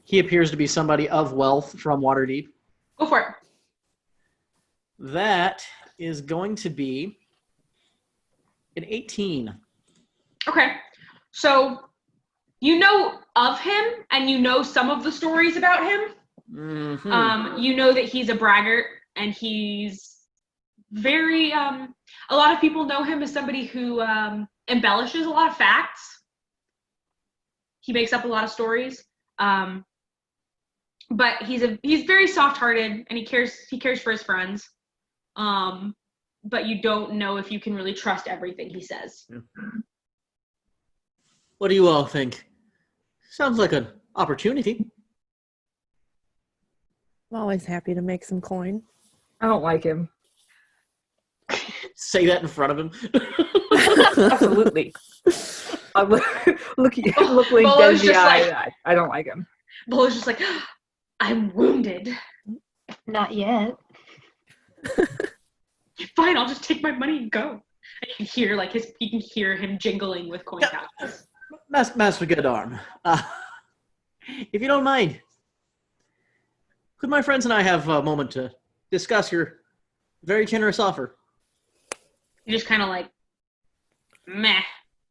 he appears to be somebody of wealth from Waterdeep. Go for it. That is going to be an 18. Okay. So you know of him, and you know some of the stories about him, Mhm. You know that he's a braggart, and he's very, a lot of people know him as somebody who embellishes a lot of facts. He makes up a lot of stories. But he's very soft-hearted, and he cares for his friends. But you don't know if you can really trust everything he says. What do you all think? Sounds like an opportunity. I'm always happy to make some coin. I don't like him. Say that in front of him. Absolutely. I look Link dead in Bolo's the just eye. like- I don't like him. Bolo's just like, I'm wounded. Not yet. Fine, I'll just take my money and go. And you can hear you can hear him jingling with coin pouches. Master Godarm, if you don't mind, could my friends and I have a moment to discuss your very generous offer? He just kind of like, meh,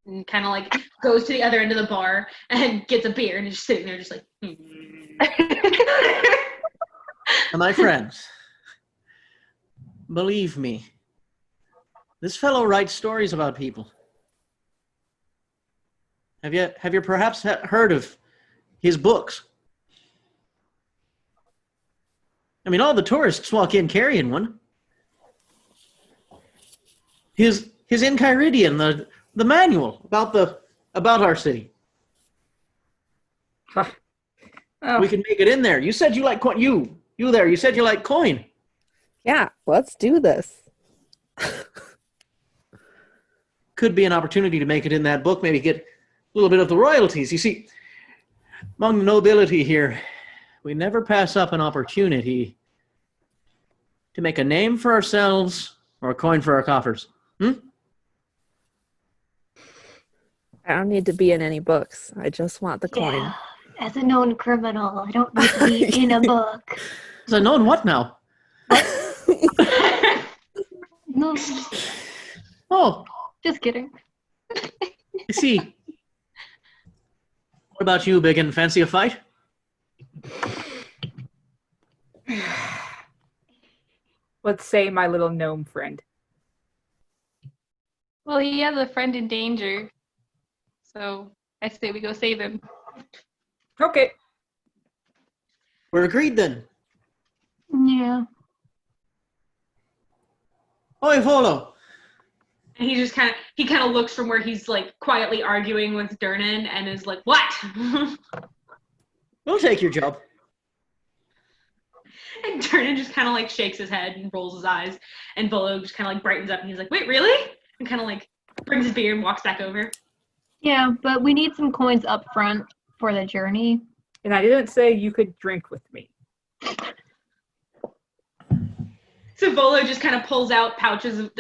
and kind of like goes to the other end of the bar and gets a beer and is just sitting there just like, And my friends, believe me, this fellow writes stories about people. Have you perhaps heard of his books? I mean, all the tourists walk in carrying one. His Enchiridion, the manual about our city. Oh, We can make it in there. You said you like coin. You there. You said you like coin. Yeah, let's do this. Could be an opportunity to make it in that book. Maybe get a little bit of the royalties. You see, among the nobility here, we never pass up an opportunity to make a name for ourselves or a coin for our coffers. I don't need to be in any books. I just want the coin. Yeah. As a known criminal, I don't need to be in a book. Is I known what now? No, Oh, just kidding. I see. What about you, Biggin? Fancy a fight? let's say my little gnome friend. Well, he has a friend in danger. So I say we go save him. Okay. We're agreed then. Yeah. Oi, Volo. and he kind of looks from where he's like quietly arguing with Durnan and is like, what? We'll take your job. And Durnan just kind of like shakes his head and rolls his eyes, and Volo just kind of like brightens up and he's like, wait, really? And kind of like brings his beer and walks back over. Yeah, but we need some coins up front for the journey. And I didn't say you could drink with me. So Volo just kind of pulls out pouches of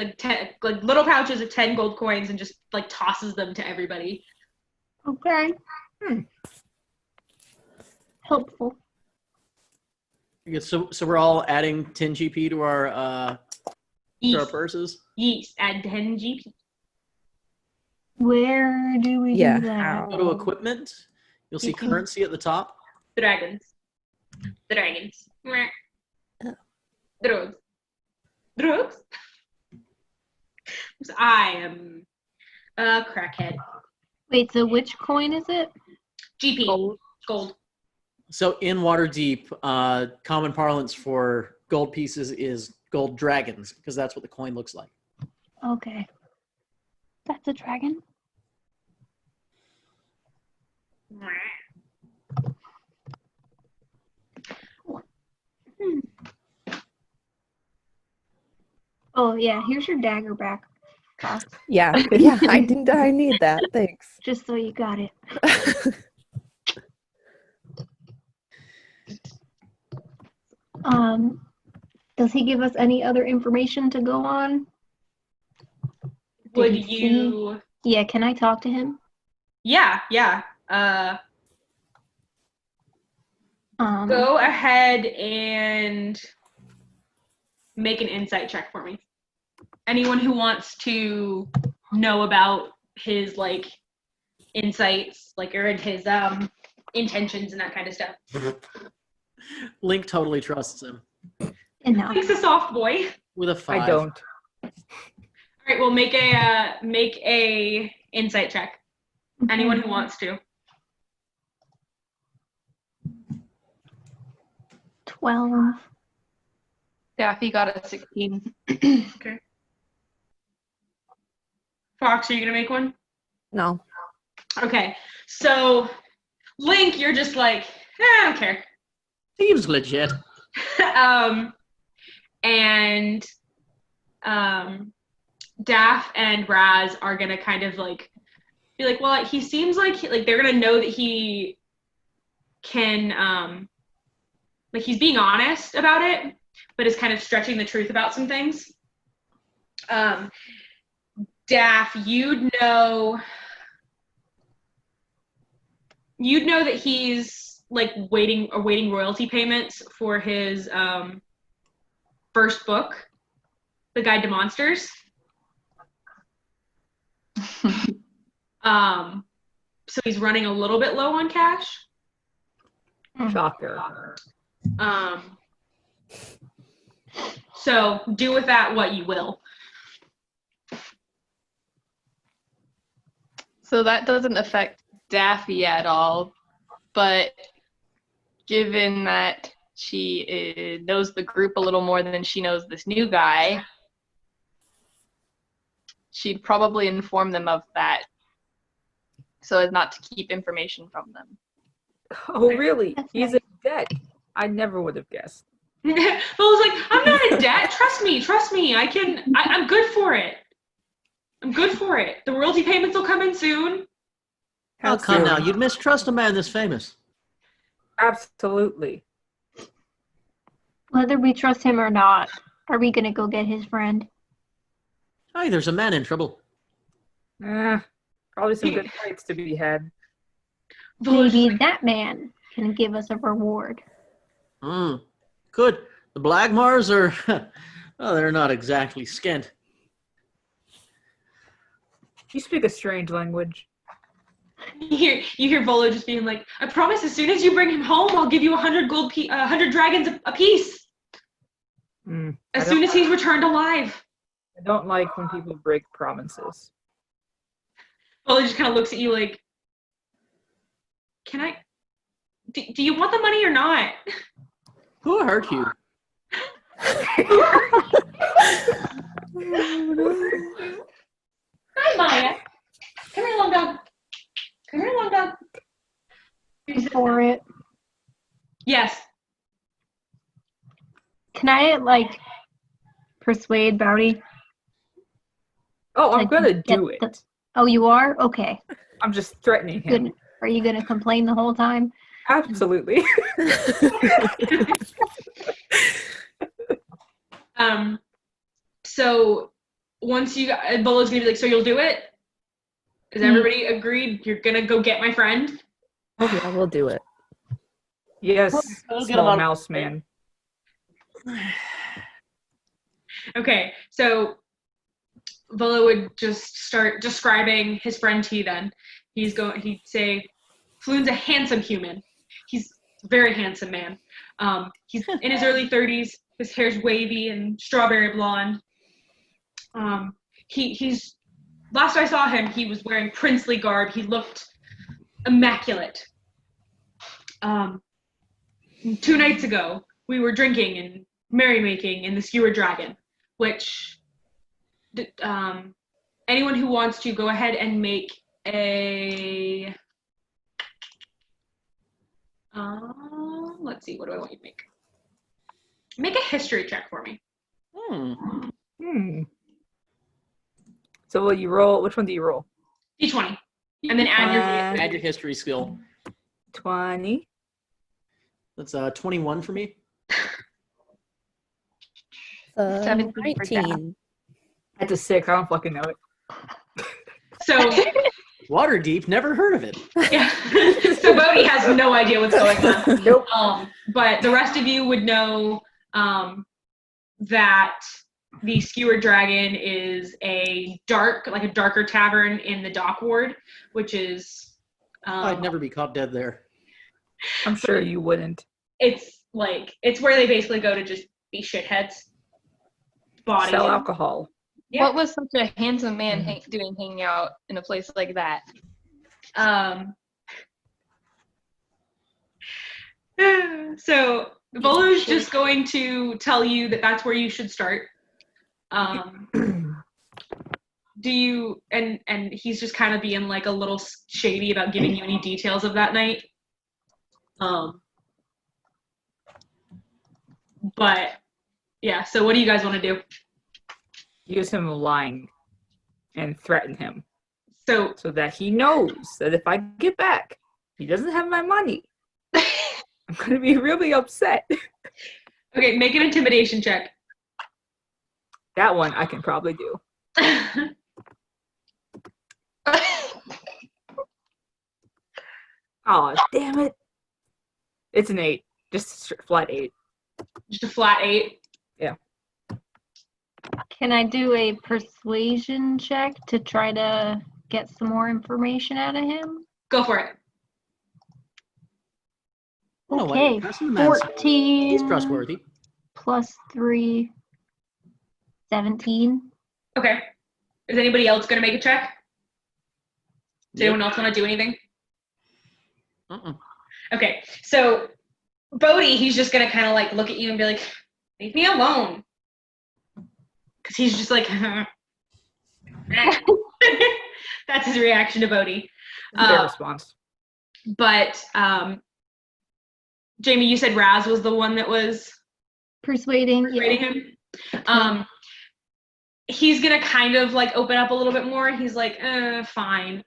little pouches of 10 gold coins and just like tosses them to everybody. Okay. Helpful. So we're all adding 10 GP to our purses. Yeast, add 10 GP. Where do we Yeah, do that? how? Go to equipment. You'll see currency at the top. Dragons. Meh. Oh. Drugs. I am a crackhead. Wait, so which coin is it? GP. Gold. So in Waterdeep, common parlance for gold pieces is gold dragons, because that's what the coin looks like. Okay. That's a dragon. Oh yeah, here's your dagger back, Fox, Yeah, I need that. Thanks. just so you got it. Does he give us any other information to go on? Would Did he you? Yeah, can I talk to him? Yeah. Go ahead and make an insight check for me. Anyone who wants to know about his like insights, like or his intentions and that kind of stuff. Link totally trusts him. And no. Link's a soft boy. With a 5. I don't. All right, we'll make a insight check. Anyone who wants to. 12. Daffy got a 16. Okay. Fox, are you gonna make one? No. Okay. So, Link, you're just like, I don't care. Seems legit. And Daff and Raz are gonna kind of like be like, well, he seems like they're gonna know that he can like he's being honest about it, but is kind of stretching the truth about some things. Daff, you'd know that he's like awaiting royalty payments for his first book, The Guide to Monsters. So he's running a little bit low on cash. Shocker. So do with that what you will. So that doesn't affect Daffy at all, but given that she knows the group a little more than she knows this new guy, she'd probably inform them of that so as not to keep information from them. Oh, really? That's He's in debt. I never would have guessed. But I was like, I'm not in debt. Trust me. I'm good for it. I'm good for it. The royalty payments will come in soon. Oh, come now. You'd mistrust a man this famous. Absolutely. Whether we trust him or not, are we gonna go get his friend? Hey, there's a man in trouble. Probably some good fights to be had. Maybe that man can give us a reward. Good. The Blagmars are, well, they're not exactly skint. You speak a strange language. You hear Volo just being like, I promise as soon as you bring him home, I'll give you 100 dragons a piece. As soon as he's returned alive. I don't like when people break promises. Volo just kind of looks at you like, do you want the money or not? Who hurt you? Hi, Maya. Come here, long dog. For it. Yes. Can I persuade Bowdy? Oh, I'm Like, gonna get do it. Oh, you are? Okay. I'm just threatening him. Good. Are you gonna complain the whole time? Absolutely. So once Volo's gonna be like, so you'll do it? Is everybody agreed? You're gonna go get my friend? Oh yeah, we'll do it. Yes, We'll get small him mouse man. Okay, so Volo would just start describing his friend to you then. He'd say, Floon's a handsome human. He's a very handsome man. He's in his early 30s. His hair's wavy and strawberry blonde. He's last I saw him, he was wearing princely garb. He looked immaculate. 2 nights ago, we were drinking and merrymaking in the Skewer Dragon, which anyone who wants to go ahead and make a let's see, what do I want you to make? Make a history check for me. So will you roll? Which one do you roll? D20. And then add your history skill. 20. That's 21 for me. 17 for 19. That's a 6. I don't fucking know it. So Waterdeep, never heard of it. yeah. So Bodhi has no idea what's going on. Nope. But the rest of you would know that the Skewer Dragon is a darker tavern in the Dock Ward, which is I'd never be caught dead there. I'm sure you wouldn't. it's like, it's where they basically go to just be shitheads. Bodies. Sell alcohol. Yeah. What was such a handsome man hanging out in a place like that? So Volo's just going to tell you that that's where you should start. Do you, and he's just kind of being like a little shady about giving you any details of that night. But yeah, so what do you guys want to do? Use him lying and threaten him So that he knows that if I get back, he doesn't have my money. I'm going to be really upset. okay, make an intimidation check. That one I can probably do. Oh, damn it. It's an 8. Just a flat 8. Just a flat 8. Yeah. Can I do a persuasion check to try to get some more information out of him? Go for it. Oh, wait, Okay, pressing the mouse. 14 He's trustworthy. plus 3, 17. Okay. Is anybody else going to make a check? Does anyone else want to do anything? Okay, so Bodhi, he's just going to kind of like look at you and be like, leave me alone. Because he's just like, that's his reaction to Bodhi. Their response. But Jamie, you said Raz was the one that was Persuading him. He's gonna kind of like open up a little bit more. He's like, fine.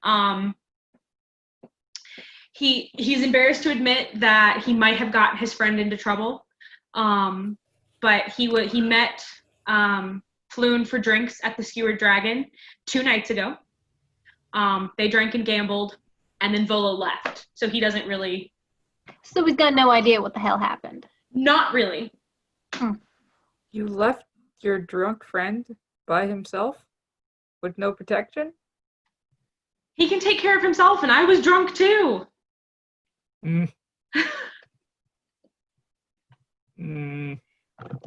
He's embarrassed to admit that he might have gotten his friend into trouble. But he met Floon for drinks at the Skewered Dragon 2 nights ago. They drank and gambled, and then Volo left. So he doesn't really. So he's got no idea what the hell happened. Not really. You left your drunk friend by himself with no protection? He can take care of himself, and I was drunk too. All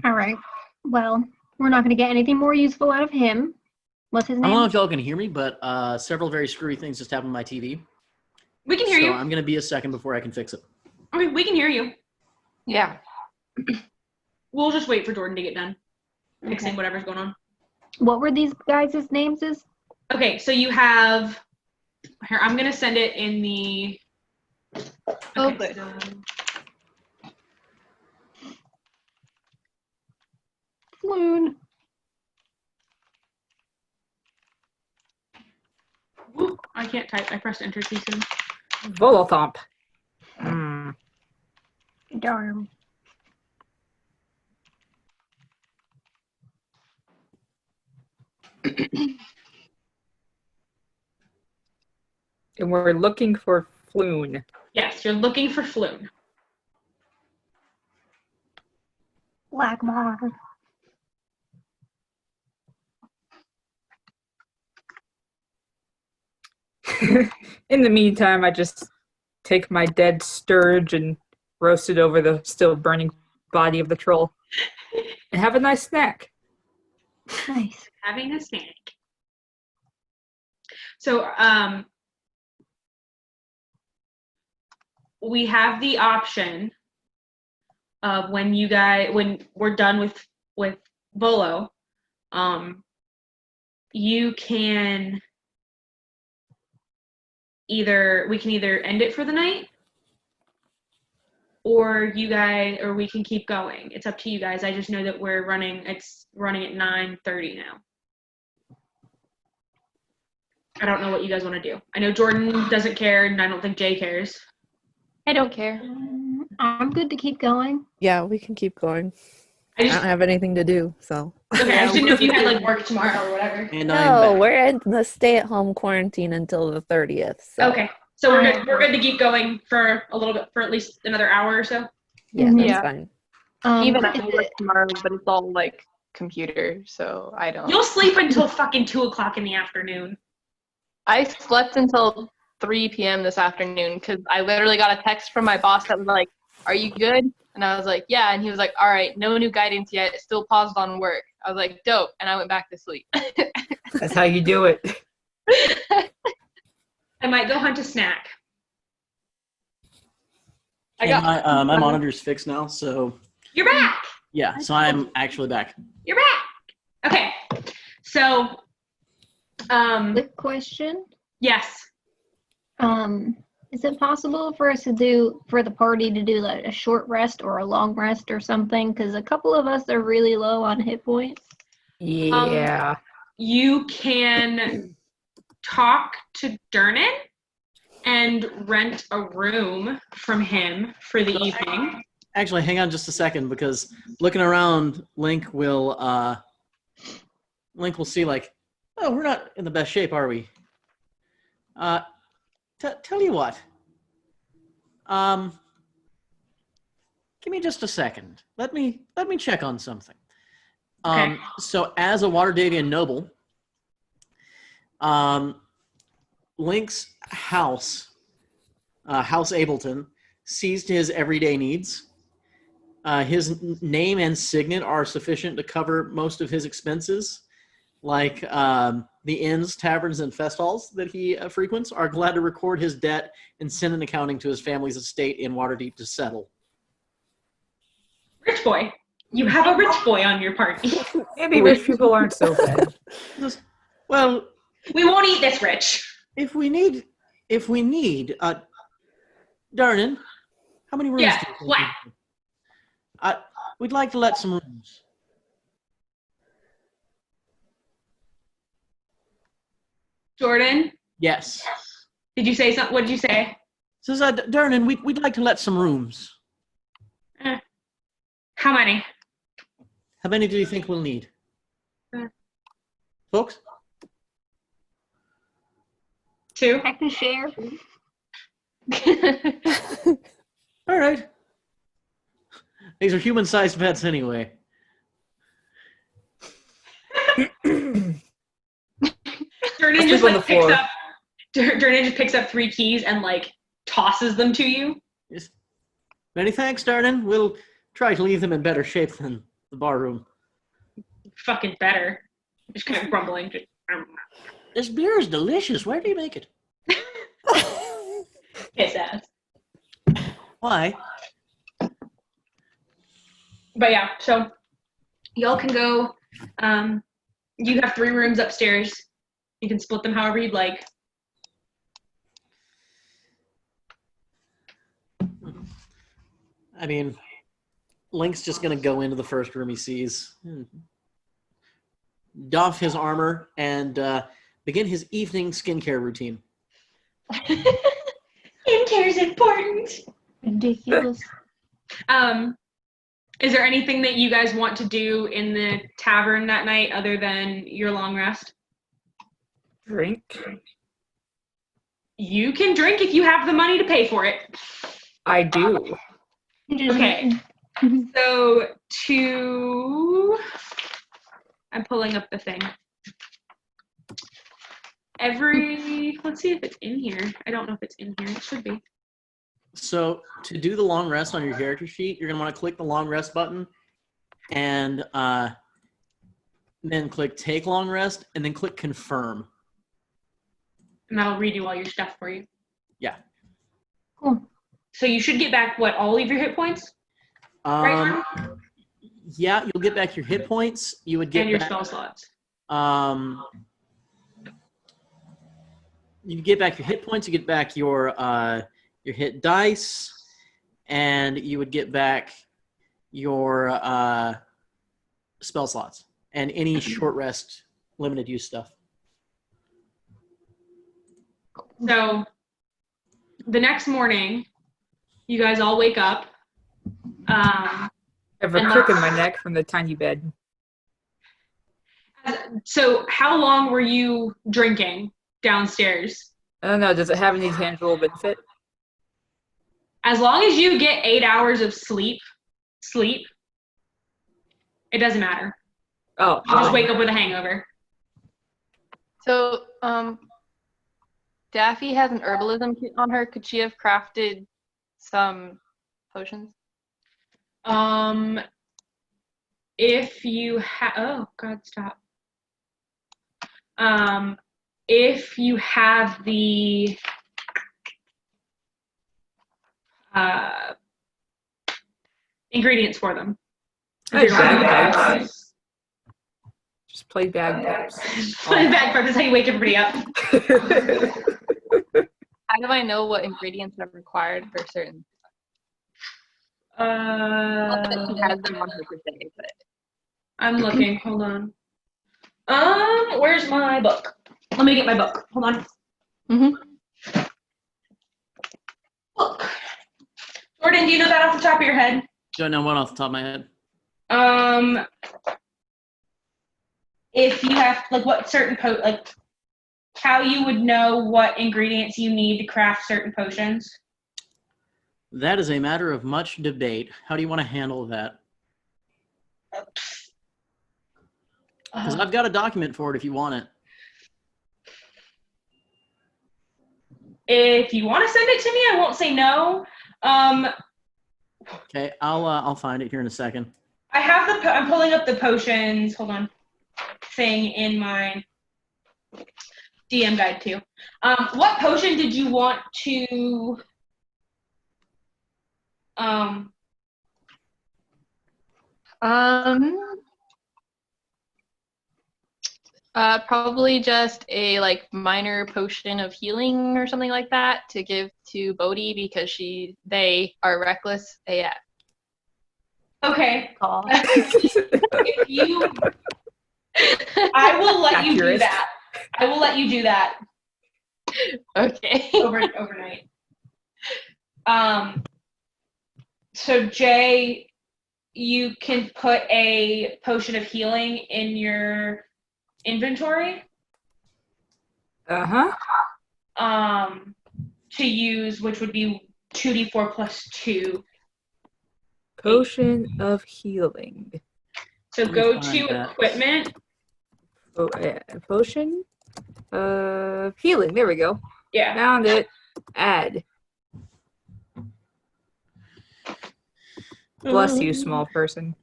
right. Well, we're not going to get anything more useful out of him. What's his I don't know name? if y'all can hear me, but several very screwy things just happened on my TV. We can hear you. I'm going to be a second before I can fix it. Okay, we can hear you. Yeah. We'll just wait for Jordan to get done fixing whatever's going on. What were these guys' names? Okay, so you have. Here, I'm going to send it in the. Okay, so, Floon. whoop, I can't type. I pressed enter too soon. Volothomp. Darn. And we're looking for Floon. Yes, you're looking for Floon. Blackbar. In the meantime, I just take my dead sturge and roast it over the still burning body of the troll and have a nice snack. Nice. Having a snack. So, we have the option of when we're done with Volo, you can we can either end it for the night, or we can keep going. It's up to you guys. I just know that it's running at 9:30 now. I don't know what you guys want to do. I know Jordan doesn't care, and I don't think Jay cares. I don't care. I'm good to keep going. Yeah, we can keep going. I I just don't have anything to do, so. okay. I just didn't know if you had like work tomorrow or whatever. And No, I'm back. we're in the stay-at-home quarantine until the 30th. So. Okay, so we're good. We're good to keep going for a little bit, for at least another hour or so. Yeah, that's Yeah. fine. Even is I work tomorrow, but it's all like computer, so I don't. You'll sleep until fucking 2:00 in the afternoon. I slept until 3 p.m. this afternoon because I literally got a text from my boss that was like, "Are you good?" And I was like, yeah. And he was like, all right, no new guidance yet. Still paused on work. I was like, dope. And I went back to sleep. That's how you do it. I might go hunt a snack. I Hey, got my monitor's fixed now, so You're back. yeah, so I'm actually back. You're back. Okay. So, Quick question. yes. Is it possible for us to do, for the party to do like a short rest or a long rest or something? Because a couple of us are really low on hit points. Yeah. You can talk to Durnan and rent a room from him for the evening. Actually, hang on just a second, because looking around, Link will see like, oh, we're not in the best shape, are we? Tell you what. Give me just a second. Let me check on something. Okay. So as a Waterdeepian noble, Link's house, House Ableton, sees to his everyday needs. His name and signet are sufficient to cover most of his expenses, like the inns, taverns, and fest halls that he frequents are glad to record his debt and send an accounting to his family's estate in Waterdeep to settle. Rich boy. You have a rich boy on your party. Maybe rich people aren't so bad. Well, We won't eat this rich. if we need, Darnan, how many rooms? Yeah, do you think what? we need? We'd like to let some rooms. Jordan, Yes. did you say something? What did you say? Says Darnan, we'd like to let some rooms. How many? How many do you think we'll need? Folks? 2? I can share. All right. These are human-sized beds anyway. Jordan I'll just sleep on like the picks floor. up. Jordan just picks up 3 keys and like tosses them to you. Yes. Many thanks, Darnan. We'll try to leave them in better shape than the bar room. Fucking better. Just kind of grumbling. Just, This beer is delicious. Where do you make it? piss ass. Why? But yeah, so y'all can go. You have 3 rooms upstairs. You can split them however you'd like. I mean, Link's just going to go into the first room he sees, doff his armor, and begin his evening skincare routine. Skincare's important. Ridiculous. Is there anything that you guys want to do in the tavern that night other than your long rest? Drink. You can drink if you have the money to pay for it. I do. Okay. So I'm pulling up the thing. Let's see if it's in here. I don't know if it's in here. It should be. So to do the long rest on your character sheet, you're going to want to click the long rest button and then click take long rest and then click confirm. And that'll redo all your stuff for you. Yeah. Cool. So you should get back, what, all of your hit points? Right, Jordan? Yeah, you'll get back your hit points. You would get And your back, spell slots. you get back your hit points. You get back your hit dice, and you would get back your spell slots and any short rest, limited use stuff. So the next morning, you guys all wake up. I have a And crick in my neck from the tiny bed. So how long were you drinking downstairs? I don't know. Does it have any tangible benefit? As long as you get 8 hours of sleep, it doesn't matter. Oh, You just wake up with a hangover. So, Daffy has an herbalism kit on her. Could she have crafted some potions? If you oh God, stop. If you have the ingredients for them. Hey, bagpipes. Just play bagpipes. Play bagpipes is how you wake everybody up. How do I know what ingredients are required for certain? Not that she has them on her today, but I'm looking. Hold on. Where's my book? Let me get my book. Hold on. Book. Jordan, do you know that off the top of your head? Don't know one off the top of my head. If you have like what certain like how you would know what ingredients you need to craft certain potions. That is a matter of much debate. How do you want to handle that? Because I've got a document for it if you want it. If you want to send it to me, I won't say no. Okay, I'll find it here in a second. I have I'm pulling up the potions. Hold on. Thing in my DM guide too. What potion did you want to? Probably just a like minor potion of healing or something like that to give to Bodhi because they are reckless AF. Okay. Call. If you, I will let you do that. I will let you do that. Okay. Overnight. So Jay, you can put a potion of healing in your inventory. Uh-huh. To use, which would be 2d4 plus 2. Potion of healing. So go to equipment. Oh, yeah. Potion of healing. There we go. Yeah. Found it. Add. Bless you, small person.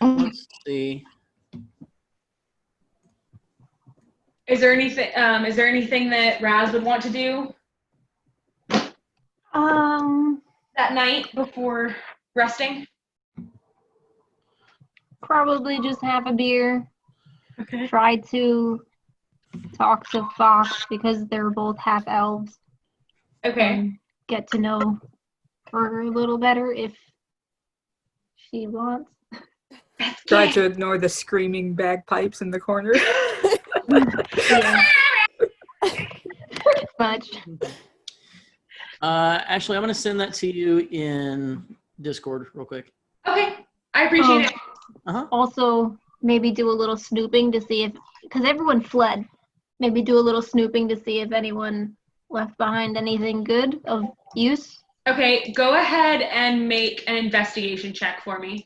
Let's see. Is there anything that Raz would want to do that night before resting? Probably just have a beer. Okay. Try to talk to Fox because they're both half elves. Okay. And get to know her a little better if she wants. Try to ignore the screaming bagpipes in the corner. Yeah. Pretty much. Actually, I'm going to send that to you in Discord real quick. Okay. I appreciate it. Also, maybe do a little snooping to see if, because everyone fled, maybe do a little snooping to see if anyone left behind anything good of use. Okay, go ahead and make an investigation check for me.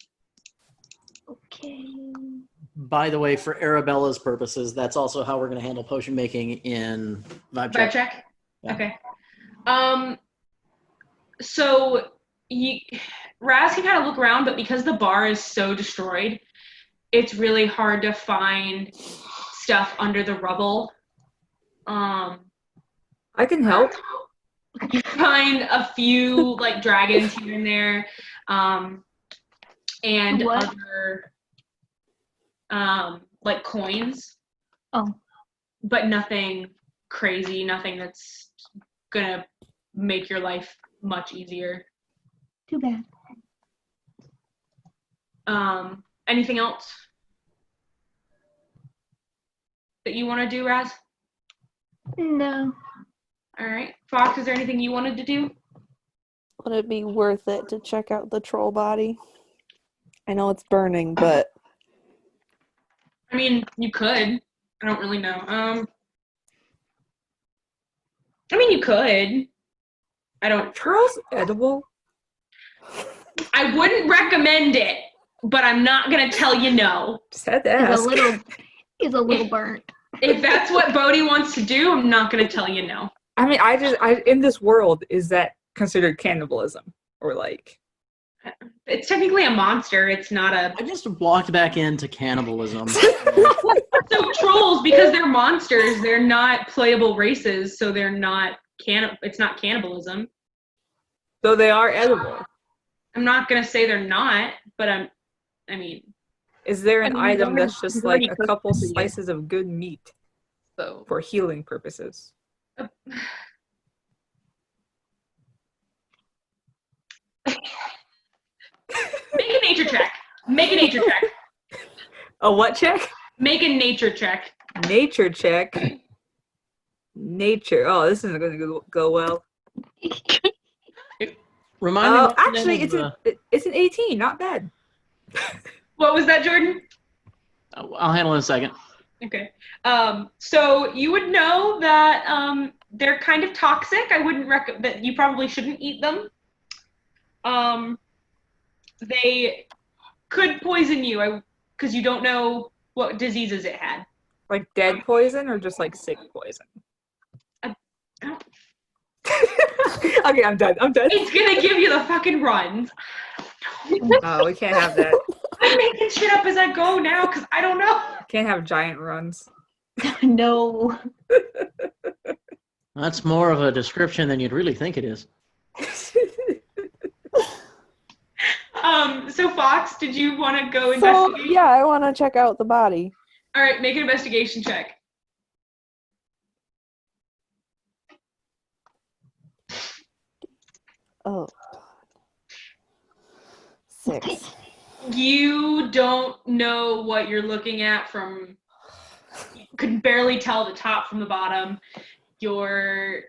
Okay. By the way, for Arabella's purposes, that's also how we're going to handle potion making in Vibe Check. Vibe check? Yeah. Okay. So Raz can kind of look around, but because the bar is so destroyed, it's really hard to find stuff under the rubble. I can help. You find a few like dragons here and there, and What? other like coins. Oh. But nothing crazy, nothing that's gonna make your life much easier. Too bad. Anything else that you want to do, Raz? No. All right. Fox, is there anything you wanted to do? Would it be worth it to check out the troll body? I know it's burning, but I mean, you could. I don't really know. I mean, you could. I don't. Troll's edible? I wouldn't recommend it, but I'm not gonna tell you no. Just had to ask. Is a little burnt. If that's what Bodhi wants to do, I'm not gonna tell you no. I mean, I in this world, is that considered cannibalism? Or like... It's technically a monster. It's not a. I just walked back into cannibalism. So trolls, because they're monsters, they're not playable races, so they're not it's not cannibalism. So they are edible. I'm not gonna say they're not, but I mean, Is there an I mean, item they're that's just already like a cooked couple for you. slices of good meat So for healing purposes? make a nature check. Make a nature check. A what check? Make a nature check. Nature check. Nature. Oh, this isn't going to go well. Remind me. Oh, what's the name actually, of it's an 18. Not bad. What was that, Jordan? I'll handle it in a second. Okay. So you would know that they're kind of toxic. I wouldn't recommend that. You probably shouldn't eat them. They could poison you because you don't know what diseases it had. Like dead poison or just like sick poison? I don't- Okay, I'm done. It's gonna give you the fucking runs. Oh, we can't have that. I'm making shit up as I go now because I don't know. Can't have giant runs. No. That's more of a description than you'd really think it is. So Fox, did you want to go So, investigate? yeah, I want to check out the body. All right, make an investigation check. Oh, God. 6. You don't know what you're looking at from. You can barely tell the top from the bottom. You're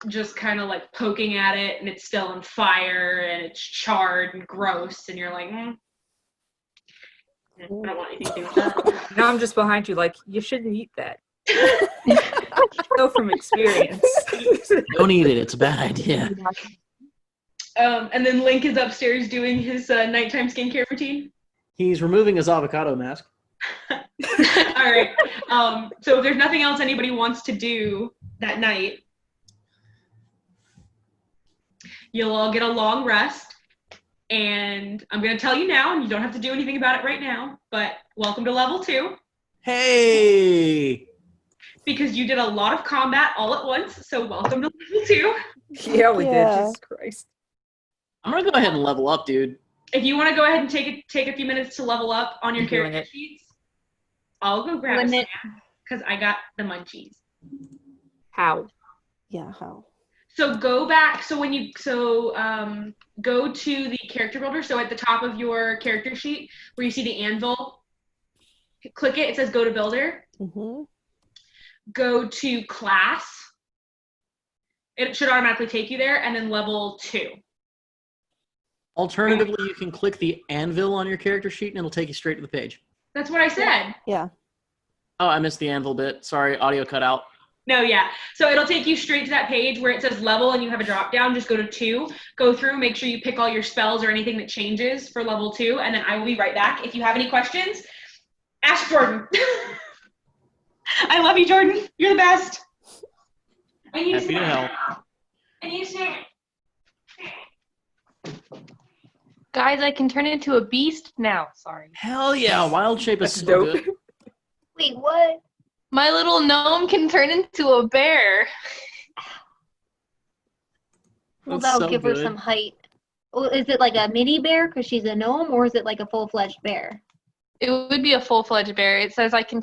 just kind of like poking at it, and it's still on fire, and it's charred and gross, and you're like, I don't want anything to do with that. Now I'm just behind you like, you shouldn't eat that. Know from experience. Don't eat it. It's a bad idea. And then Link is upstairs doing his nighttime skincare routine. He's removing his avocado mask. All right. So if there's nothing else anybody wants to do that night, you'll all get a long rest. And I'm going to tell you now, and you don't have to do anything about it right now, but welcome to level 2. Hey! Because you did a lot of combat all at once, so welcome to level 2. Yeah, we did. Yeah. Jesus Christ. I'm gonna go ahead and level up, dude. If you want to go ahead and take a few minutes to level up on your I'm doing character it. sheets, I'll go grab a snack because I got the munchies. How? Yeah, how? So go back. So when you go to the character builder. So at the top of your character sheet, where you see the anvil, click it. It says go to builder. Mm-hmm. Go to class. It should automatically take you there, and then level 2. Alternatively, you can click the anvil on your character sheet, and it'll take you straight to the page. That's what I said. Yeah. Oh, I missed the anvil bit. Sorry, audio cut out. No, yeah. So it'll take you straight to that page where it says level and you have a drop down. Just go to 2. Go through, make sure you pick all your spells or anything that changes for level 2, and then I will be right back. If you have any questions, ask Jordan. I love you, Jordan. You're the best. I need Happy to help. I need a snack. guys, I can turn into a beast now. Sorry. Hell yeah, wild shape is That's so dope. good. Wait, what? My little gnome can turn into a bear. Well, That's that'll so give her good. some height. Well, is it like a mini bear because she's a gnome, or is it like a full-fledged bear? It would be a full-fledged bear. It says I can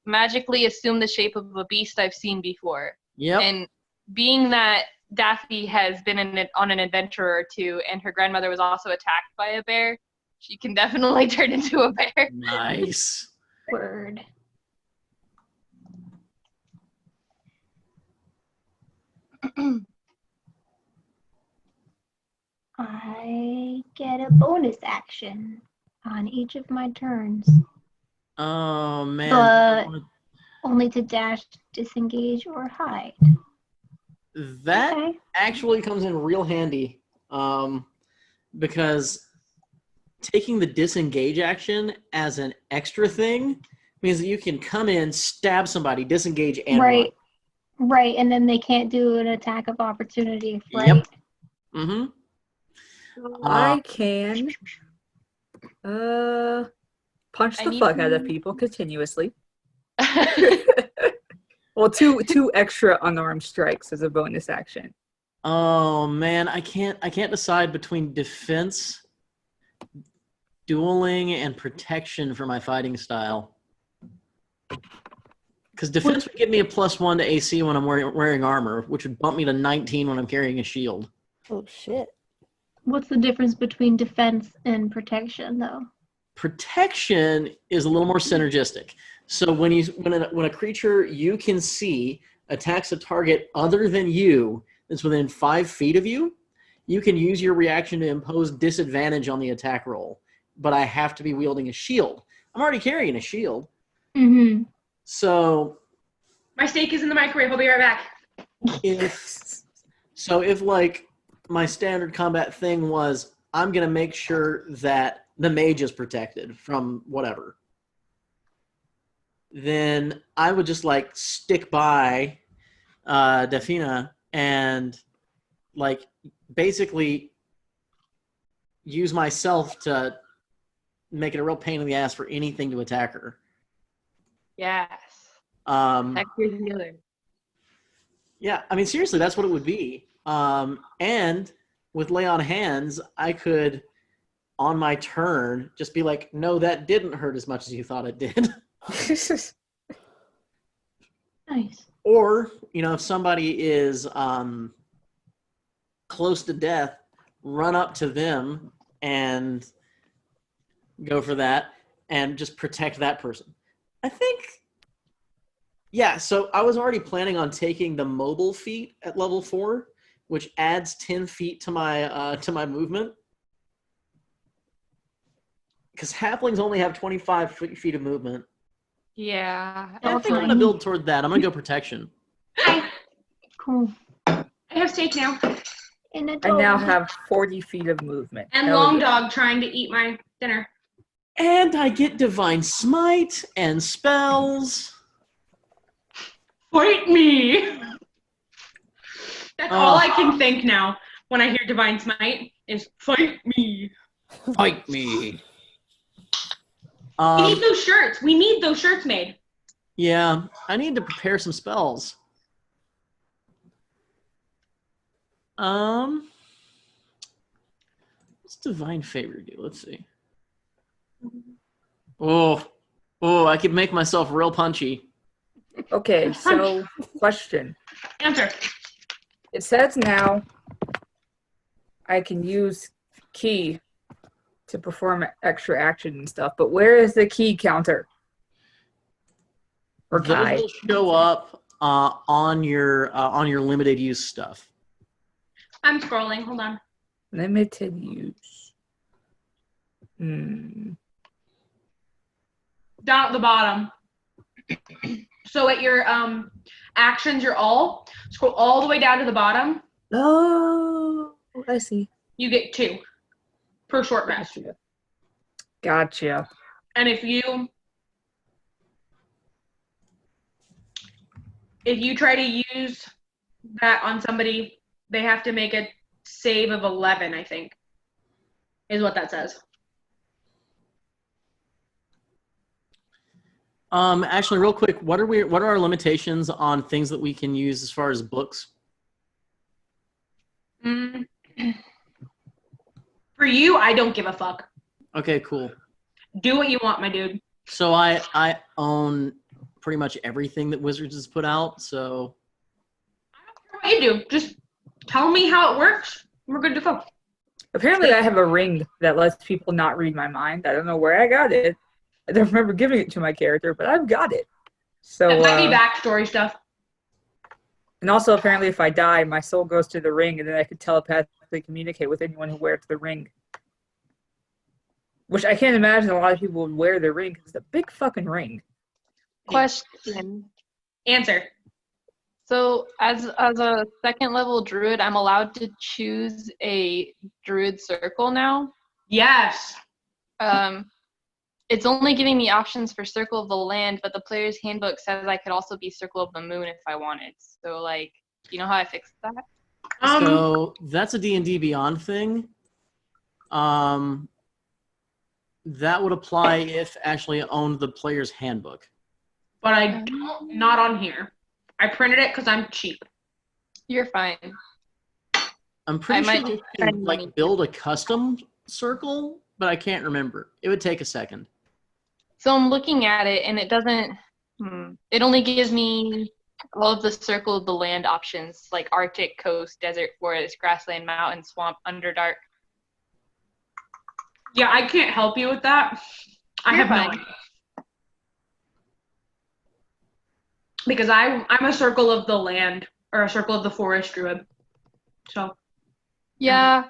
magically assume the shape of a beast I've seen before. Yep. And being that Daffy has been on an adventure or two, and her grandmother was also attacked by a bear, she can definitely turn into a bear. Nice. Word. I get a bonus action on each of my turns, Oh man. But- only to dash, disengage, or hide. That Okay. actually comes in real handy, because taking the disengage action as an extra thing means that you can come in, stab somebody, disengage, and Right. Right, and then they can't do an attack of opportunity, right? Yep. run. I can punch I the need fuck out of people continuously. Well, two extra unarmed strikes as a bonus action. Oh man, I can't decide between defense, dueling, and protection for my fighting style. Because defense would give me a +1 to AC when I'm wearing armor, which would bump me to 19 when I'm carrying a shield. Oh shit. What's the difference between defense and protection, though? Protection is a little more synergistic. So when a creature you can see attacks a target other than you that's within 5 feet of you, you can use your reaction to impose disadvantage on the attack roll. But I have to be wielding a shield. I'm already carrying a shield. Mm-hmm. So My steak is in the microwave. I'll be right back. if like my standard combat thing was I'm gonna make sure that the mage is protected from whatever, then I would just like stick by Defina and like basically use myself to make it a real pain in the ass for anything to attack her. Yes. Um, Heck, the other. Yeah, I mean, seriously, that's what it would be. And with lay on hands, I could, on my turn, just be like, no, that didn't hurt as much as you thought it did. Nice. Or, if somebody is close to death, run up to them and go for that and just protect that person. I think... Yeah, so I was already planning on taking the mobile feat at level 4, which adds 10 feet to my movement. Because halflings only have 25 feet of movement. Yeah. I think I'm going to build toward that. I'm going to go protection. Cool. I have steak now. And I now have 40 feet of movement. And Hell Long yeah. Dog trying to eat my dinner. And I get Divine Smite and spells. Fight me! That's all I can think now when I hear Divine Smite is fight me. Fight me. We need those shirts. We need those shirts made. Yeah, I need to prepare some spells. What's Divine Favor do? Let's see. Oh, I could make myself real punchy. Okay, so question. Answer. It says now I can use key to perform extra action and stuff, but where is the key counter? Or Those Kai? will show up on your limited use stuff. I'm scrolling. Hold on. Limited use. Hmm. Down at the bottom. So at your actions, scroll all the way down to the bottom. Oh, I see. You get 2 per short rest. Gotcha. And if you try to use that on somebody, they have to make a save of 11, I think, is what that says. Actually, real quick, what are our limitations on things that we can use as far as books? For you, I don't give a fuck. Okay, cool. Do what you want, my dude. So I own pretty much everything that Wizards has put out, so... I don't care what you do. Just tell me how it works. We're good to go. Apparently I have a ring that lets people not read my mind. I don't know where I got it. I don't remember giving it to my character, but I've got it. So That might be backstory stuff. and also apparently if I die, my soul goes to the ring and then I could telepathically communicate with anyone who wears the ring. Which I can't imagine a lot of people would wear the ring because it's a big fucking ring. Question. Answer. So as a second level druid, I'm allowed to choose a druid circle now. Yes. It's only giving me options for Circle of the Land, but the player's handbook says I could also be Circle of the Moon if I wanted. So, like, you know how I fixed that? So that's a D&D Beyond thing. That would apply if Ashley owned the player's handbook. But I don't, not on here. I printed it because I'm cheap. You're fine. I'm pretty I sure might you spend can money. build a custom circle, but I can't remember. It would take a second. So I'm looking at it, and it doesn't. It only gives me all of the circle of the land options, like Arctic, coast, desert, forest, grassland, mountain, swamp, underdark. Yeah, I can't help you with that. I You're have no fine. idea. Because I'm a circle of the land, or a circle of the forest druid. So. Yeah.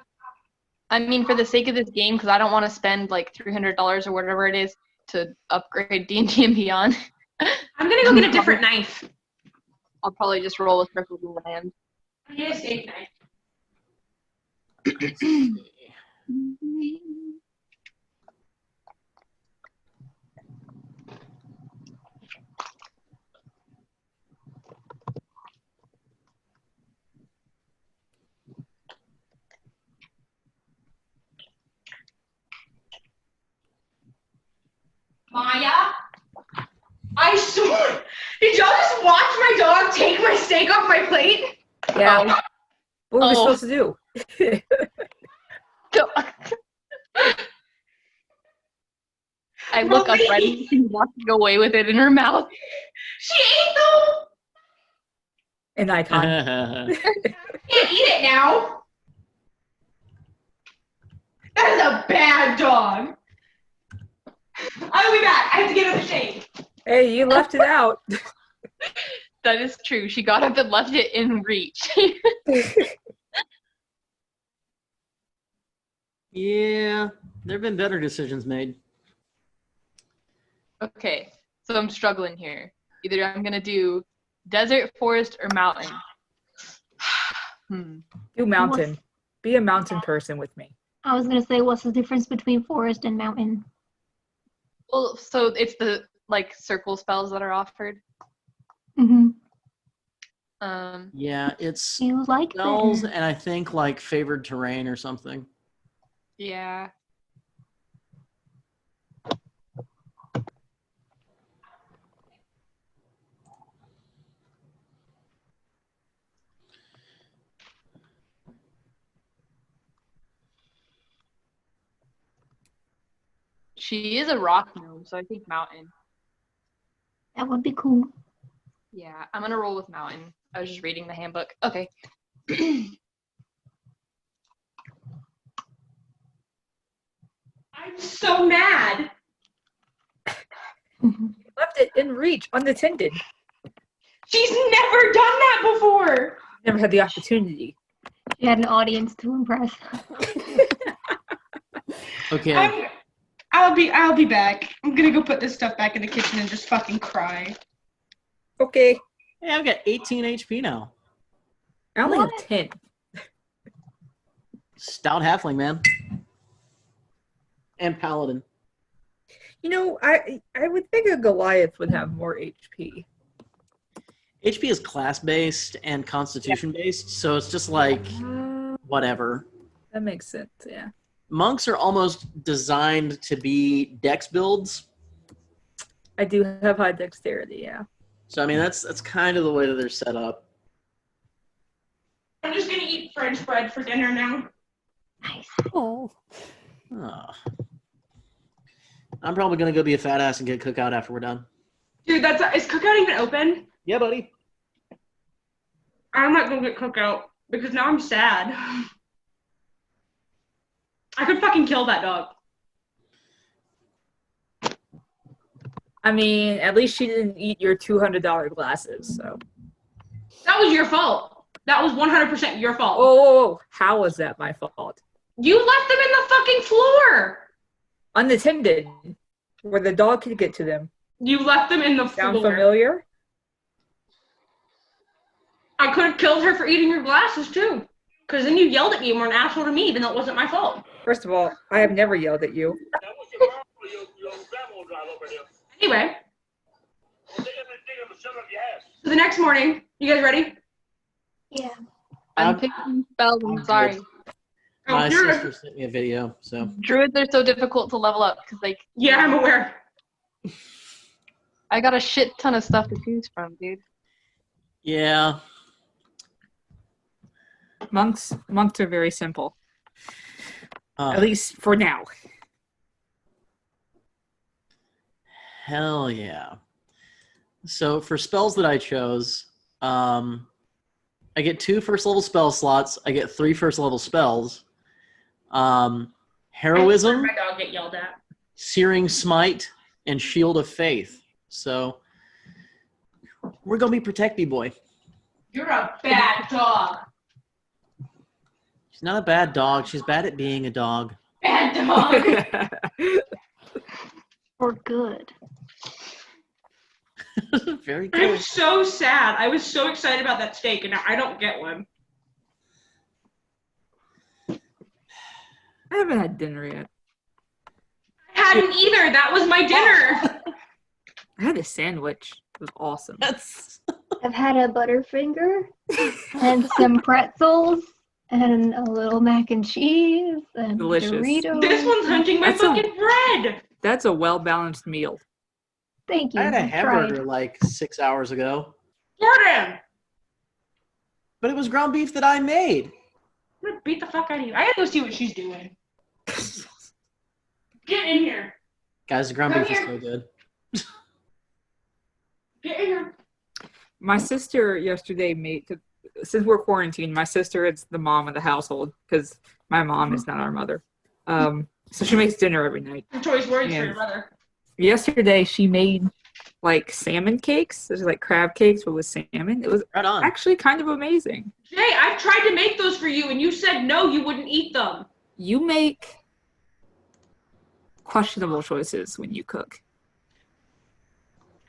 I mean, for the sake of this game, because I don't want to spend like $300 or whatever it is to upgrade D&D and Beyond. I'm gonna go get a different knife. I'll probably just roll with circle of the land. I need a steak knife. Maya? I swear. Did y'all just watch my dog take my steak off my plate? Yeah. What were we Oh. supposed to do? I look up right and she's walking away with it in her mouth. She ate them! An icon. Can't eat it now. That is a bad dog. I'll be back. I have to get her the shade. Hey, you left it out. That is true. She got up and left it in reach. Yeah, there have been better decisions made. Okay, so I'm struggling here. Either I'm going to do desert, forest, or mountain. Do mountain. Be a mountain person with me. I was gonna say, what's the difference between forest and mountain? Well, so it's the like circle spells that are offered. Mm-hmm. Yeah, it's You like spells them. and I think like favored terrain or something. Yeah. She is a rock gnome, so I think mountain. That would be cool. Yeah, I'm gonna roll with mountain. I was just reading the handbook. Okay. I'm so mad. Left it in reach, unattended. She's never done that before. Never had the opportunity. You had an audience to impress. Okay. I'll be back. I'm gonna go put this stuff back in the kitchen and just fucking cry. Okay. Hey, I've got 18 HP now. I only have 10. Stout halfling, man. And paladin. You know, I would think a Goliath would have more HP. HP is class-based and constitution-based, so it's just like, whatever. That makes sense, yeah. Monks are almost designed to be dex builds. I do have high dexterity, yeah. So, I mean, that's kind of the way that they're set up. I'm just gonna eat French bread for dinner now. Nice. Oh. Oh. I'm probably going to go be a fat ass and get cookout after we're done. Dude, is cookout even open? Yeah, buddy. I'm not gonna get cookout because now I'm sad. I could fucking kill that dog. I mean, at least she didn't eat your $200 glasses, so. That was your fault. That was 100% your fault. Oh, how was that my fault? You left them in the fucking floor. Unattended, where the dog could get to them. You left them in the Sound floor. familiar? I could have killed her for eating your glasses too. Because then you yelled at me and were an asshole to me, even though it wasn't my fault. First of all, I have never yelled at you. Anyway. So the next morning, you guys ready? Yeah. I'm picking spells, I'm sorry. My you're- sister sent me a video, so. Druids are so difficult to level up because, like, Yeah, I'm aware. I got a shit ton of stuff to choose from, dude. Yeah. Monks are very simple. Uh, At least for now. Hell yeah. So for spells that I chose, I get 2 first level spell slots. I get 3 first level spells. Heroism, My dog get yelled at. Searing Smite, and Shield of Faith. So we're gonna be protecty boy. You're a bad dog. She's not a bad dog. She's bad at being a dog. Bad dog. Or good. Very I'm good. so sad. I was so excited about that steak, and now I don't get one. I haven't had dinner yet. I hadn't either. That was my dinner. I had a sandwich. It was awesome. That's I've had a Butterfinger and some pretzels and a little mac and cheese and Delicious. Doritos. This one's hunting my That's a- fucking bread. That's a well-balanced meal. Thank you. I had a I've hamburger tried. like 6 hours ago, Jordan, but it was ground beef that I made. I'm gonna beat the fuck out of you. I gotta go see what she's doing. Get in here. Guys, the ground Come beef is here. so good. Get in here. My sister yesterday made, since we're quarantined, my sister is the mom of the household because my mom is not our mother. So she makes dinner every night. Your choice words for Yeah. your brother. Yesterday she made like salmon cakes. There's like crab cakes but with salmon. It was Right on. actually kind of amazing. Jay, I've tried to make those for you, and you said no, you wouldn't eat them. You make questionable choices when you cook.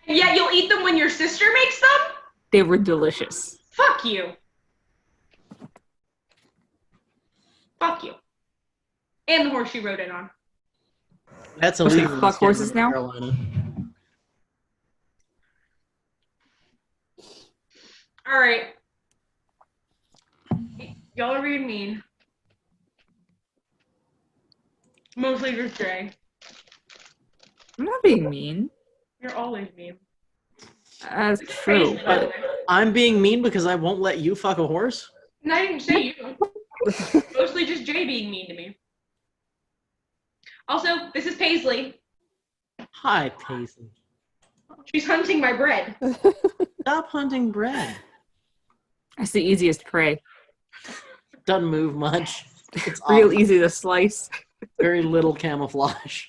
And yet you'll eat them when your sister makes them? They were delicious. Fuck you. Fuck you. And the horse she rode in on. That's What's illegal. it, in fuck State of horses now? Carolina. All right. Y'all are being mean. Mostly just Jay. I'm not being mean. You're always mean. That's true. By the But way. I'm being mean because I won't let you fuck a horse? And I didn't say you. Mostly just Jay being mean to me. Also, this is Paisley. Hi, Paisley. She's hunting my bread. Stop hunting bread. that's the easiest prey. Doesn't move much. It's Real awful. easy to slice. Very little camouflage.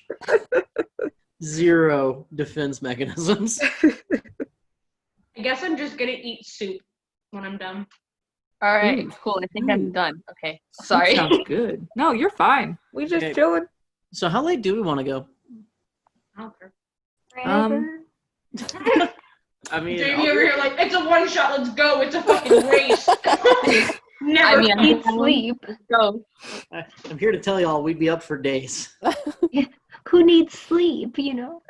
0 defense mechanisms. I guess I'm just gonna eat soup when I'm done. All right, Ooh. cool. I think Ooh. I'm done. Okay, That sorry. sounds good. No, you're fine. We just Okay. chilling. So how late do we want to go? I don't care. Forever. I mean, Jamie over here like, it's a one shot, let's go, it's a fucking race. Never. I mean, I'm Eat, sleep. Go. I'm here to tell y'all we'd be up for days. Who needs sleep, you know?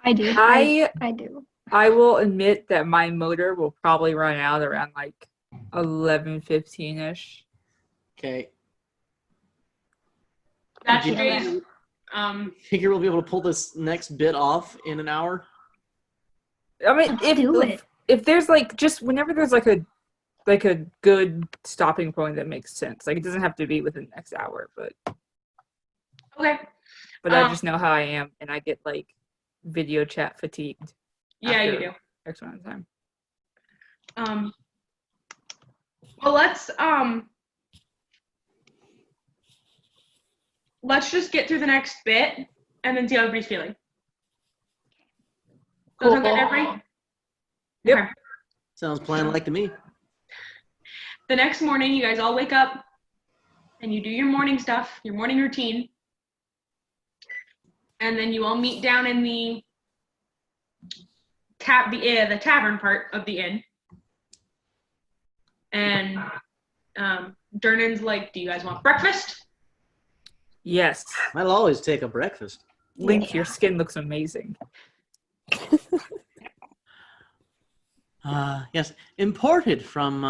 I do. I do. I will admit that my motor will probably run out around like 11:15ish. Okay. That's Yeah. Jay's. Figure we'll be able to pull this next bit off in an hour? I mean, Let's do it. if there's like just whenever there's like a good stopping point that makes sense. Like it doesn't have to be within the next hour, but Okay. I just know how I am, and I get like video chat fatigued. Yeah, you after do. X amount of time. Well, let's just get through the next bit and then see how everybody's feeling. Does that sound good to everybody? Yep. Okay. Sounds planned like to me. The next morning, you guys all wake up and you do your morning stuff, your morning routine, and then you all meet down in the tavern part of the inn. And Durnan's like, do you guys want breakfast? Yes. I'll always take a breakfast. Link, your skin looks amazing. Yes, imported from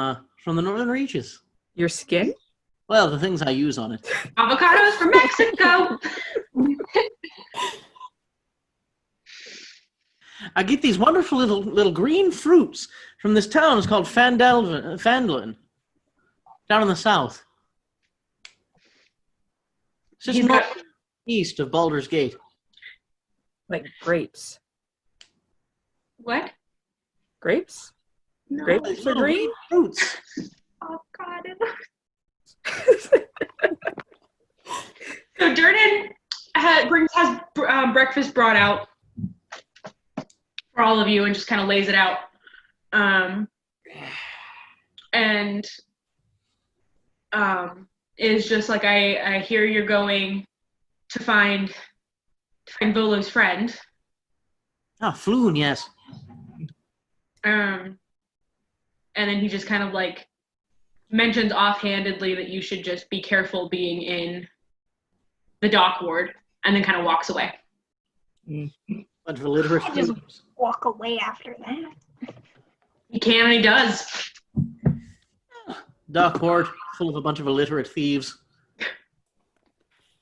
the northern reaches. Your skin? Well, the things I use on it. Avocados from Mexico. I get these wonderful little green fruits from this town. It's called Fandlin, down in the south. It's just He's got- northeast of Baldur's Gate. Like grapes. What? Grapes? No. Grapes are green? Fruits. Avocado. So Durden has breakfast brought out for all of you and just kind of lays it out. Is just like, I hear you're going to find Volo's friend. Ah, Floon, yes. And then he just kind of like mentions offhandedly that you should just be careful being in the dock ward, and then kind of walks away. Bunch of illiterate I just students. walk away after that. He can and he does. Dock ward, full of a bunch of illiterate thieves.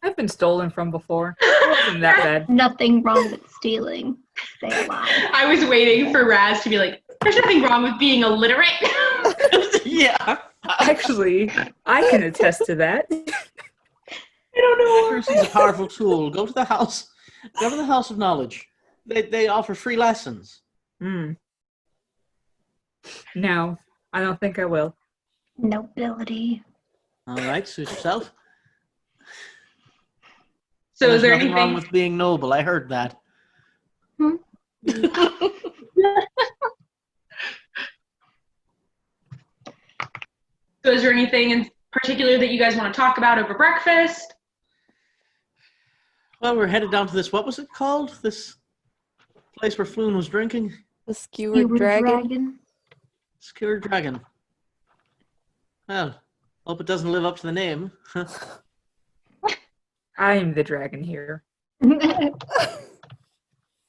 I've been stolen from before. It wasn't that bad. Nothing wrong with stealing. Stay alive. I was waiting for Raz to be like, there's nothing wrong with being illiterate. Yeah. Actually, I can attest to that. I don't know. Literacy is a powerful tool. Go to the house of knowledge. They offer free lessons. No, I don't think I will. Nobility. All right, suit yourself. So There's is there nothing wrong anything? with being noble? I heard that. So is there anything in particular that you guys want to talk about over breakfast? Well, we're headed down to this. What was it called? This place where Floon was drinking. The skewered dragon. Skewered Dragon. Well, hope it doesn't live up to the name. I'm the dragon here.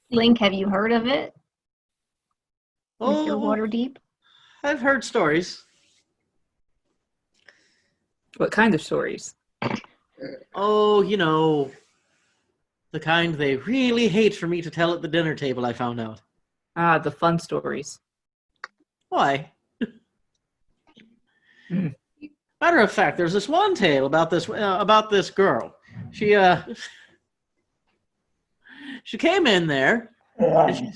Link, have you heard of it? Mr. Oh, Waterdeep? I've heard stories. What kind of stories? Oh, you know, the kind they really hate for me to tell at the dinner table, I found out. Ah, the fun stories. Why? Matter of fact, there's this one tale about this girl. She came in there and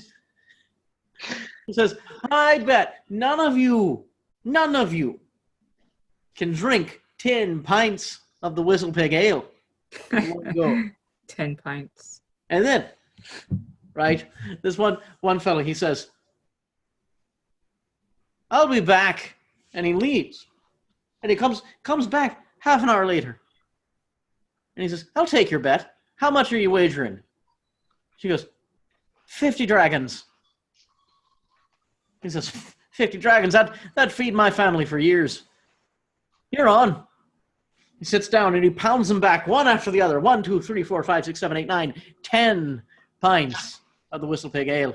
she says, "I bet none of you can drink 10 pints of the Whistle Pig Ale in one go." 10 pints. And then, right, this one fellow, he says, "I'll be back," and he leaves. And he comes back half an hour later. And he says, "I'll take your bet. How much are you wagering?" She goes, 50 dragons. He says, 50 dragons, that'd feed my family for years. You're on. He sits down and he pounds them back one after the other. 1, 2, 3, 4, 5, 6, 7, 8, 9, 10 pints of the Whistle Pig Ale.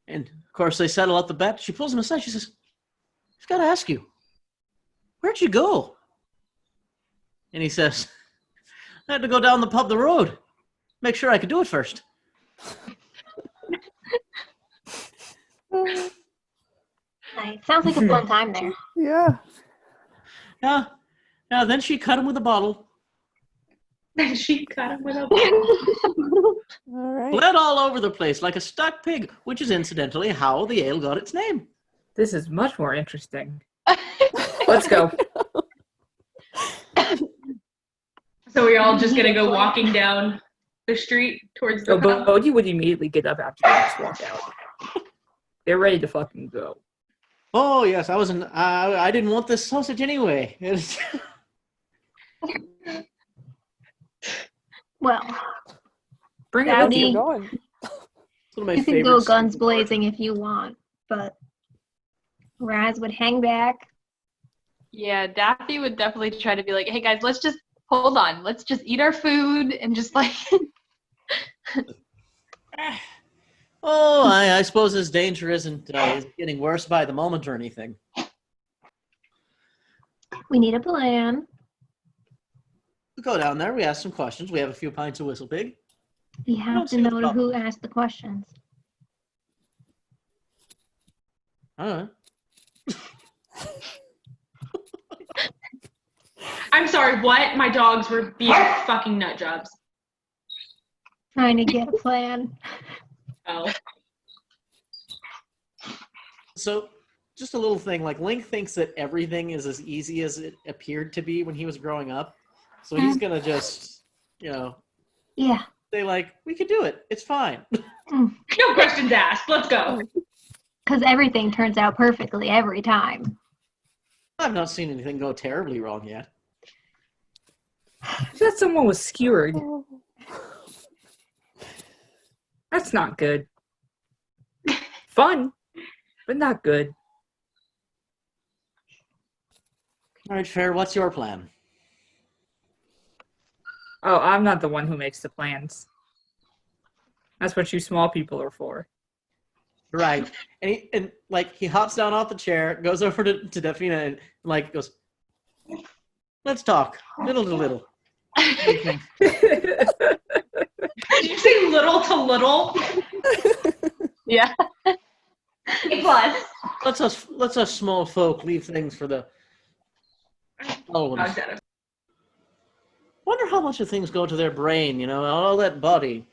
And of course they settle up the bet. She pulls him aside. She says, "I've got to ask you, where'd you go?" And he says, "I had to go down the road. Make sure I could do it first." Nice. Sounds like a fun time there. Yeah. Now then she cut him with a bottle. She cut him with a All right. Bled all over the place like a stuck pig, which is incidentally how the ale got its name. This is much more interesting. Let's go. So we're all just gonna go walking down the street towards the Oh, pub. Bodhi would immediately get up after they just walk out. They're ready to fucking go. Oh yes, I didn't want this sausage anyway. Well, Bring it Daddy. with Keep you. going. It's one of my you can favorite. go guns blazing if you want, but Raz would hang back. Yeah, Daffy would definitely try to be like, hey guys, let's just hold on. Let's just eat our food and just like Oh, I suppose this danger isn't getting worse by the moment or anything. We need a plan. We go down there. We ask some questions. We have a few pints of Whistle Pig. We have don't to see the know problem. who asked the questions. All right. I'm sorry, what? My dogs were being fucking nut jobs. Trying to get a plan. Oh. So, just a little thing. Like, Link thinks that everything is as easy as it appeared to be when he was growing up. So he's gonna just, Yeah. say like, we could do it. It's fine. No questions asked. Let's go. Because everything turns out perfectly every time. I've not seen anything go terribly wrong yet. I thought someone was skewered. That's not good. Fun, but not good. All right, Fair. What's your plan? Oh, I'm not the one who makes the plans. That's what you small people are for. Right. And he hops down off the chair, goes over to Daphne and like goes, let's talk. Little to little. What do you think? Did you say little to little? Yeah. A plus. Let's us small folk leave things for the small ones. Wonder how much of things go to their brain, all that body.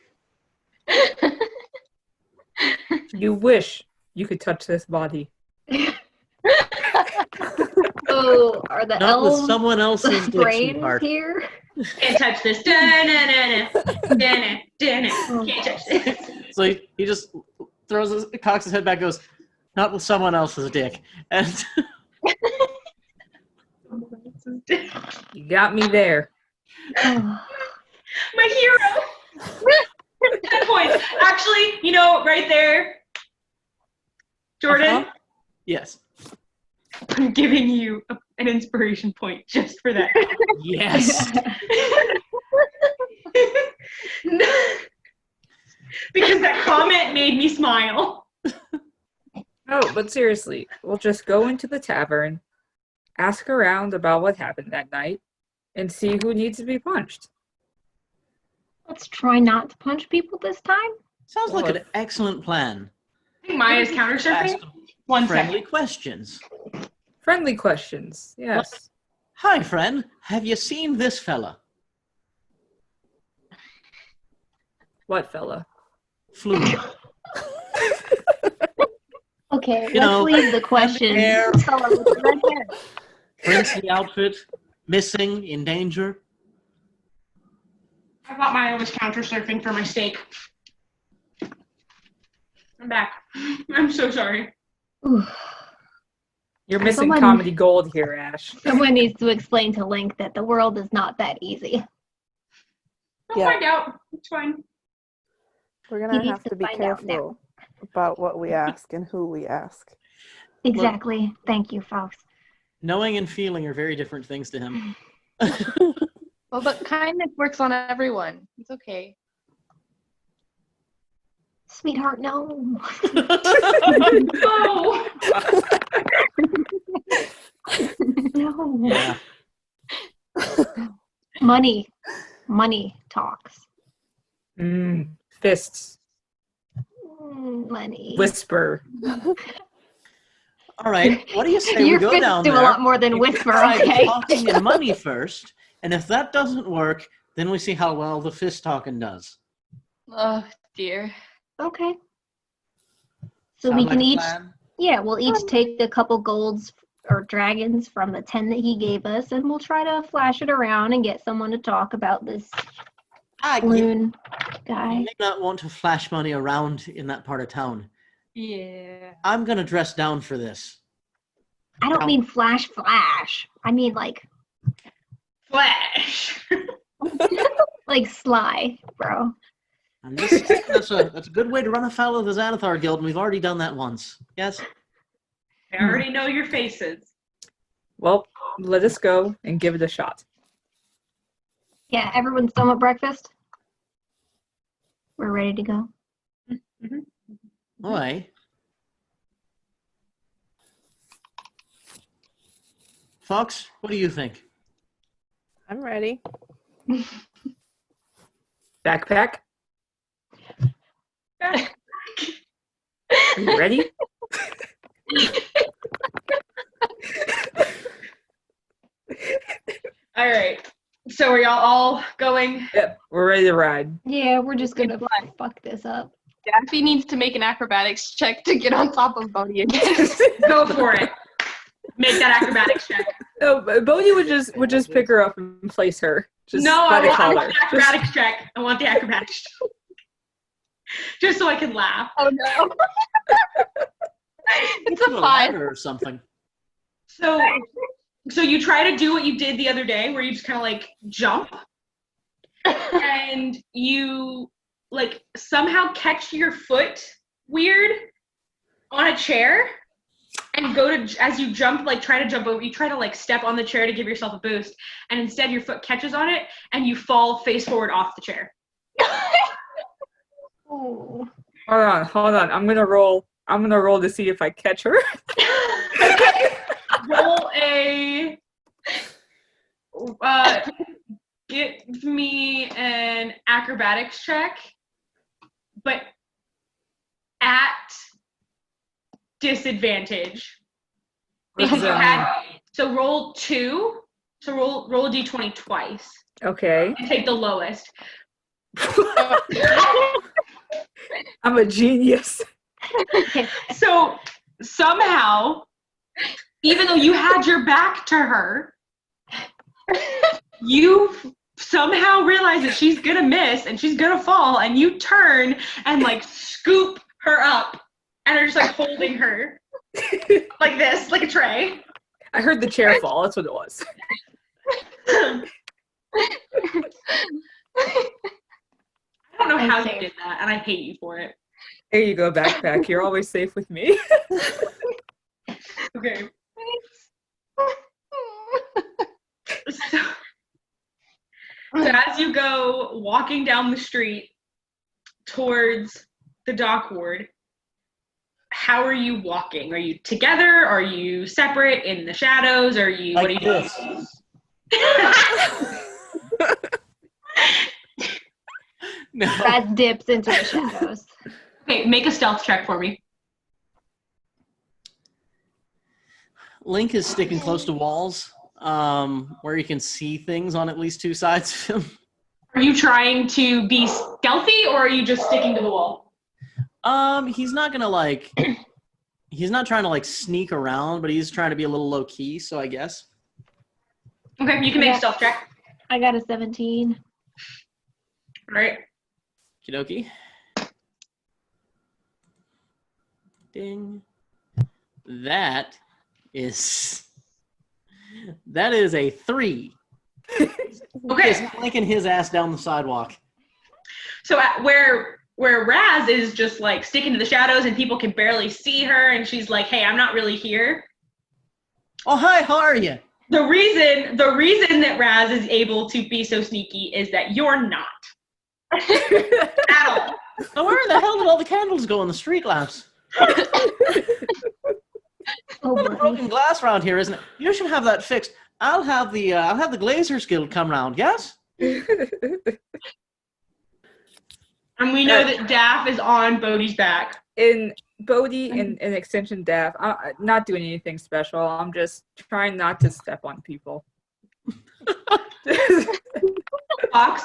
You wish you could touch this body. Oh, are the Not with elves someone else's diction brains part. here? Can't touch this. Da-na-na-na. Da-na-na-na. Can't touch this. So he just cocks his head back, goes, not with someone else's dick. And You got me there. Oh, My hero. 10 points. Actually, right there. Jordan, Uh-huh. Yes. I'm giving you an inspiration point just for that. Yes. Because that comment made me smile. Oh, but seriously, we'll just go into the tavern, ask around about what happened that night, and see who needs to be punched. let's try not to punch people this time. Sounds like Well, an excellent plan. I think Maya's counter Ask surfing. 1 friendly second. questions. Friendly questions, yes. Hi, friend. Have you seen this fella? What fella? Flew. Okay, You know, let's leave the question. hair. Tell 'em it's red hair. Princely outfit. Missing. In danger. I thought Maya was counter surfing for my steak. I'm back. I'm so sorry. Ooh. You're missing Someone- comedy gold here, Ash. Someone needs to explain to Link that the world is not that easy. I'll Yeah. find out. It's fine. We're He gonna needs have to to be find out now. careful about what we ask and who we ask. Exactly. Thank you, Faust. Knowing and feeling are very different things to him. Well, but kindness works on everyone. It's okay. Sweetheart, no. Oh, No. Yeah. Money talks. Fists. Money. Whisper. All right. What do you say Your we go fists down do there? a lot more than we whisper, try okay? talking and money first, and if that doesn't work, then we see how well the fist talking does. Oh, dear. Okay. So Sound we like can a each, plan? yeah, we'll each take a couple golds or dragons from the 10 that he gave us, and we'll try to flash it around and get someone to talk about this You balloon guy. may not want to flash money around in that part of town. Yeah. I'm gonna dress down for this. I don't mean flash. I mean like Flash. sly, bro. And that's a good way to run afoul of the Xanathar Guild, and we've already done that once. Yes? I already know your faces. Well, let us go and give it a shot. Yeah, everyone's done with breakfast. We're ready to go. All right. Fox, what do you think? I'm ready. Backpack. Are you ready? All right. So are y'all all going? Yep, we're ready to ride. Yeah, we're just gonna fuck this up. Daffy needs to make an acrobatics check to get on top of Bodhi again. Go for it. Make that acrobatics check. No, Bodhi would just pick her up and place her. Just No, by I the want collar. the acrobatics check. I want the acrobatics check. Just so I can laugh. Oh no. It's a Put 5. ladder or something. So you try to do what you did the other day, where you just kind of like jump, and you like somehow catch your foot weird on a chair, and go to, as you jump, like try to jump over, you try to like step on the chair to give yourself a boost, and instead your foot catches on it, and you fall face forward off the chair. Oh. Hold on. I'm gonna roll to see if I catch her. Roll a. Give me an acrobatics check, but at disadvantage. What does Because you that had, so roll 2. So roll a d20 twice Okay. and take the lowest. I'm a genius. So somehow, even though you had your back to her, you somehow realize that she's gonna miss and she's gonna fall, and you turn and like scoop her up and are just like holding her like this, like a tray. I heard the chair fall. That's what it was. I don't know how you did that, and I hate you for it. There you go, backpack. You're always safe with me. Okay. So as you go walking down the street towards the dock ward, how are you walking? Are you together? Are you separate in the shadows? Are you, what are you doing? No. Raz dips into the shadows. Okay, make a stealth check for me. Link is sticking close to walls, where you can see things on at least 2 sides of him. Are you trying to be stealthy, or are you just sticking to the wall? He's not gonna like. He's not trying to like sneak around, but he's trying to be a little low key. So I guess. Okay, you can make a stealth check. I got a 17. All right. Okie dokie. Ding. That is a 3. Okay. He's linking his ass down the sidewalk. So where Raz is just like sticking to the shadows and people can barely see her, and she's like, "Hey, I'm not really here." Oh, hi, how are you? The reason that Raz is able to be so sneaky is that you're not. At all. Now, where the hell did all the candles go in the street lamps? Oh, Broken buddy. glass around here, isn't it? You should have that fixed. I'll have the Glazers Guild come round. Yes. And we know that Daff is on Bodhi's back. In Bodhi and Extension Daff, I'm not doing anything special. I'm just trying not to step on people. Fox,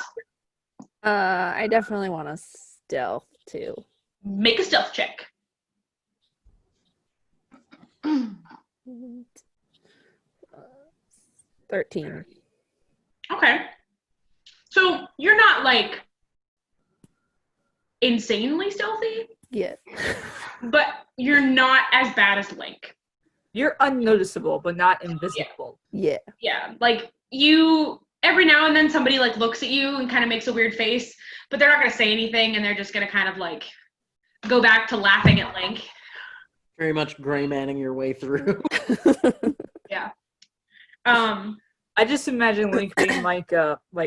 I definitely want to stealth too. make a stealth check. 13. Okay. So you're not like insanely stealthy, Yeah. but you're not as bad as Link. You're unnoticeable, but not invisible. Yeah. Yeah, like you, every now and then somebody like looks at you and kind of makes a weird face, but they're not going to say anything, and they're just going to kind of like go back to laughing at Link. Very much gray manning your way through. Yeah. I just imagine Link being like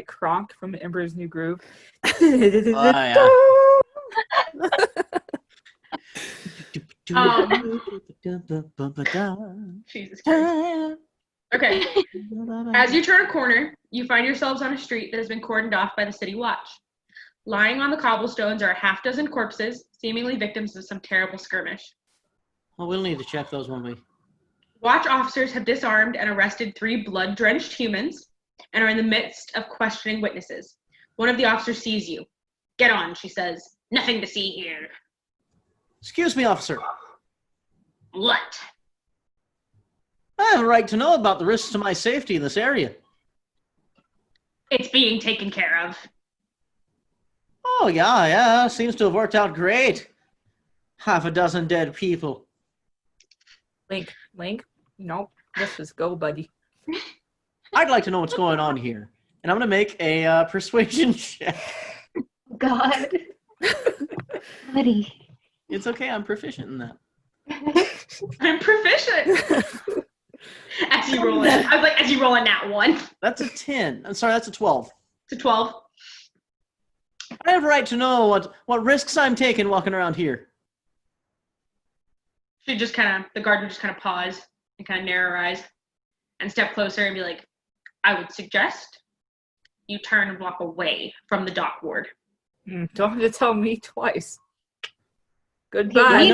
Kronk from Emperor's New Groove. Yeah. Jesus Christ. Okay. As you turn a corner, you find yourselves on a street that has been cordoned off by the city watch. Lying on the cobblestones are a half dozen corpses, seemingly victims of some terrible skirmish. Well, we'll need to check those when we... Watch officers have disarmed and arrested 3 blood-drenched humans and are in the midst of questioning witnesses. One of the officers sees you. Get on, she says. Nothing to see here. Excuse me, officer. What? I have a right to know about the risks to my safety in this area. It's being taken care of. Oh, yeah. Seems to have worked out great. Half a dozen dead people. Link. Nope. Let's just go, buddy. I'd like to know what's going on here. And I'm going to make a persuasion check. God. Buddy. It's okay. I'm proficient in that. I'm proficient. As you roll it. I was like, as you roll a nat 1. That's a 10. I'm sorry, that's a 12. It's a 12. I have a right to know what risks I'm taking walking around here. The guard would just kind of pause and kind of narrow her eyes and step closer and be like, I would suggest you turn and walk away from the dock ward. Don't have to tell me twice. Do Goodbye.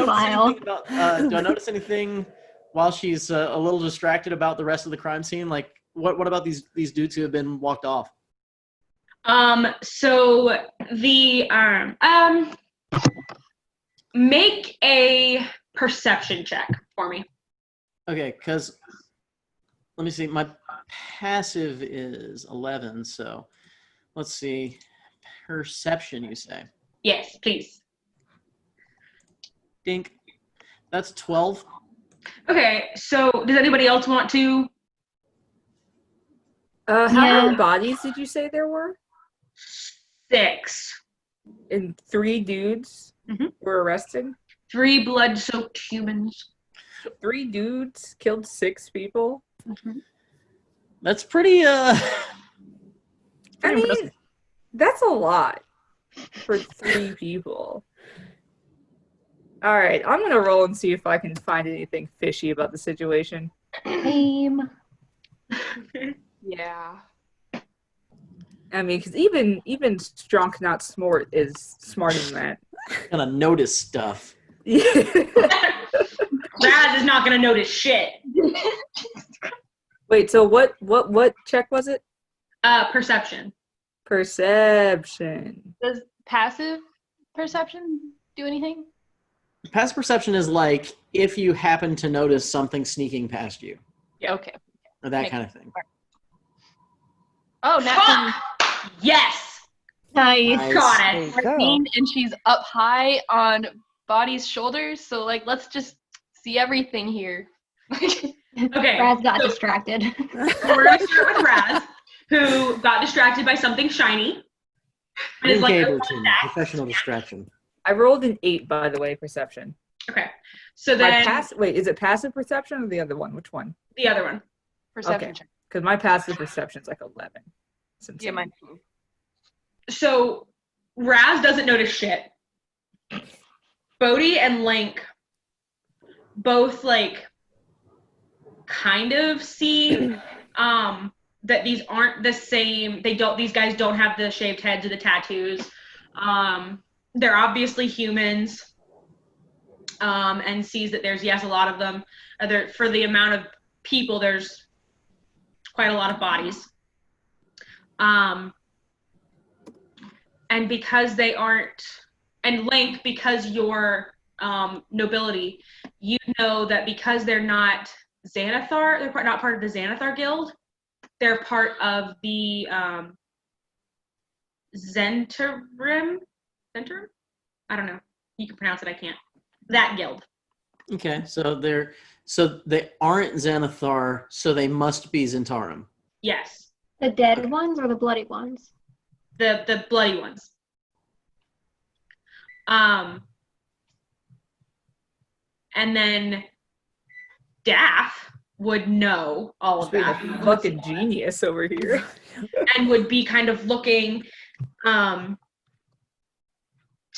I notice anything while she's a little distracted about the rest of the crime scene? Like, what about these dudes who have been walked off? So the make a perception check for me. Okay, because let me see. My passive is 11, so let's see. Perception, you say? Yes, please. Dink. That's 12. Okay, so does anybody else want to? How many bodies did you say there were? 6. And 3 dudes were arrested? 3 blood-soaked humans. 3 dudes killed 6 people? That's pretty, I mean, impressive. that's a lot for 3 people. All right, I'm going to roll and see if I can find anything fishy about the situation. Same. Yeah. I mean, because even Strunk Not Smart is smarter than that. Gonna notice stuff. Raz is not going to notice shit. Wait, so what check was it? Perception. Perception. Does passive perception do anything? Passive perception is like if you happen to notice something sneaking past you. Yeah. Okay. Or that kind of thing. Oh, Fuck! Yes! Nice. Got There it. you go. and she's up high on Body's shoulders, so like let's just see everything here. Okay. Raz got so distracted. we're going to start with Raz, who got distracted by something shiny. And is Link like, Ableton, professional distraction. I rolled an 8, by the way, perception. okay. So then Wait, is it passive perception or the other one? Which one? the other one. Perception Okay. check. Because my passive perception's like 11. Since Yeah, mine. So Raz doesn't notice shit. Bodhi and Link both like kind of see that these aren't the same. These guys don't have the shaved heads or the tattoos. They're obviously humans. And sees that there's a lot of them. For the amount of people, there's quite a lot of bodies. And because they aren't, and Link, because you're nobility, you know that because they're not Xanathar, they're not part of the Xanathar Guild, they're part of the Zentarim? Zentarim? I don't know. You can pronounce it, I can't. That guild. Okay, so they aren't Xanathar, so they must be Zentarum. Yes. The dead ones or the bloody ones? The bloody ones. And then Daff would know all of Being that. a fucking genius over here. And would be kind of looking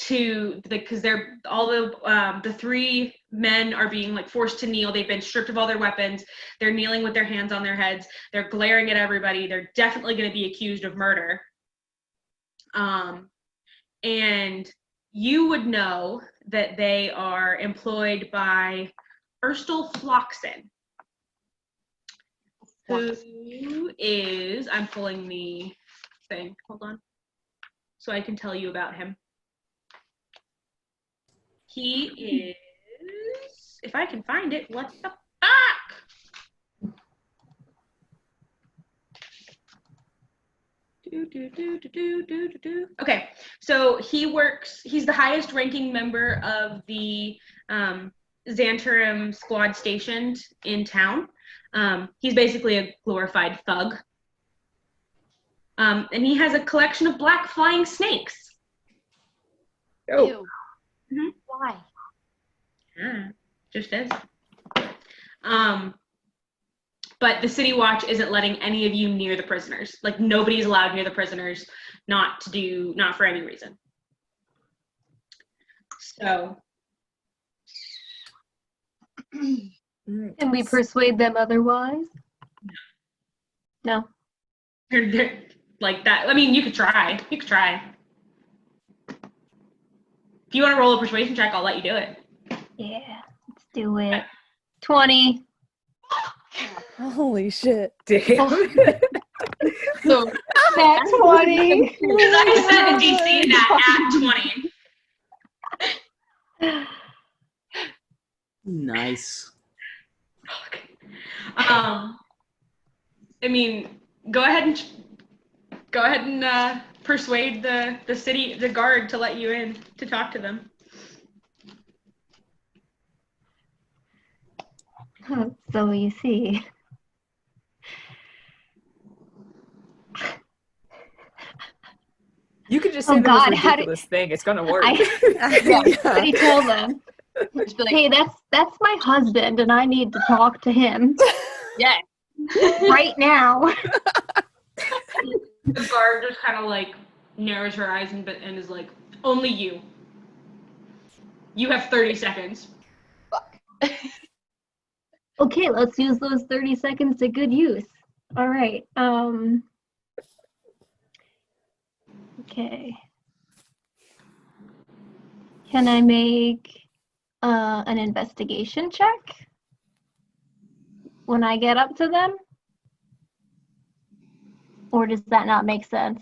because they're all the 3 men are being like forced to kneel. They've been stripped of all their weapons. They're kneeling with their hands on their heads. They're glaring at everybody. They're definitely going to be accused of murder. And you would know that they are employed by Erstal Floxen, who is, I'm pulling the thing, hold on, so I can tell you about him. He is, if I can find it, what the fuck? Okay, so he's the highest ranking member of the Xantarum squad stationed in town. He's basically a glorified thug. And he has a collection of black flying snakes. Oh. Ew. Mm-hmm. Why? Yeah, just is. But the City Watch isn't letting any of you near the prisoners. Like, nobody's allowed near the prisoners, not for any reason. So. Can we persuade them otherwise? No. They're like that. I mean, you could try. You could try. If you want to roll a persuasion check, I'll let you do it. Yeah, let's do it. 20. Holy shit. Damn. So That's 20. Because I set a DC that at 20. Nice. I mean, go ahead and persuade the guard to let you in to talk to them. So you see. You could just Oh, say the most God, how ridiculous thing. It's gonna work. What do you tell them? just be like, Hey, that's my husband, and I need to talk to him yeah. right now. The guard just kind of like narrows her eyes and is like, only you. You have 30 seconds. Okay, let's use those 30 seconds to good use. All right. Okay. Can I make an investigation check when I get up to them? Or does that not make sense?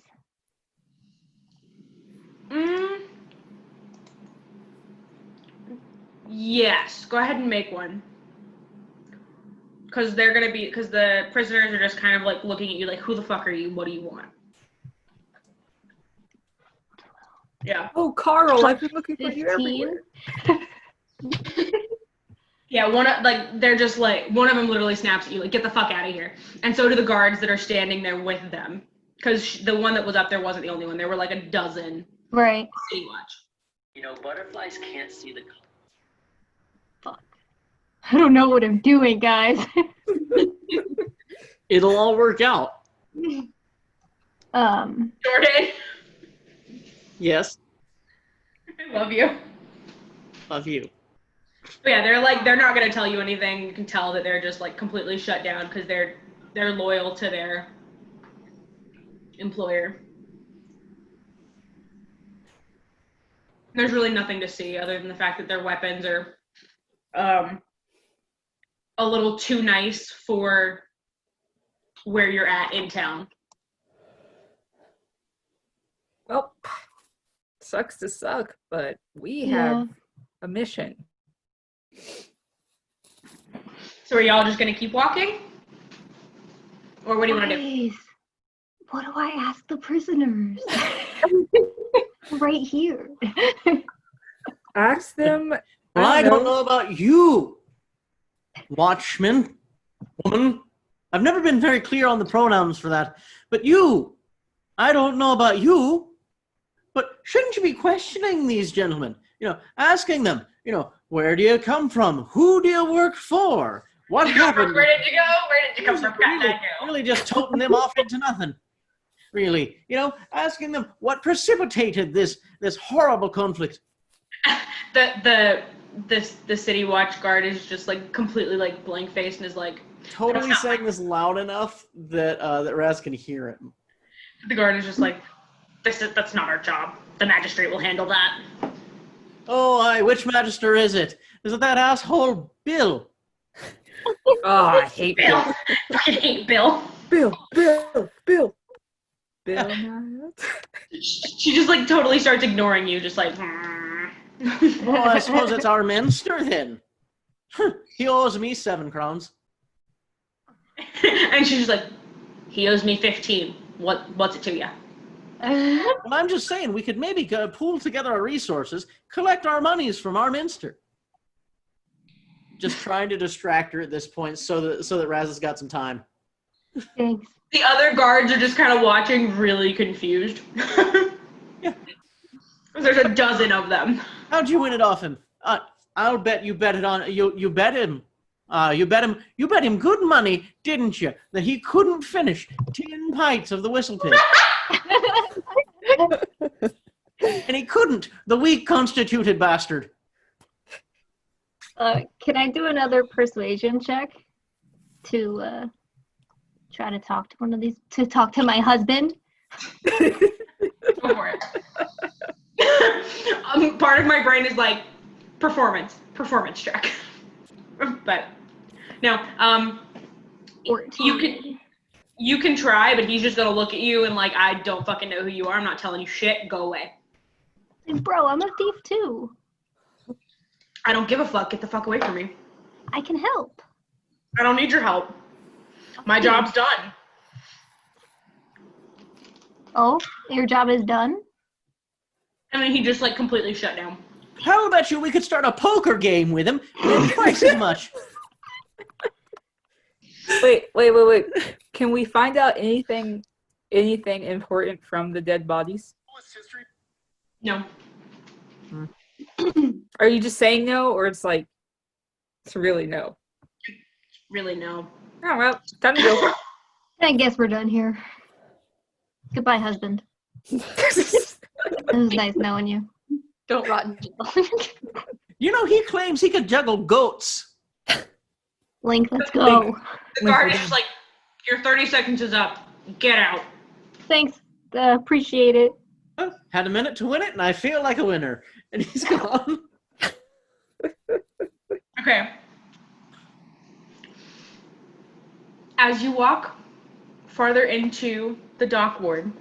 Yes, go ahead and make one. Because the prisoners are just kind of like looking at you like, who the fuck are you? What do you want? Yeah. Oh, Carl, I've been looking for you 15? everywhere. Yeah, they're just like, one of them literally snaps at you, like, get the fuck out of here. And so do the guards that are standing there with them. Because the one that was up there wasn't the only one. There were like a dozen. Right. City Watch. You know, butterflies can't see the color. Fuck. I don't know what I'm doing, guys. It'll all work out. Jordan, Yes. I love you. Love you. But yeah, they're not gonna tell you anything. You can tell that they're just like completely shut down because they're loyal to their employer. There's really nothing to see other than the fact that their weapons are a little too nice for where you're at in town. Well, sucks to suck, but we Yeah. have a mission. So are y'all just gonna keep walking? Or what do you want to do? Guys, what do I ask the prisoners? Right here. Ask them. Well, I don't know about you, watchman, woman. I've never been very clear on the pronouns for that. But you, I don't know about you. But shouldn't you be questioning these gentlemen? You know, asking them, you know, where do you come from? Who do you work for? What happened? Where did you go? Where did you come from? Really just toting them off into nothing. really. Asking them what precipitated this horrible conflict. The city watch guard is just like completely like blank faced and is like Totally saying this loud enough that Raz can hear it. the guard is just like that's not our job. The magistrate will handle that. Oh, aye, which magister is it? Is it that asshole Bill? Oh, I hate Bill. Bill. I hate Bill. Bill. She just like totally starts ignoring you, just like. Well, I suppose it's our minster then. He owes me 7 crowns. And she's just like, he owes me 15. What's it to you? Well, I'm just saying we could maybe pool together our resources, collect our monies from our minster. Just trying to distract her at this point so that Raz has got some time. Thanks. The other guards are just kind of watching, really confused. Yeah. There's a dozen of them. How'd you win it off him? I'll bet you bet it on you bet him. You bet him good money, didn't you? That he couldn't finish 10 pints of the whistle pig. And he couldn't, the weak constituted bastard. Can I do another persuasion check to try to talk to talk to my husband? Go for it. Part of my brain is like performance check. But no, 14. you can try, but he's just gonna look at you and like, I don't fucking know who you are. I'm not telling you shit. Go away. Bro, I'm a thief too. I don't give a fuck. Get the fuck away from me. I can help. I don't need your help. My job's done. Oh, your job is done? And then he just like completely shut down. How about we could start a poker game with him, maybe twice as much. Wait. Can we find out anything important from the dead bodies? No. Are you just saying no, or it's really no? Really, no. Oh, well, time to go. I guess we're done here. Goodbye, husband. It was nice knowing you. Don't rot in jail. He claims he could juggle goats. Link, let's go. The guard is just like, your 30 seconds is up. Get out. Thanks. Appreciate it. Oh, had a minute to win it, and I feel like a winner. And he's gone. Okay. As you walk farther into the dock ward,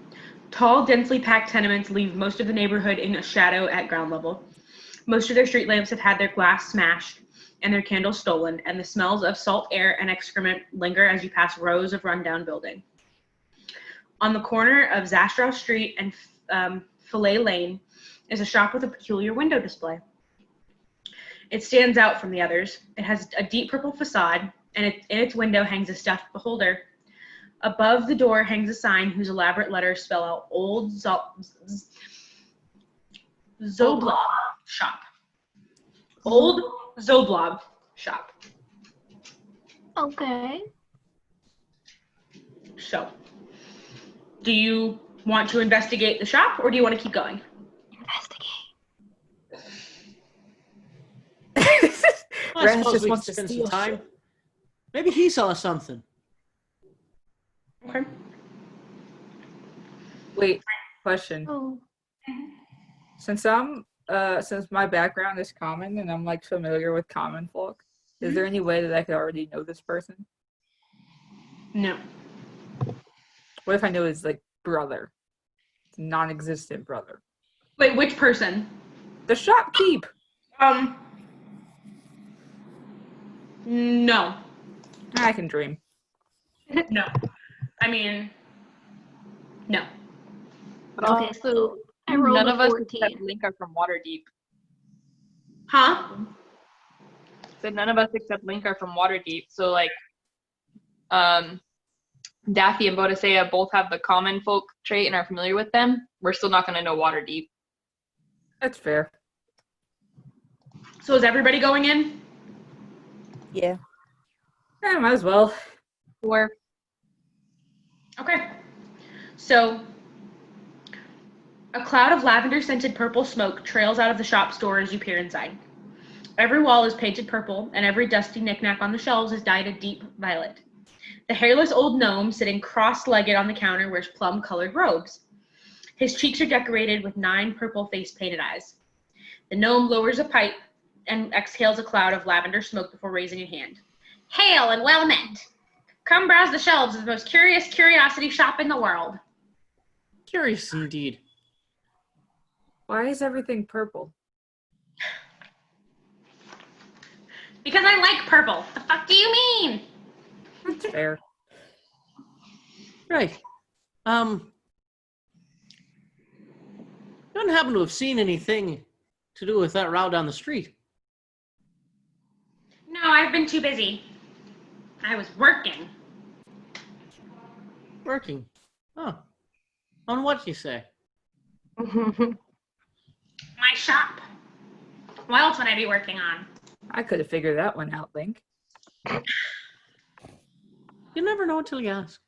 tall, densely packed tenements leave most of the neighborhood in a shadow at ground level. Most of their street lamps have had their glass smashed and their candles stolen, and the smells of salt air and excrement linger as you pass rows of rundown building. On the corner of Zastrow Street and Fillet Lane is a shop with a peculiar window display. It stands out from the others. It has a deep purple facade, and in its window hangs a stuffed beholder. Above the door hangs a sign whose elaborate letters spell out Old Zoblob Shop. Old Zoblob Shop. Okay. So, do you want to investigate the shop, or do you want to keep going? I Raz suppose just we wants could to spend some steal time. shit. Maybe he saw something. Okay. Wait, question. Oh. Since my background is common and I'm familiar with common folk, is there any way that I could already know this person? No. What if I know his brother? It's a non-existent brother. Wait, which person? The shopkeep. No. I can dream. No. I mean, no. Okay, so I rolled None a of us 14. except Link are from Waterdeep. Huh? So none of us except Link are from Waterdeep. So Daffy and Bodicea both have the common folk trait and are familiar with them. We're still not going to know Waterdeep. That's fair. So is everybody going in? Yeah. Yeah, might as well. Where Okay. So, a cloud of lavender-scented purple smoke trails out of the shop's door as you peer inside. Every wall is painted purple, and every dusty knickknack on the shelves is dyed a deep violet. The hairless old gnome sitting cross-legged on the counter wears plum-colored robes. His cheeks are decorated with 9 purple face-painted eyes. The gnome lowers a pipe and exhales a cloud of lavender smoke before raising a hand. Hail and well met! Come browse the shelves of the most curious curiosity shop in the world. Curious indeed. Why is everything purple? Because I like purple. The fuck do you mean? That's fair. Right. You don't happen to have seen anything to do with that row down the street? No, I've been too busy. I was working. Working. Oh. On what, you say? My shop. What else would I be working on? I could have figured that one out, Link. You never know until you ask.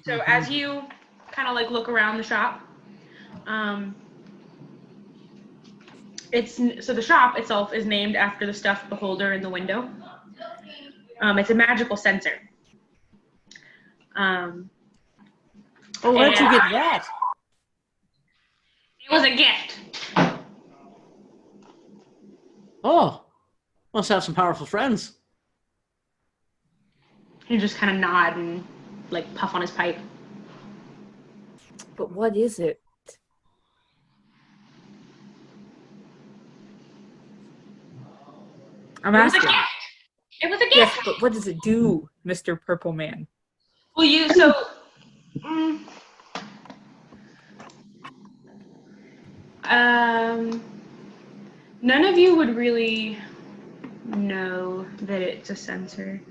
So as you kind of like look around the shop, the shop itself is named after the stuffed beholder in the window. It's a magical sensor. Oh, where'd you get that? It was a gift. Oh, must have some powerful friends. He just kind of nod and like puff on his pipe. But what is it? I'm It was a asking. gift. It was a gift. Yes, but what does it do, Mr. Purple Man? Well, none of you would really know that it's a sensor.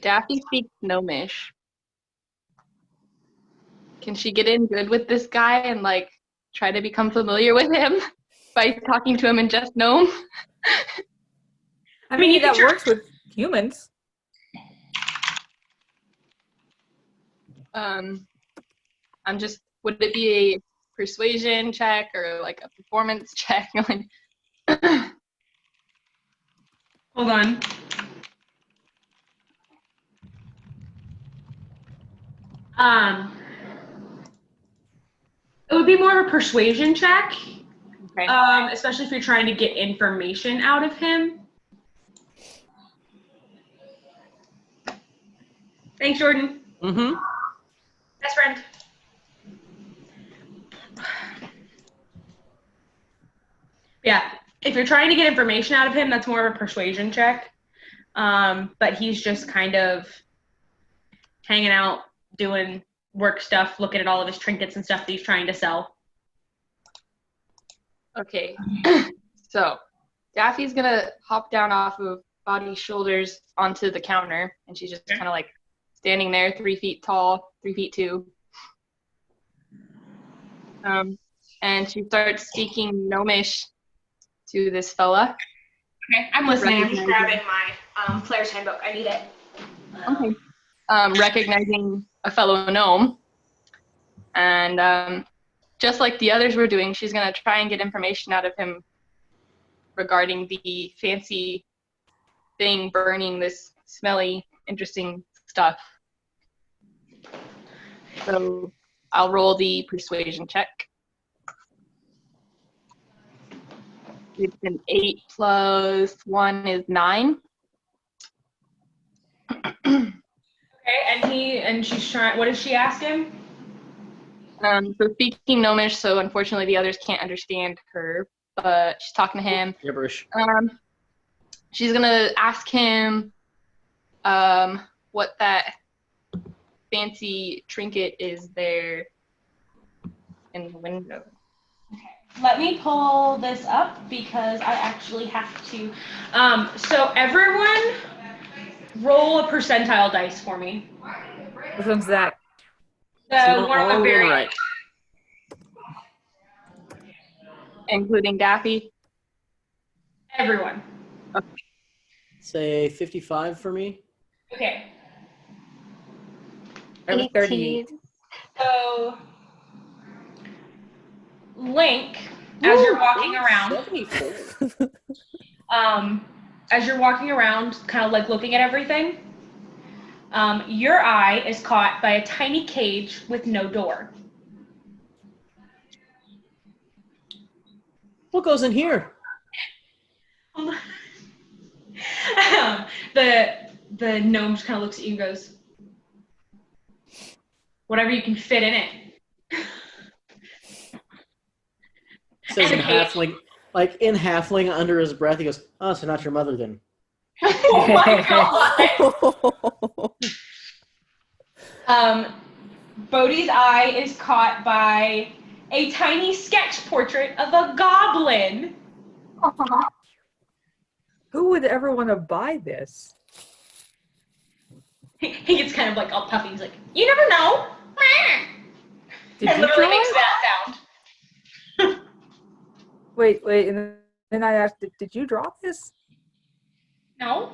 Daffy speaks Gnomish. Can she get in good with this guy and like try to become familiar with him by talking to him in just Gnome? I mean, that works with humans. Would it be a persuasion check or like a performance check? Hold on. It would be more of a persuasion check, Okay. especially if you're trying to get information out of him. Thanks, Jordan. Mm-hmm. Best friend. Yeah, if you're trying to get information out of him, that's more of a persuasion check. But he's just kind of hanging out, doing work stuff, looking at all of his trinkets and stuff that he's trying to sell. Okay. So Daffy's gonna hop down off of Body's shoulders onto the counter, and she's just kind of like standing there, 3 feet tall, 3 feet 2. And she starts speaking Gnomish to this fella. Okay, I'm listening. I'm just grabbing my player's handbook. I need it. Okay. Recognizing a fellow gnome. And just like the others were doing, she's going to try and get information out of him regarding the fancy thing burning this smelly, interesting stuff. So I'll roll the persuasion check. It's an 8 plus 1 is 9. Okay, and she's trying. What does she ask him? So speaking Gnomish, so unfortunately the others can't understand her, but she's talking to him. Gibberish. She's gonna ask him what that fancy trinket is there in the window. Let me pull this up because I actually have to. So everyone, roll a percentile dice for me. Which one's that? The one on the very right. Including Daffy. Everyone. Say 55 for me. Okay. I have a 38. So, Link, as you're walking around, 74. as you're walking around, kind of like looking at everything, your eye is caught by a tiny cage with no door. What goes in here? The gnome just kind of looks at you and goes, whatever you can fit in it. Says in And a halfling, like in halfling under his breath, he goes, "Oh, so not your mother then." Oh my god! Bodhi's eye is caught by a tiny sketch portrait of a goblin. Aw. Who would ever want to buy this? He gets kind of like all puffy. He's like, "You never know." Did And you literally draw makes it? that sound. Wait, and then I asked, did you draw this? No,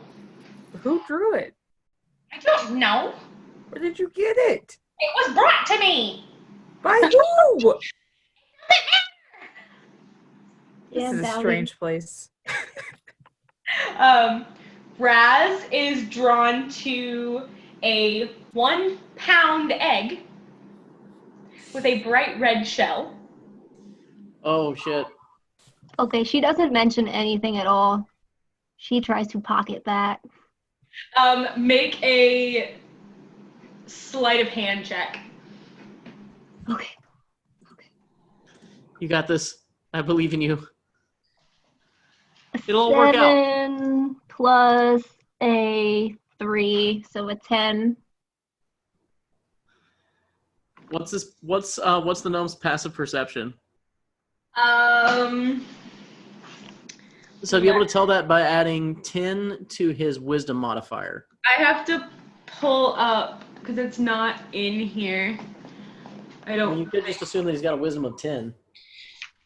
Who drew it? I don't know. Where did you get it? It was brought to me. By who? Yeah, This is a Valley. strange place. Raz is drawn to a 1 pound egg with a bright red shell. Oh shit! Okay, she doesn't mention anything at all. She tries to pocket that. Make a sleight of hand check. Okay. You got this. I believe in you. It'll all work out. 7 plus a 3, so a 10. What's this? What's the gnome's passive perception? So you'll be able to tell that by adding 10 to his wisdom modifier. I have to pull up because it's not in here. I I don't. mean, you could just assume that he's got a wisdom of 10.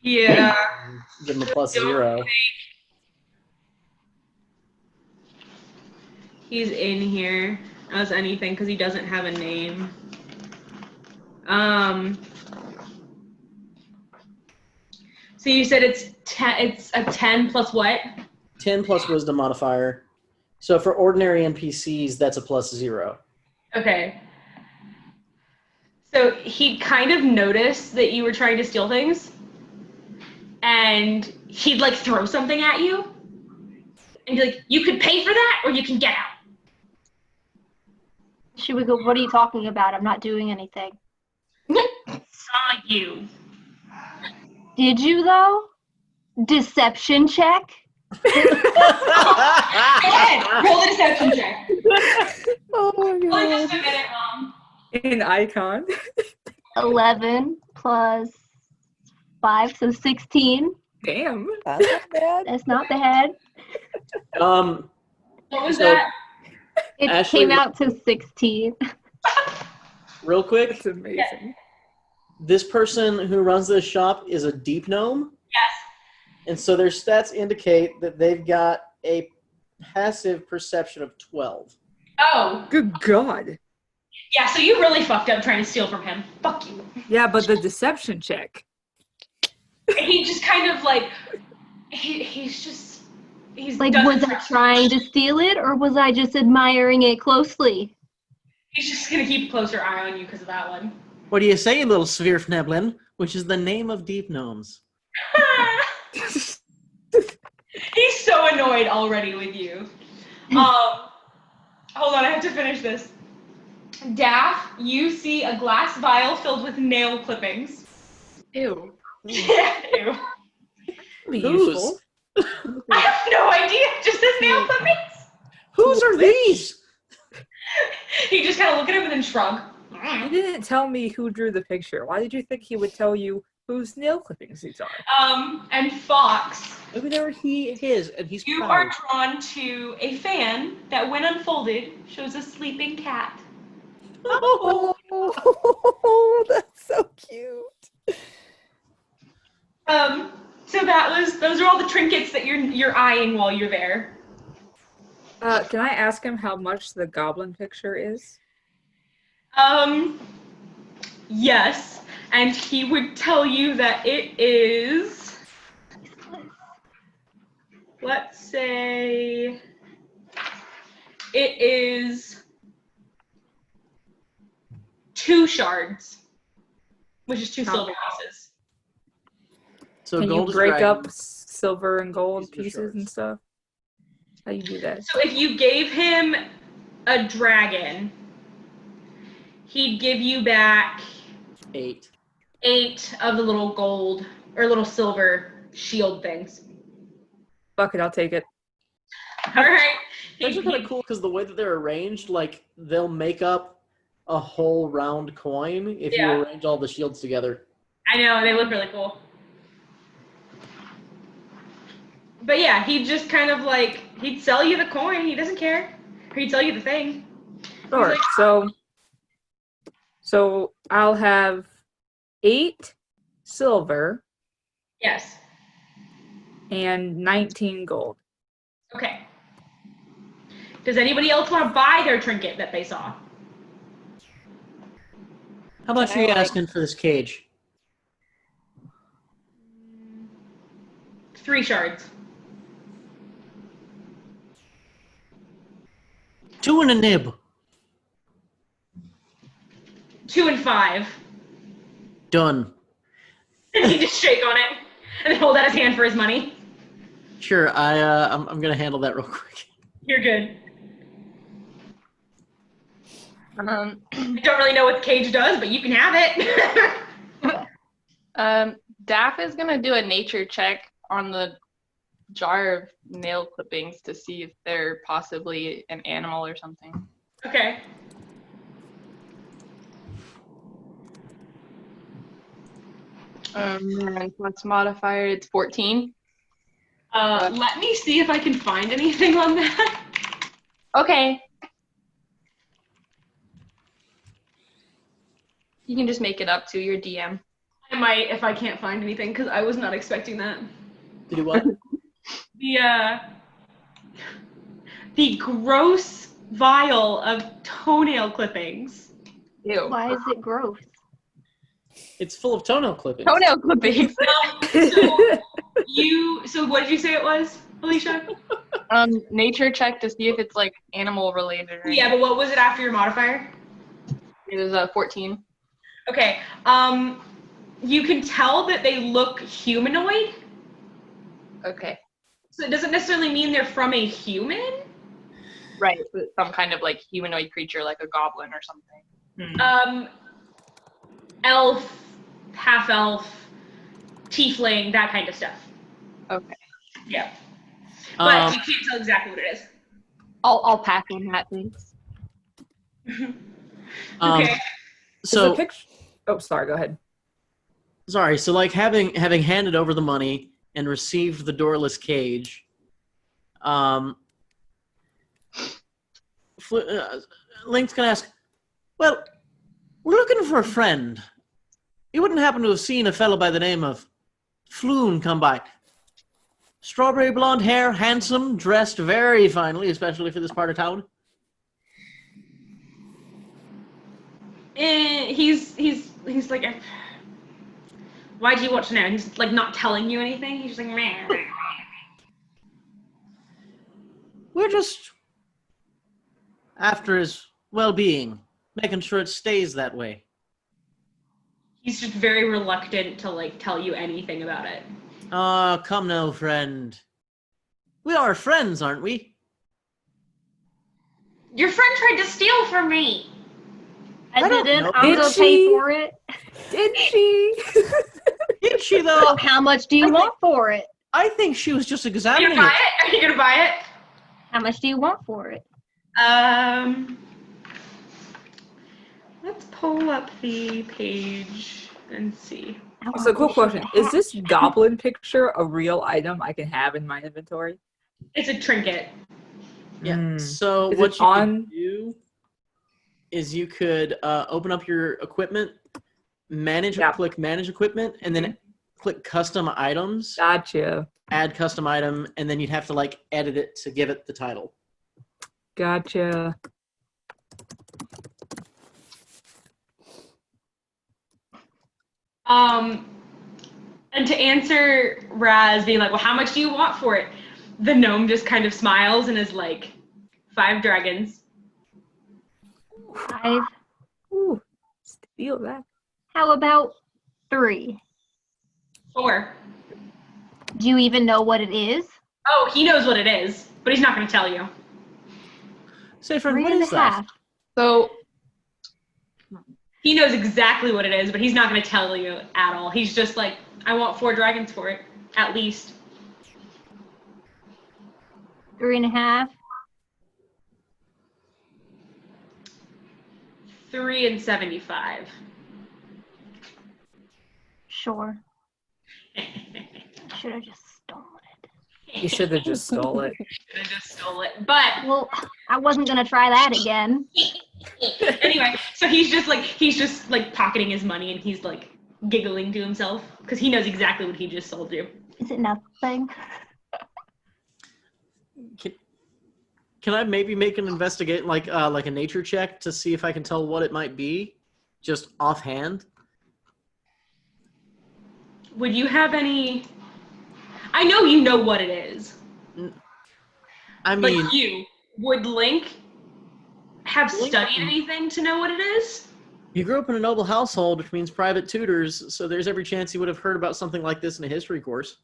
Yeah. Give him a plus 0. He's in here as anything because he doesn't have a name. So you said it's a 10 plus what? 10 plus wisdom modifier. So for ordinary NPCs, that's a plus 0. Okay. So he'd kind of noticed that you were trying to steal things, and he'd like throw something at you, and be like, "You could pay for that, or you can get out." She would go, "What are you talking about? I'm not doing anything." Saw you. Did you though? Deception check? Go ahead, roll a deception check. Oh my Only god. just a minute, Mom. An icon. 11 plus 5, so 16. Damn. That's not bad. That's not bad. What was So- that? It Ashley- came out to 16. Real quick, That's amazing. this person who runs this shop is a deep gnome. Yes. And so their stats indicate that they've got a passive perception of 12. Oh, Good God. yeah. So you really fucked up trying to steal from him. Fuck you. Yeah, but the deception check. He just kind of like he's Like, doesn't was I trust- trying to steal it, or was I just admiring it closely? He's just gonna keep a closer eye on you because of that one. What do you say, little Svirfneblin? Which is the name of deep gnomes. He's so annoyed already with you. Hold on, I have to finish this. Daff, you see a glass vial filled with nail clippings. Ew. Yeah, ew. Be Whose? useful. I have no idea. It just says nail clippings. Whose are these? He just kind of look at him and then shrug. You didn't tell me who drew the picture. Why did you think he would tell you whose nail clippings these are? And Fox, Maybe they were his, and he's you proud. are drawn to a fan that, when unfolded, shows a sleeping cat. Oh, that's so cute. So So those are all the trinkets that you're eyeing while you're there. Can I ask him how much the goblin picture is? Yes, and he would tell you that it is, let's say, it is 2 shards, which is 2 silver pieces. So Can you gold is break dragon. up silver and gold These are pieces and shards. stuff? How you do that? So if you gave him a dragon, he'd give you back 8. 8 of the little gold or little silver shield things. Fuck it, I'll take it. All right. Those are kind of cool because the way that they're arranged, like they'll make up a whole round coin if Yeah. you arrange all the shields together. I know, they look really cool. But yeah, he'd just kind of like, he'd sell you the coin, he doesn't care. Or he'd sell you the thing. Sure. like- So I'll have 8 silver Yes. and 19 gold. Okay. Does anybody else want to buy their trinket that they saw? How much are you asking for this cage? 3 shards. 2 and a nib. 2 and 5. Done. And he just shake on it and hold out his hand for his money. Sure, I'm gonna handle that real quick. You're good. Um, I don't really know what the cage does, but you can have it. Daff is gonna do a nature check on the jar of nail clippings to see if they're possibly an animal or something. Okay. And what's modifier? It's 14. Let me see if I can find anything on that. Okay. You can just make it up to your DM. I might if I can't find anything because I was not expecting that. To do what? The gross vial of toenail clippings. Ew. Why is it gross? It's full of toenail clippings. Toenail clippings. So what did you say it was, Alicia? Nature check to see if it's like animal related. Or Yeah, but what was it after your modifier? It was 14. Okay. You can tell that they look humanoid. Okay. So it doesn't necessarily mean they're from a human. Right. Some kind of like humanoid creature, like a goblin or something. Elf, half elf, tiefling, that kind of stuff. Okay. Yeah. But you can't tell exactly what it is. I'll pass on that, thanks. Okay. So Oh, sorry. Go ahead. sorry. So like having handed over the money and received the doorless cage, Link's gonna ask, well, we're looking for a friend. You wouldn't happen to have seen a fellow by the name of Floon come by? Strawberry blonde hair, handsome, dressed very finely, especially for this part of town. He's like, why do you want to know? He's like not telling you anything. He's just like, meh. We're just after his well-being, making sure it stays that way. He's just very reluctant to like tell you anything about it. Ah, come now, friend. We are friends, aren't we? Your friend tried to steal from me. I don't didn't. know. I'm Did gonna she? pay for it. Did she? Did she, though? Well, how much do you want for it? I think she was just Are you examining gonna buy it. it? Are you gonna buy it? How much do you want for it? Let's pull up the page and see. So, cool question. Is this goblin picture a real item I can have in my inventory? It's a trinket. Yeah. So Is what it you on- could do is you could open up your equipment, Yeah. click manage equipment, and then click custom items, Gotcha. add custom item, and then you'd have to like edit it to give it the title. Gotcha. And to answer Raz being like, well, how much do you want for it? The gnome just kind of smiles and is like, 5 dragons. 5. Ooh, steal that. How about 3? 4. Do you even know what it is? Oh, he knows what it is, but he's not going to tell you. Say, friend, 3 what and is a that? half. So He knows exactly what it is, but he's not going to tell you at all. He's just like, I want 4 dragons for it, at least. 3 and a half. 3 and 75. Sure. Should have just stolen it. You should have just stole it. Should have just stole it. But Well, I wasn't gonna try that again. anyway, so he's just like pocketing his money and he's like giggling to himself because he knows exactly what he just sold you. Is it nothing? Can I maybe make an investigate, like a nature check to see if I can tell what it might be, just offhand? Would you have any? I know you know what it is. I mean, But would Link have Link- studied anything to know what it is? he grew up in a noble household, which means private tutors, so there's every chance he would have heard about something like this in a history course.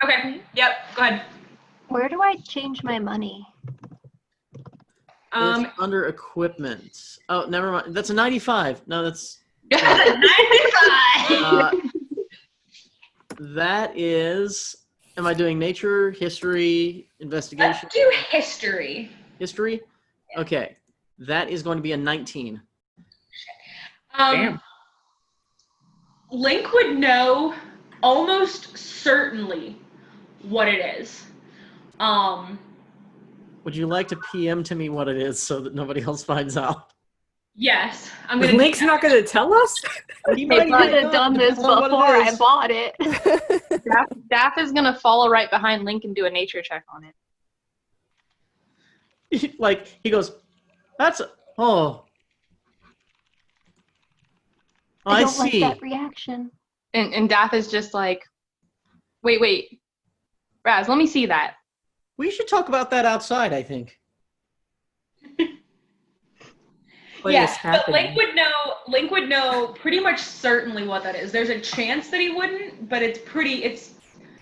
Okay. Yep. Go ahead. Where do I change my money? It's under equipment. Oh, never mind. That's a 95. No, that's 95. that is. Am I doing nature, history, investigation? Let's do history. History? Okay. That is going to be a 19. Damn. Link would know almost certainly what it is. Would you like to PM to me what it is so that nobody else finds out? Yes, I'm But gonna. Link's not going to tell us? He I might could have done this depends on what it before I is. bought it. Daff is gonna follow right behind Link and do a nature check on it. Like, he goes, that's, oh. I I don't see. like that reaction. And Daff is just like, wait. Raz, let me see that. We should talk about that outside, I think. What Yeah, is but happening? Link would know pretty much certainly what that is. There's a chance that he wouldn't, but it's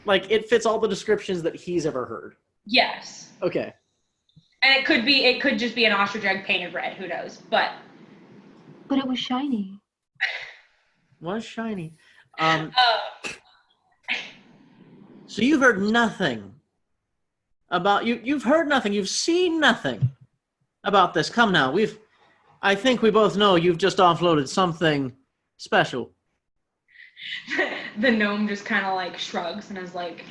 Like, it fits all the descriptions that he's ever heard. yes. Okay. And it could just be an ostrich egg painted red. Who knows? But But it was shiny. Was shiny. uh, So you've heard nothing about, you've heard nothing, you've seen nothing about this. Come now, I think we both know you've just offloaded something special. the gnome just kind of like shrugs and is like,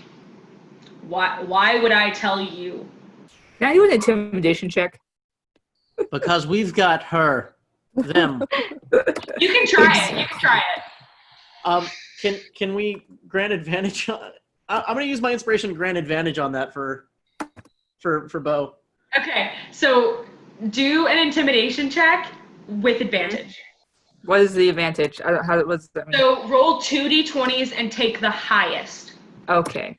"Why would I tell you?" Can I do an intimidation check? Because we've got her, them. You can try it. You can try it. Can we grant advantage on, I'm going to use my inspiration to grant advantage on that for Bo. Okay, so do an intimidation check with advantage. What is the advantage? What's that mean? So roll 2d20s and take the highest. Okay.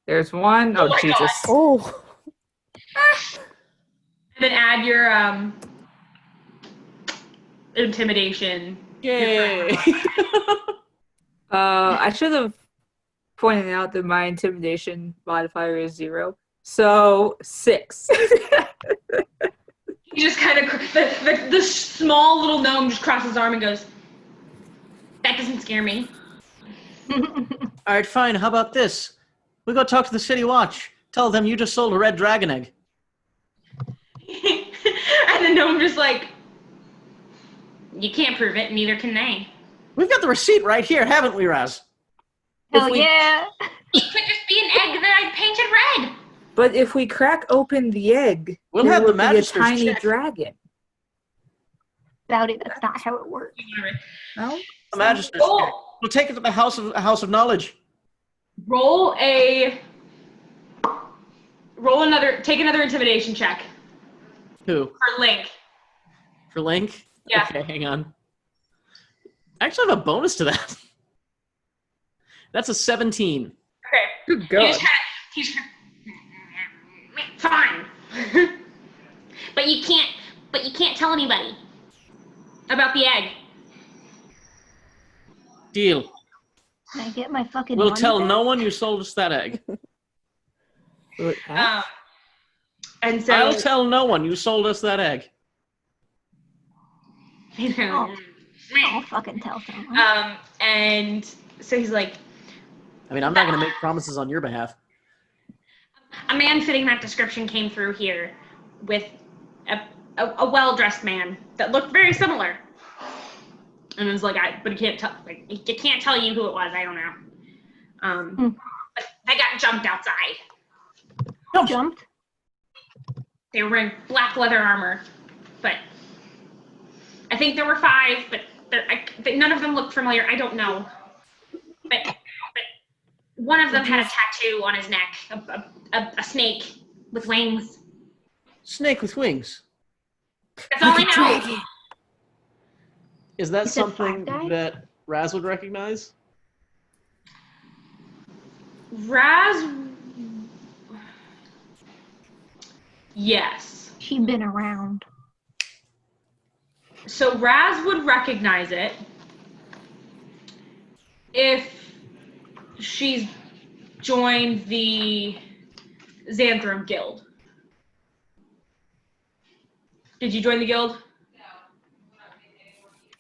There's one. Oh Oh, my Jesus. Oh, And then add your intimidation. Yay! I should have pointed out that my intimidation modifier is 0. So 6. He just kind of the small little gnome just crosses his arm and goes, "That doesn't scare me." All right, fine. How about this? We go talk to the city watch. Tell them you just sold a red dragon egg. And the gnome just like, "You can't prove it, neither can they." We've got the receipt right here, haven't we, Raz? Hell yeah. It could just be an egg that I painted red. But if we crack open the egg, We'll there have the will be a magistrate's tiny check. dragon. Doubt it. That's not how it works. No? The magistrate's check. We'll take it to the house of knowledge. Take another intimidation check. Who? For Link. For Link? Yeah. Okay, hang on. I actually have a bonus to that. That's a 17. Okay. Good God. He's fine. but you can't tell anybody about the egg. Deal. Can I get my fucking We'll money tell back? no one you sold us that egg. And so I'll tell no one you sold us that egg. I'll fucking tell someone. And so he's like, I mean, I'm not going to make promises on your behalf. a man fitting that description came through here with a well-dressed man that looked very similar. And it was like, but he can't tell. Like, he can't tell you who it was. I don't know. But they got jumped outside. Jumped? They were wearing black leather armor, but I think there were 5. But none of them looked familiar. I don't know. But one of them had a tattoo on his neck, a snake with wings. Snake with wings. That's all I know. Is that You said something 5 guys? that Raz would recognize? Raz. Yes. She'd been around. So Raz would recognize it if she's joined the Xanthrum Guild. Did you join the guild?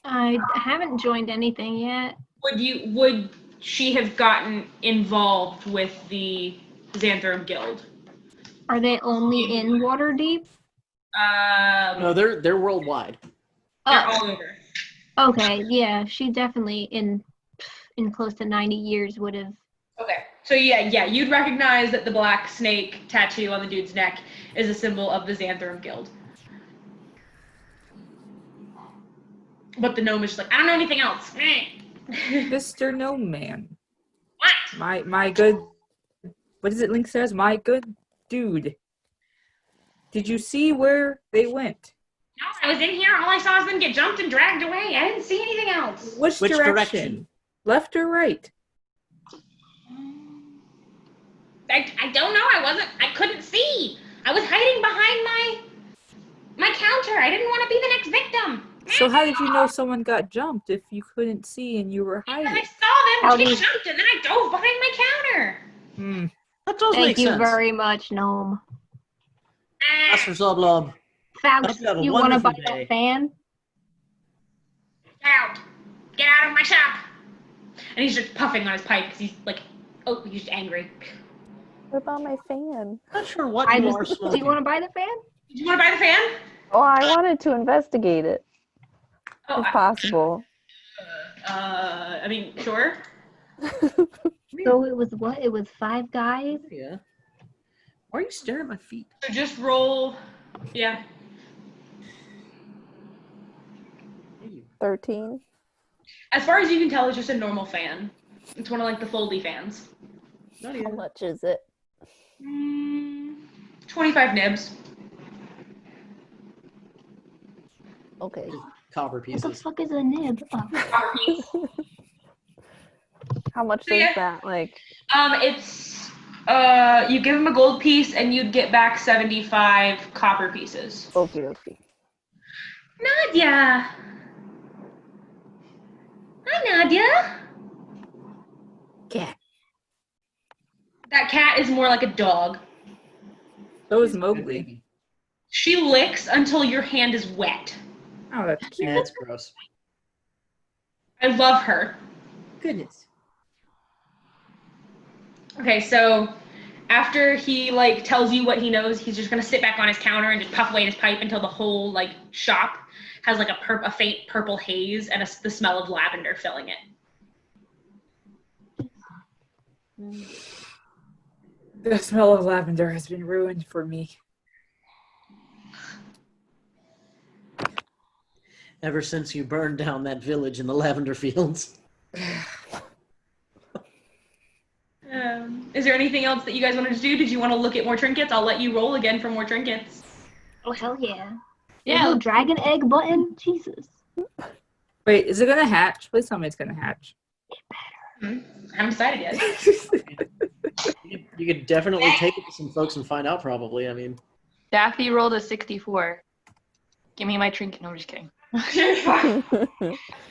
I haven't joined anything yet. Would she have gotten involved with the Xanthrum Guild? Are they only in Waterdeep? No, they're worldwide. They're all over. Okay, yeah, she definitely in close to 90 years would have. Okay, so yeah, you'd recognize that the black snake tattoo on the dude's neck is a symbol of the Xanthrum Guild. But the gnome is just like, I don't know anything else. Mr. Gnome Man. What? My good, what is it Link says? My good dude. Did you see where they went? No, I was in here. All I saw is them get jumped and dragged away. I didn't see anything else. Which direction? Left or right? I don't know. I couldn't see. I was hiding behind my counter. I didn't want to be the next victim. So how did you know someone got jumped if you couldn't see and you were Because hiding? I saw them get jumped and then I dove behind my counter. That does Thank make you sense. very much, Gnome. Master Zoblob. Faust, Have a you want to buy wonderful day. that fan? Get out of my shop. And he's just puffing on his pipe because he's like, he's just angry. What about my fan? I'm not sure what Do you are you smoking. want to buy the fan? Do you want to buy the fan? Oh, I wanted to investigate it, Oh, if possible. I mean, sure. So it was what? It was 5 guys? Yeah. Why are you staring at my feet? So just roll, yeah. 13. As far as you can tell, it's just a normal fan. It's one of like the foldy fans. Not How even. much is it? 25 nibs. Okay. Copper What the pieces. fuck is a nib? Oh. How much So, yeah. is that? Like, It's you give him a gold piece and you'd get back 75 copper pieces. okay. Nadia. Hi, Nadia. Cat. That cat is more like a dog. So is Mowgli. She licks until your hand is wet. Oh, that's cute. Yeah, that's gross. I love her. Goodness. Okay, so after he like tells you what he knows, he's just gonna sit back on his counter and just puff away at his pipe until the whole like shop has like a faint purple haze and the smell of lavender filling it. The smell of lavender has been ruined for me. Ever since you burned down that village in the lavender fields. Is there anything else that you guys wanted to do? Did you want to look at more trinkets? I'll let you roll again for more trinkets. Oh, hell yeah. Yeah. Little dragon egg button? Jesus. Wait, is it gonna hatch? Please tell me it's gonna hatch. I haven't decided yet. You could definitely take it to some folks and find out, probably. I mean, Daffy rolled a 64. Give me my trinket. No, I'm just kidding.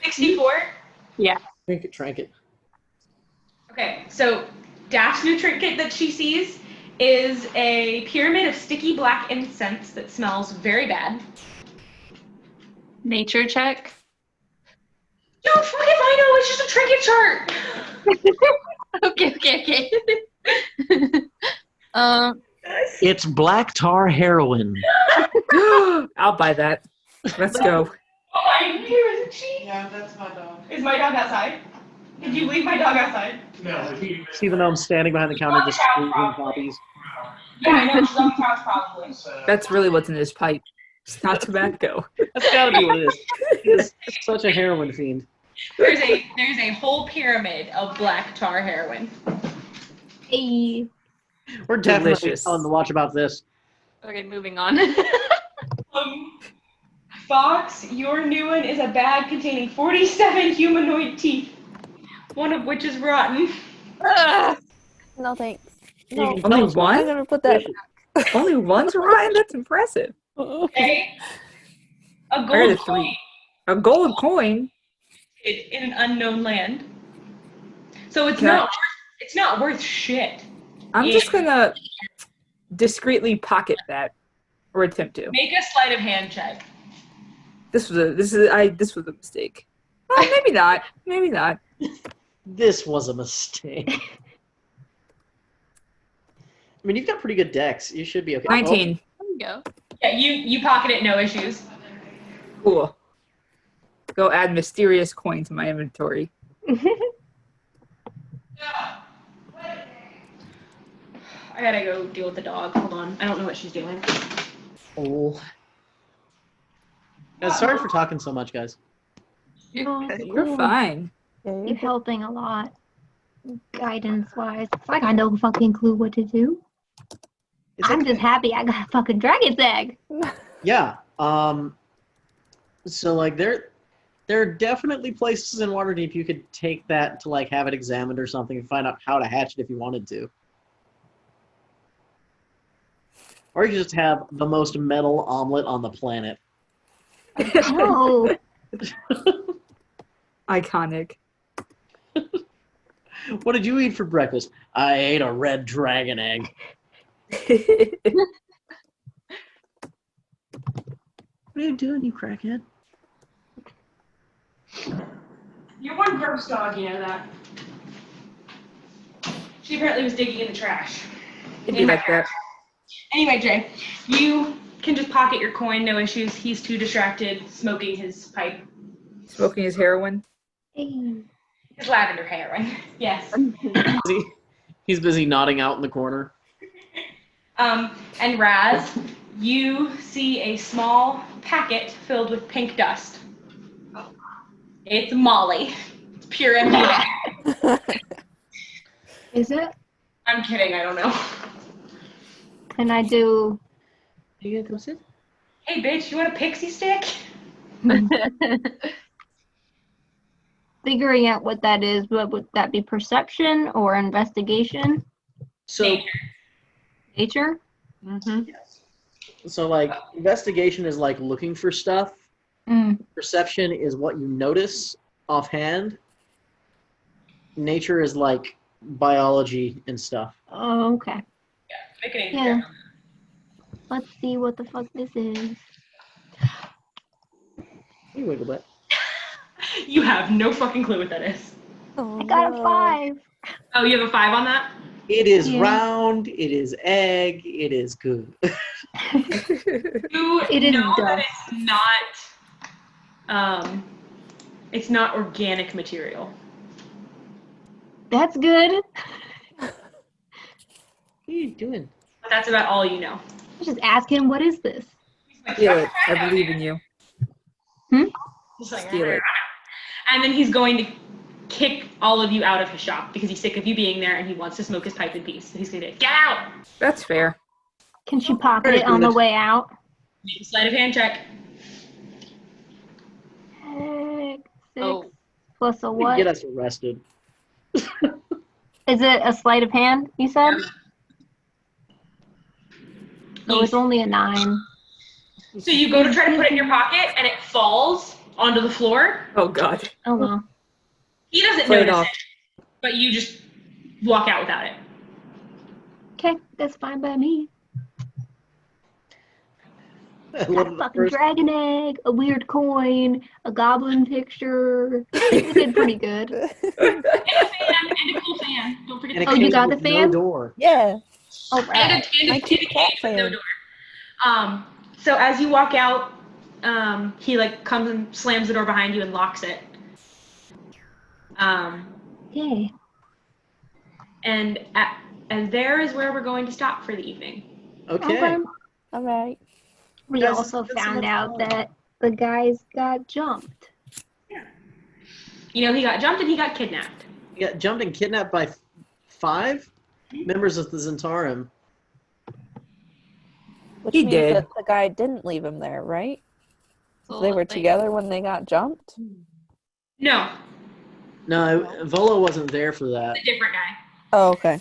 64? trinket. Okay, so Daph's new trinket that she sees is a pyramid of sticky black incense that smells very bad. Nature check. Dude, fuck if I know, it's just a trinket chart! Okay. It's black tar heroin. I'll buy that. Let's go. Oh, I'm here, isn't she? Yeah, that's my dog. Is my dog outside? Did you leave my dog outside? No, Even though I'm standing behind the counter just squeezing poppies. Yeah, I know, she's on the couch probably. That's really what's in his pipe. It's not tobacco. That's gotta be what it is. He is such a heroin fiend. There's a whole pyramid of black tar heroin. Hey. We're definitely Delicious. telling the watch about this. Okay, moving on. Fox, your new one is a bag containing 47 humanoid teeth, one of which is rotten. No thanks. No. Only I'm one? gonna put that. Only one's Ryan? That's impressive. Okay? A I got a gold 3. coin A gold coin? in an unknown land. So it's Okay. not worth shit. I'm just gonna discreetly pocket that, or attempt to. Make a sleight of hand check. This was a mistake. Well, maybe not. Maybe not. This was a mistake. I mean, you've got pretty good decks. You should be okay. 19. There you go. Yeah, you pocket it, no issues. Cool. Go add mysterious coin to my inventory. I gotta go deal with the dog. Hold on. I don't know what she's doing. Oh. Yeah, sorry for talking so much, guys. Oh, You're fine. you're helping a lot. Guidance wise. It's like I no fucking clue what to do. It's I'm okay. just happy I got a fucking dragon's egg. Yeah. So like there are definitely places in Waterdeep you could take that to like have it examined or something and find out how to hatch it if you wanted to. Or you could just have the most metal omelet on the planet. Oh, Iconic. What did you eat for breakfast? I ate a red dragon egg. What are you doing, you crackhead? You're one gross dog, you know that. She apparently was digging in the trash. It'd be like that. Anyway, Jay, you can just pocket your coin, no issues. He's too distracted smoking his pipe. Smoking his heroin. hey. His lavender heroin. Yes. He's busy nodding out in the corner. And Raz, you see a small packet filled with pink dust. It's Molly. It's pure MDMA. Is it? I'm kidding, I don't know. Can I do? You gonna come sit? Hey, bitch, you want a pixie stick? Figuring out what that is, what would that be? Perception or investigation? So, Nature? Mm-hmm. so like investigation is like looking for stuff. Mm. Perception is what you notice offhand. Nature is like biology and stuff. Oh, okay. Make it Yeah. easier. Let's see what the fuck this is. You wiggle that. You have no fucking clue what that is. Oh, I got a 5. Oh, you have a 5 on that? It is Yeah. round. It is egg. It is good. You It is know that dust. it's not organic material. That's good. What are you doing? But that's about all you know. Just ask him, what is this? Steal it. I believe in you. Just like, Steal it. and then he's going to kick all of you out of his shop because he's sick of you being there and he wants to smoke his pipe in peace. So he's gonna be like, get out! That's fair. Can she pocket Very it on the good. way out? Make a sleight of hand check. Six Oh. plus a You what? get us arrested. Is it a sleight of hand, you said? Oh, it's only a 9. So you go to try to put it in your pocket and it falls onto the floor. Oh God. Oh well. He doesn't Play it notice off. it, but you just walk out without it. Okay, that's fine by me. I Got love a the fucking first. dragon egg, a weird coin, a goblin picture. We did pretty good. And a cool fan. Don't forget And a Oh, you cage got with the no fan? door. Yeah. All And right. a My cute cat cage with no fan. door. So as you walk out, he like comes and slams the door behind you and locks it. Yay. And there is where we're going to stop for the evening. Okay. All right. We Guys, also it's been so found much out fun. that the guys got jumped. You know, he got jumped and he got kidnapped. He got jumped and kidnapped by 5 members of the Zentarum. Which He means did. that the guy didn't leave him there, right? So, They were like, together when they got jumped? No, No, Volo wasn't there for that. a different guy. Oh, okay.